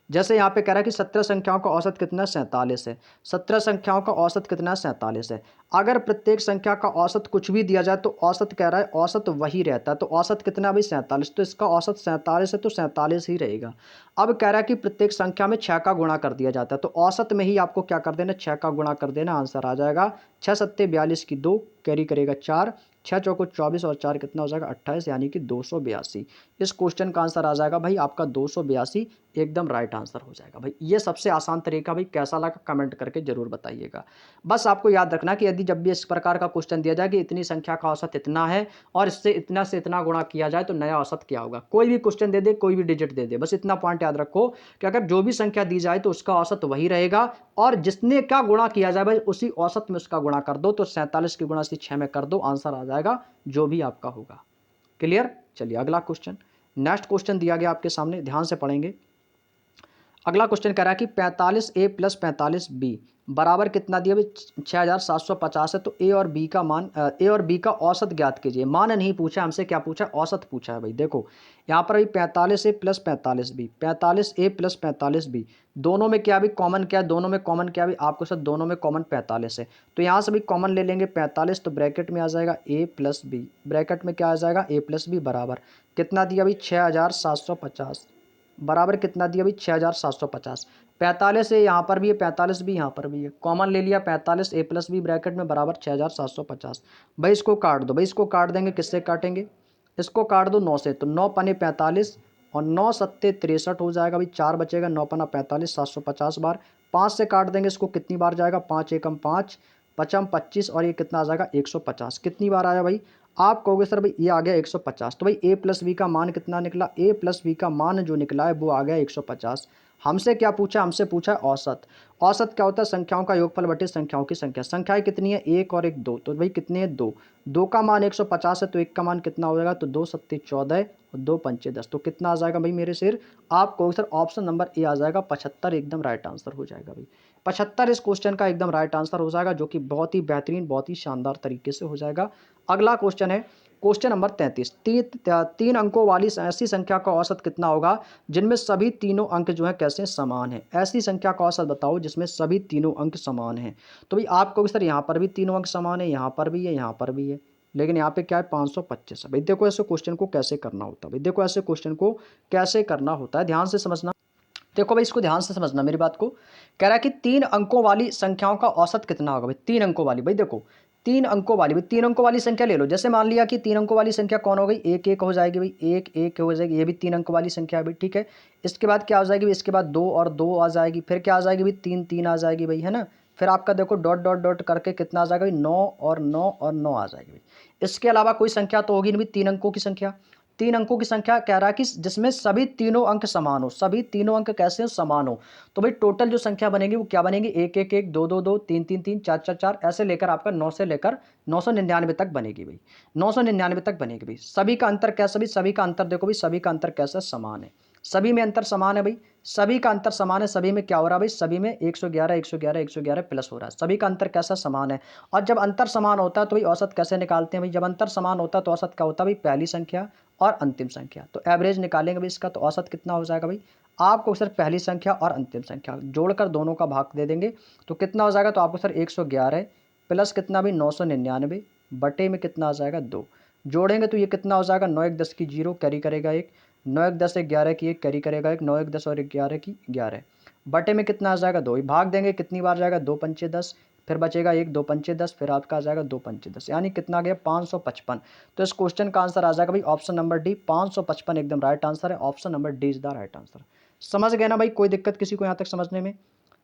जैसे यहाँ पे कह रहा है कि 17 संख्याओं का औसत कितना है, 47 है। 17 संख्याओं का औसत कितना है, 47 है। अगर प्रत्येक संख्या का औसत कुछ भी दिया जाए तो औसत कह रहा है औसत वही रहता है। तो औसत कितना है भाई, 47। तो इसका औसत 47 है तो 47 ही रहेगा। अब कह रहा है कि प्रत्येक संख्या में 6 का गुणा कर दिया जाता है। तो औसत में ही आपको क्या कर देना, 6 का गुणा कर देना, आंसर आ जाएगा 6 सत्ते 42 की 2 कैरी करेगा 4, 6 चौको 24 और 4 कितना हो जाएगा 28, यानी कि 282। इस क्वेश्चन का आंसर आ जाएगा भाई आपका 282, एकदम राइट आंसर हो जाएगा भाई। ये सबसे आसान तरीका भाई, कैसा लगा कमेंट करके जरूर बताइएगा। बस आपको याद रखना कि यदि जब भी इस प्रकार का क्वेश्चन दिया जाए कि इतनी संख्या का औसत इतना है और इससे इतना गुणा किया जाए तो नया औसत क्या होगा, कोई भी क्वेश्चन दे दे, कोई भी डिजिट दे दे, बस इतना पॉइंट याद रखो कि अगर जो भी संख्या दी जाए तो उसका औसत वही रहेगा और जिसने क्या गुणा किया जाए भाई उसी औसत में उसका गुणा कर दो। तो 47 की गुणा से 6 में कर दो, आंसर आ जाएगा जो भी आपका होगा। क्लियर। चलिए अगला क्वेश्चन, नेक्स्ट क्वेश्चन दिया गया आपके सामने, ध्यान से पढ़ेंगे। अगला क्वेश्चन कह रहा है कि 45A प्लस 45B बराबर कितना दिया भाई, 6750 है। तो ए और बी का औसत ज्ञात कीजिए। मान नहीं पूछा हमसे, क्या पूछा, औसत पूछा है भाई। देखो यहाँ पर भाई 45A plus 45B, 45A plus 45B, दोनों में क्या भी कॉमन, क्या है दोनों में कॉमन, क्या भी आपको सर दोनों में कॉमन 45 है। तो यहाँ से भी कॉमन ले लेंगे 45, तो ब्रैकेट में आ जाएगा A प्लस बी, ब्रैकेट में क्या आ जाएगा A प्लस बी, बराबर कितना दिया भाई 6750, बराबर कितना दिया भाई 6750। 45 है यहाँ पर भी है, 45 भी यहाँ पर भी है, कॉमन ले लिया 45, A प्लस बी ब्रैकेट में बराबर 6750। भाई इसको काट दो, भाई इसको काट देंगे, किससे काटेंगे, इसको काट दो 9 से, तो 9 पने 45 और 9 सत्ते 63 हो जाएगा भाई, 4 बचेगा, 9 पना 45, 750 बार। 5 से काट देंगे इसको, कितनी बार जाएगा, 5 एकम 5, पचम 25 और ये कितना आ जाएगा 150। कितनी बार आया भाई, आप कहोगे सर भाई ये आ गया 150। तो भाई ए प्लस बी का मान कितना निकला, ए प्लस बी का मान जो निकला है वो आ गया 150। हमसे क्या पूछा, हमसे पूछा है औसत। औसत क्या होता है, संख्याओं का योगफल बटे संख्याओं की संख्या। संख्याएं कितनी है, एक और एक दो, तो भाई कितनी है, दो। दो का मान 150 है तो एक का मान कितना हो जाएगा, तो 2 सत्ते 14 और 2 पंचे 10, तो कितना आ जाएगा भाई मेरे सिर, आप कहोगे सर ऑप्शन नंबर ए आ जाएगा 75, एकदम राइट आंसर हो जाएगा भाई। 75 इस क्वेश्चन का एकदम राइट आंसर हो जाएगा, जो कि बहुत ही बेहतरीन, बहुत ही शानदार तरीके से हो जाएगा। अगला क्वेश्चन है क्वेश्चन नंबर 33। तीन अंकों वाली ऐसी संख्या का औसत कितना होगा जिनमें सभी तीनों अंक जो है कैसे समान है। ऐसी संख्या का औसत बताओ जिसमें सभी तीनों अंक समान हैं। तो भाई आप कहोगे सर यहाँ पर भी तीनों अंक समान है, यहाँ पर भी है, यहाँ पर भी है, लेकिन यहाँ पे क्या है 525 है। भाई देखो ऐसे क्वेश्चन को कैसे करना होता है, भाई देखो ऐसे क्वेश्चन को कैसे करना होता है, ध्यान से समझना। देखो भाई इसको ध्यान से समझना मेरी बात को। कह रहा है कि 3 अंकों वाली संख्याओं का औसत कितना होगा भाई, 3 अंकों वाली, भाई देखो 3 अंकों वाली, भाई 3 अंकों वाली संख्या ले लो। जैसे मान लिया कि 3 अंकों वाली संख्या कौन हो गई, एक एक हो जाएगी भाई, एक एक हो जाएगी, ये भी 3 अंकों वाली संख्या है भाई, ठीक है। इसके बाद क्या हो जाएगी भाई, इसके बाद 2 और 2 आ जाएगी, फिर क्या आ जाएगी भाई 3 3 आ जाएगी भाई, है ना। फिर आपका देखो डॉट डॉट डॉट करके कितना आ जाएगा भाई, 9 और 9 और 9 आ जाएगी भाई। इसके अलावा कोई संख्या तो होगी नहीं भाई 3 अंकों की संख्या। 3 अंकों की संख्या कह रहा है कि जिसमें सभी तीनों अंक समान हो, सभी तीनों अंक कैसे हो, समान हो। तो भाई टोटल जो संख्या बनेगी वो क्या बनेगी, 1 1 1, 2 2 2, 3 3 3, 4 4 4, ऐसे लेकर आपका 9 से लेकर 999 तक बनेगी भाई, 999 तक बनेगी भाई। सभी का अंतर कैसा भाई, सभी का अंतर देखो भाई, सभी का अंतर कैसा समान है, सभी में अंतर समान है भाई, सभी का अंतर समान है। सभी में क्या हो रहा है भाई, सभी में 111 111 111 प्लस हो रहा है, सभी का अंतर कैसा समान है। और जब अंतर समान होता है तो भाई औसत कैसे निकालते हैं भाई, जब अंतर समान होता है तो औसत क्या होता है भाई, पहली संख्या और अंतिम संख्या। तो एवरेज निकालेंगे भाई इसका, तो औसत कितना हो जाएगा भाई, आपको सर पहली संख्या और अंतिम संख्या जोड़कर दोनों का भाग दे देंगे तो कितना हो जाएगा, तो आपको सर 111 प्लस कितना भी 999 बटे में कितना आ जाएगा 2, जोड़ेंगे तो ये कितना हो जाएगा, 9 1 10 की 0 कैरी करेगा 1, 9 1 10 11 की 1 कैरी करेगा 1, 9 1 10 और 11 की 11, बटे में कितना आ जाएगा 2, भाग देंगे कितनी बार जाएगा 2 पंचे 10, फिर बचेगा 1 2 पंचे 10, फिर आपका आ जाएगा 2 पंचे 10, यानी कितना गया 555। तो इस क्वेश्चन का आंसर आ जाएगा भाई ऑप्शन नंबर डी 555, एकदम राइट आंसर है, option number D is the right answer. समझ गए ना भाई, कोई दिक्कत किसी को यहाँ तक समझने में,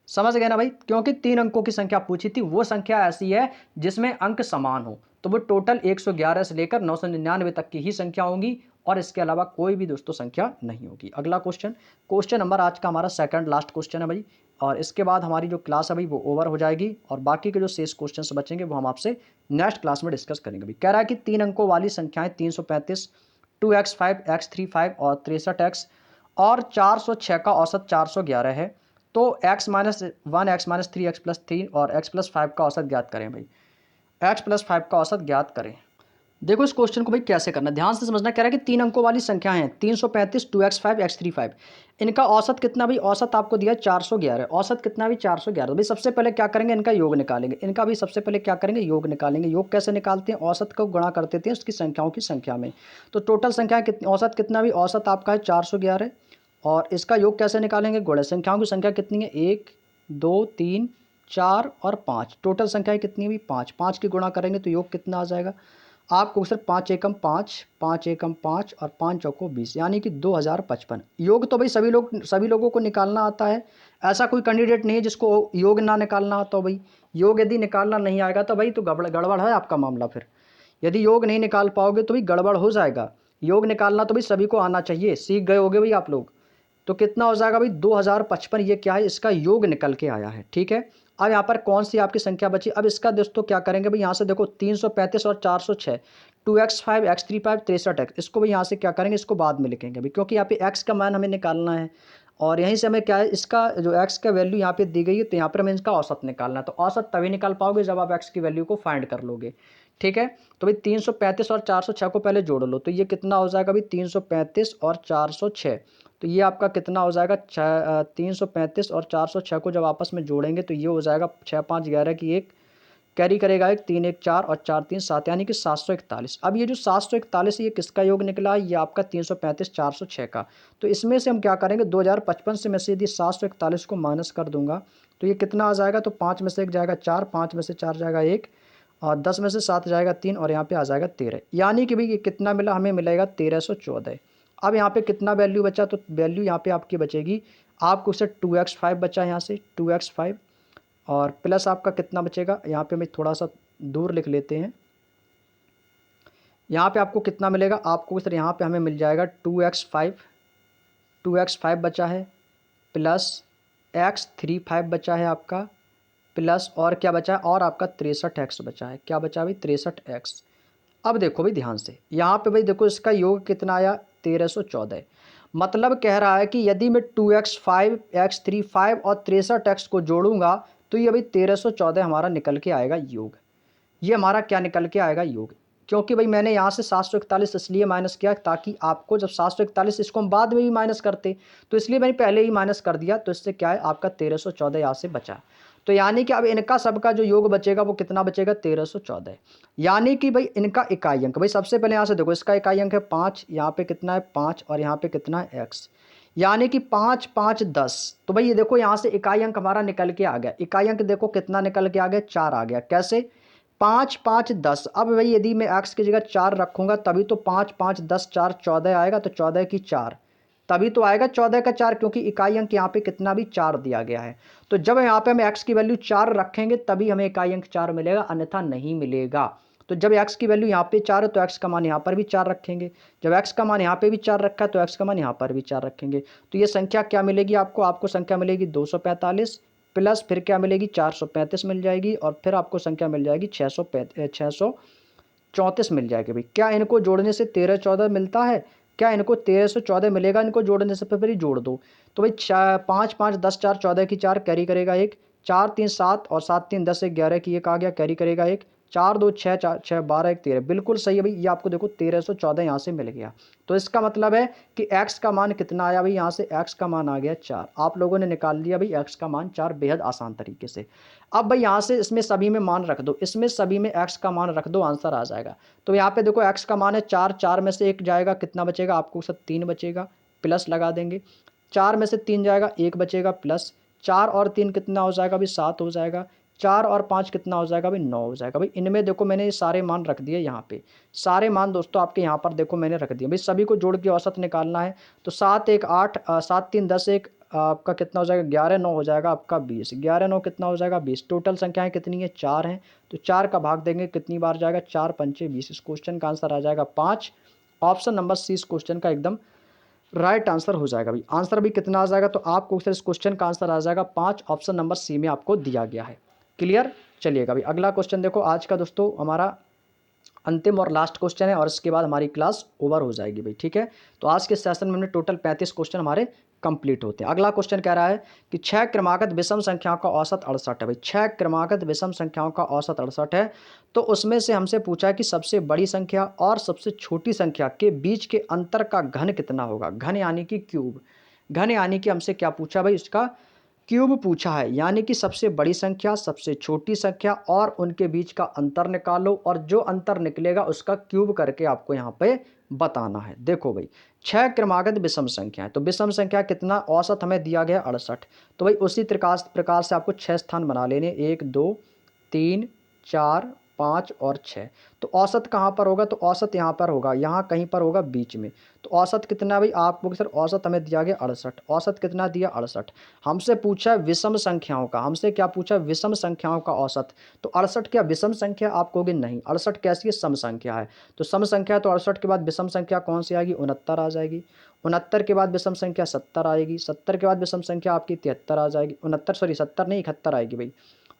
समझ गए ना भाई। क्योंकि 3 अंकों की संख्या पूछी थी, वो संख्या ऐसी है जिसमें अंक समान हो, तो वो टोटल 111 से लेकर 999 तक की ही संख्या होंगी और इसके अलावा कोई भी दोस्तों संख्या नहीं होगी। अगला क्वेश्चन, क्वेश्चन नंबर आज का हमारा सेकंड लास्ट क्वेश्चन है भाई, और इसके बाद हमारी जो क्लास है भाई वो ओवर हो जाएगी और बाकी के जो शेष क्वेश्चन बचेंगे वो हम आपसे नेक्स्ट क्लास में डिस्कस करेंगे भाई। कह रहा है कि 3 अंकों वाली संख्याएं 335, 2x 5 x 3 5 और 63x और 406 का औसत 411 है। तो x minus 1 x minus 3 x+3 और x+5 का औसत ज्ञात करें भाई, x+5 का औसत ज्ञात करें। देखो इस क्वेश्चन को भाई कैसे करना है, ध्यान से समझना। कह रहा है कि 3 अंकों वाली संख्या है 335, 2x5, x35। इनका औसत कितना भाई, औसत आपको दिया है 411। औसत कितना भी 411। भाई सबसे पहले क्या करेंगे, इनका योग निकालेंगे। इनका भी सबसे पहले क्या करेंगे, योग निकालेंगे। योग कैसे निकालते हैं, औसत को गुणा कर देते हैं उसकी संख्याओं की संख्या में। तो टोटल संख्या कितनी, औसत कितना भी, औसत आपका है 411। और इसका योग कैसे निकालेंगे, गुणा। संख्याओं की संख्या कितनी है, 1 2 3 4 और 5। टोटल संख्या कितनी हुई, 5। 5 की गुणा करेंगे तो योग कितना आ जाएगा आपको, सिर्फ 5 एकम 5, 5 एकम 5 और 5 चौको 20, यानी कि 2055। योग तो भाई सभी लोगों को निकालना आता है। ऐसा कोई कैंडिडेट नहीं है जिसको योग ना निकालना आता हो भाई। योग यदि निकालना नहीं आएगा तो भाई तो गड़बड़ है आपका मामला। फिर यदि योग नहीं निकाल पाओगे तो भाई गड़बड़ हो जाएगा। योग निकालना तो भाई सभी को आना चाहिए, सीख गए होगे भाई आप लोग। तो कितना हो जाएगा भाई 2055। ये क्या है, इसका योग निकल के आया है। ठीक है, अब यहाँ पर कौन सी आपकी संख्या बची, अब इसका दोस्तों क्या करेंगे भाई, यहाँ से देखो 335 और 406, 2x5, x35, 63x। इसको भाई यहाँ से क्या करेंगे, इसको बाद में लिखेंगे भाई, क्योंकि यहाँ पे x का मान हमें निकालना है। और यहीं से हमें क्या है, इसका जो x का वैल्यू यहाँ पे दी गई है, तो यहाँ पर हमें इसका औसत निकालना है। तो औसत तभी निकाल पाओगे जब आप x की वैल्यू को फाइंड कर लोगे। ठीक है, तो भाई 335 और 406 को पहले जोड़ लो, तो ये कितना हो जाएगा भाई 335 और 406। तो ये आपका कितना हो जाएगा, 335 और 406 को जब आपस में जोड़ेंगे तो ये हो जाएगा 6 5 11 की 1 कैरी करेगा, 1 3 1 4 और 4 3 7, यानी कि 741। अब ये जो 741 ये किसका योग निकला है, ये आपका 335 406 का। तो इसमें से हम क्या करेंगे, 2055 से मैं से यदि 741 को माइनस कर दूंगा तो ये कितना आ जाएगा, तो 5 में से 1 जाएगा 4, 5 में से 4 जाएगा 1, और 10 में से 7 जाएगा 3, और यहाँ पे आ जाएगा 13। यानी कि भाई ये कितना मिला, हमें मिलेगा 1314। अब यहाँ पे कितना वैल्यू बचा, तो वैल्यू यहाँ पे आपकी बचेगी, आपको उससे 2x5 बचा, यहाँ से 2x5, और प्लस आपका कितना बचेगा, यहाँ पे मैं थोड़ा सा दूर लिख लेते हैं। यहाँ पे आपको कितना मिलेगा, आपको सर यहाँ पे हमें मिल जाएगा 2x5, 2x5 बचा है, प्लस x35 बचा है आपका, प्लस और क्या बचा है, और आपका 63x बचा है। क्या बचा भाई, 63x। अब देखो भाई ध्यान से, यहाँ पे भाई देखो इसका योग कितना आया, 1314। मतलब कह रहा है कि यदि मैं 2x5, x35 और 63x को जोड़ूंगा तो ये भाई 1314 हमारा निकल के आएगा योग। ये हमारा क्या निकल के आएगा, योग। क्योंकि भाई मैंने यहाँ से 741 इसलिए माइनस किया ताकि आपको जब 741, इसको हम बाद में भी माइनस करते, तो इसलिए मैंने पहले ही माइनस कर दिया। तो इससे क्या है, आपका 1314 यहाँ से बचा। तो यानी कि अब इनका सबका जो योग बचेगा वो कितना बचेगा, 1314। यानी कि भाई इनका इकाई अंक, भाई सबसे पहले यहाँ से देखो इसका इकाई अंक है 5, यहाँ पे कितना है 5, और यहाँ पे कितना है x, यानी कि 5 5 10। तो भाई ये देखो यहाँ से इकाई अंक हमारा निकल के आ गया। इकाई अंक देखो कितना निकल के आ गया, 4 आ गया। कैसे, 5 5 10। अब भाई यदि मैं x की जगह 4 रखूंगा तभी तो 5 5 10 4 14 आएगा। तो 14 की 4 तभी तो आएगा, 14 का 4, क्योंकि इकाई अंक यहाँ पे कितना भी 4 दिया गया है। तो जब यहाँ पे हम x की वैल्यू 4 रखेंगे तभी हमें इकाई अंक 4 मिलेगा, अन्यथा नहीं मिलेगा। तो जब x की वैल्यू यहाँ पे 4 है तो x का मान यहाँ पर भी 4 रखेंगे। जब x का मान यहाँ पे भी 4 रखा है तो x का मान यहाँ पर भी 4 रखेंगे। तो ये संख्या क्या मिलेगी आपको संख्या मिलेगी 245, प्लस फिर क्या मिलेगी 435 मिल जाएगी, और फिर आपको संख्या मिल जाएगी 634 मिल जाएगी। भाई क्या इनको जोड़ने से 1314 मिलता है, क्या इनको 1314 मिलेगा, इनको जोड़ने से फिर ही जोड़ दो। तो भाई 5 5 10 4 14 की 4 कैरी करेगा 1, 4 3 7 और 7 3 10 1 11 की 1 आ गया, कैरी करेगा 1, 4 2 6 4 6 12 1 13। बिल्कुल सही है भाई, ये आपको देखो 1314 यहाँ से मिल गया। तो इसका मतलब है कि x का मान कितना आया भाई, यहाँ से x का मान आ गया 4। आप लोगों ने निकाल लिया भाई x का मान 4 बेहद आसान तरीके से। अब भाई यहाँ से इसमें सभी में मान रख दो, इसमें सभी में x का मान रख दो, आंसर आ जाएगा। तो यहाँ पे देखो x का मान है 4, 4 में से 1 जाएगा, कितना बचेगा आपको, सब 3 बचेगा, प्लस लगा देंगे। 4 में से 3 जाएगा, 1 बचेगा, प्लस 4 और 3 कितना हो जाएगा भाई, 7 हो जाएगा। 4 और 5 कितना हो जाएगा भाई, 9 हो जाएगा। भाई इनमें देखो मैंने ये सारे मान रख दिए, यहाँ पे सारे मान दोस्तों आपके यहाँ पर देखो मैंने रख दिए। भाई सभी को जोड़ के औसत निकालना है। तो 7 1 8, 7 3 10 1, आपका कितना हो जाएगा 11 9 हो जाएगा आपका 20, 11 9 कितना हो जाएगा 20। टोटल संख्याएं कितनी है, 4 हैं। तो 4 का भाग देंगे कितनी बार जाएगा, 4 पंचे 20। इस क्वेश्चन का आंसर आ जाएगा 5। ऑप्शन नंबर सी इस क्वेश्चन का एकदम राइट आंसर हो जाएगा। भाई आंसर भी कितना आ जाएगा, तो आपको इस क्वेश्चन का आंसर आ जाएगा 5, ऑप्शन नंबर सी में आपको दिया गया है। क्लियर, चलिएगा भाई अगला क्वेश्चन देखो। आज का दोस्तों हमारा अंतिम और लास्ट क्वेश्चन है, और इसके बाद हमारी क्लास ओवर हो जाएगी भाई। ठीक है, तो आज के सेशन में हमने टोटल 35 क्वेश्चन हमारे कंप्लीट होते हैं। अगला क्वेश्चन कह रहा है कि 6 क्रमागत विषम संख्याओं का औसत 68 है। भाई 6 क्रमागत विषम संख्याओं का औसत 68 है, तो उसमें से हमसे पूछा है कि सबसे बड़ी संख्या और सबसे छोटी संख्या के बीच के अंतर का घन कितना होगा। घन यानी कि क्यूब, घन यानी कि हमसे क्या पूछा भाई, उसका क्यूब पूछा है। यानी कि सबसे बड़ी संख्या, सबसे छोटी संख्या और उनके बीच का अंतर निकालो, और जो अंतर निकलेगा उसका क्यूब करके आपको यहाँ पे बताना है। देखो भाई 6 क्रमागत विषम संख्या है, तो विषम संख्या कितना, औसत हमें दिया गया 68। तो भाई उसी प्रकार से आपको 6 स्थान बना लेने, 1 2 3 4 5 और 6। तो औसत कहाँ पर होगा, तो औसत यहाँ पर होगा, यहाँ कहीं पर होगा बीच में। तो औसत कितना भाई, आपको सर औसत हमें दिया गया 68, औसत कितना दिया 68। हमसे पूछा विषम संख्याओं का, हमसे क्या पूछा, विषम संख्याओं का औसत। तो 68 क्या विषम संख्या, आप कहोगे नहीं, 68 कैसी है, सम संख्या है। तो सम संख्या, तो 68 के बाद विषम संख्या कौन सी आएगी, 69 आ जाएगी। 69 के बाद विषम संख्या 70 आएगी। 70 के बाद विषम संख्या आपकी 73 आ जाएगी। 70 नहीं 71 आएगी भाई।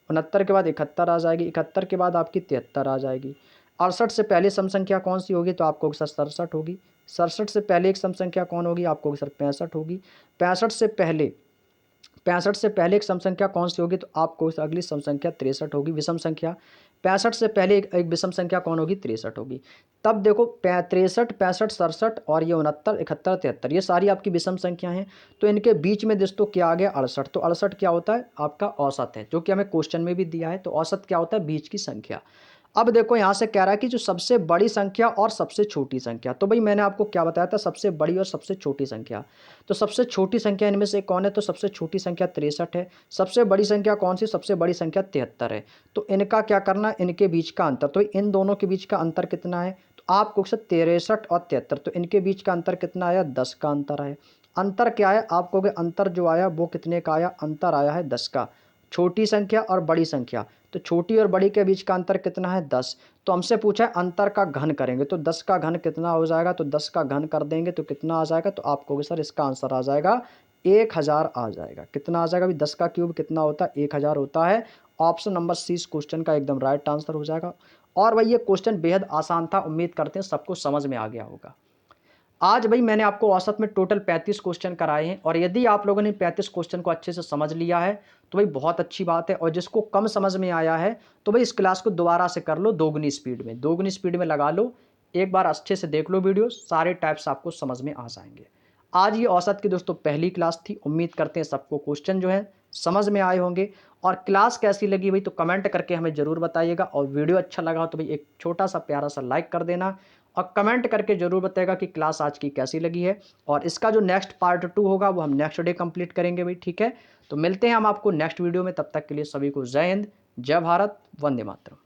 69 के बाद 71 आ जाएगी। 71 के बाद आपकी 73 आ जाएगी। 68 से पहले सम संख्या कौन सी होगी, तो आपको सर 67 होगी। 67 से पहले एक सम संख्या कौन होगी, आपको सर 65 होगी। 65 से पहले एक सम संख्या कौन सी होगी, तो आपको अगली सम संख्या 63 होगी, विषम संख्या। 65 से पहले एक विषम संख्या कौन होगी, 63 होगी। तब देखो 63, 65, 67 और ये 69, 71, 73, ये सारी आपकी विषम संख्या हैं। तो इनके बीच में दोस्तों क्या आ गया, 68। तो 68 क्या होता है, आपका औसत है, जो कि हमें क्वेश्चन में भी दिया है। तो औसत क्या होता है, बीच की संख्या। अब देखो यहाँ से कह रहा है कि जो सबसे बड़ी संख्या और सबसे छोटी संख्या। तो भाई मैंने आपको क्या बताया था, सबसे बड़ी और सबसे छोटी संख्या। तो सबसे छोटी संख्या इनमें से कौन है, तो सबसे छोटी संख्या 63 है। सबसे बड़ी संख्या कौन सी, सबसे बड़ी संख्या 73 है। तो इनका क्या करना, इनके बीच का अंतर, तो इन दोनों के बीच का अंतर कितना है, तो आपको 63 और 73, तो इनके बीच का अंतर कितना आया, 10 का अंतर है। अंतर क्या है, आप कहोगे अंतर जो आया वो कितने का आया, अंतर आया है 10 का। छोटी संख्या और बड़ी संख्या, तो छोटी और बड़ी के बीच का अंतर कितना है, 10। तो हमसे पूछा है अंतर का घन करेंगे, तो 10 का घन कितना हो जाएगा, तो 10 का घन कर देंगे तो कितना आ जाएगा, तो आप कहोगे सर इसका आंसर आ जाएगा 1000 आ जाएगा। कितना आ जाएगा भाई, 10 का क्यूब कितना होता है, 1000 होता है। ऑप्शन नंबर सी इस क्वेश्चन का एकदम राइट आंसर हो जाएगा। और भाई ये क्वेश्चन बेहद आसान था, उम्मीद करते हैं सबको समझ में आ गया होगा। आज भाई मैंने आपको औसत में टोटल 35 क्वेश्चन कराए हैं, और यदि आप लोगों ने 35 क्वेश्चन को अच्छे से समझ लिया है तो भाई बहुत अच्छी बात है। और जिसको कम समझ में आया है तो भाई इस क्लास को दोबारा से कर लो, दोगुनी स्पीड में लगा लो, एक बार अच्छे से देख लो वीडियो, सारे टाइप्स आपको समझ में आ जाएंगे। आज ये औसत की दोस्तों पहली क्लास थी, उम्मीद करते हैं सबको क्वेश्चन जो है समझ में आए होंगे। और क्लास कैसी लगी भाई, तो कमेंट करके हमें ज़रूर बताइएगा। और वीडियो अच्छा लगा हो तो भाई एक छोटा सा प्यारा सा लाइक कर देना, और कमेंट करके ज़रूर बताएगा कि क्लास आज की कैसी लगी है। और इसका जो नेक्स्ट पार्ट 2 होगा वो हम नेक्स्ट डे कंप्लीट करेंगे भाई, ठीक है। तो मिलते हैं हम आपको नेक्स्ट वीडियो में, तब तक के लिए सभी को जय हिंद, जय भारत, वंदे मातरम।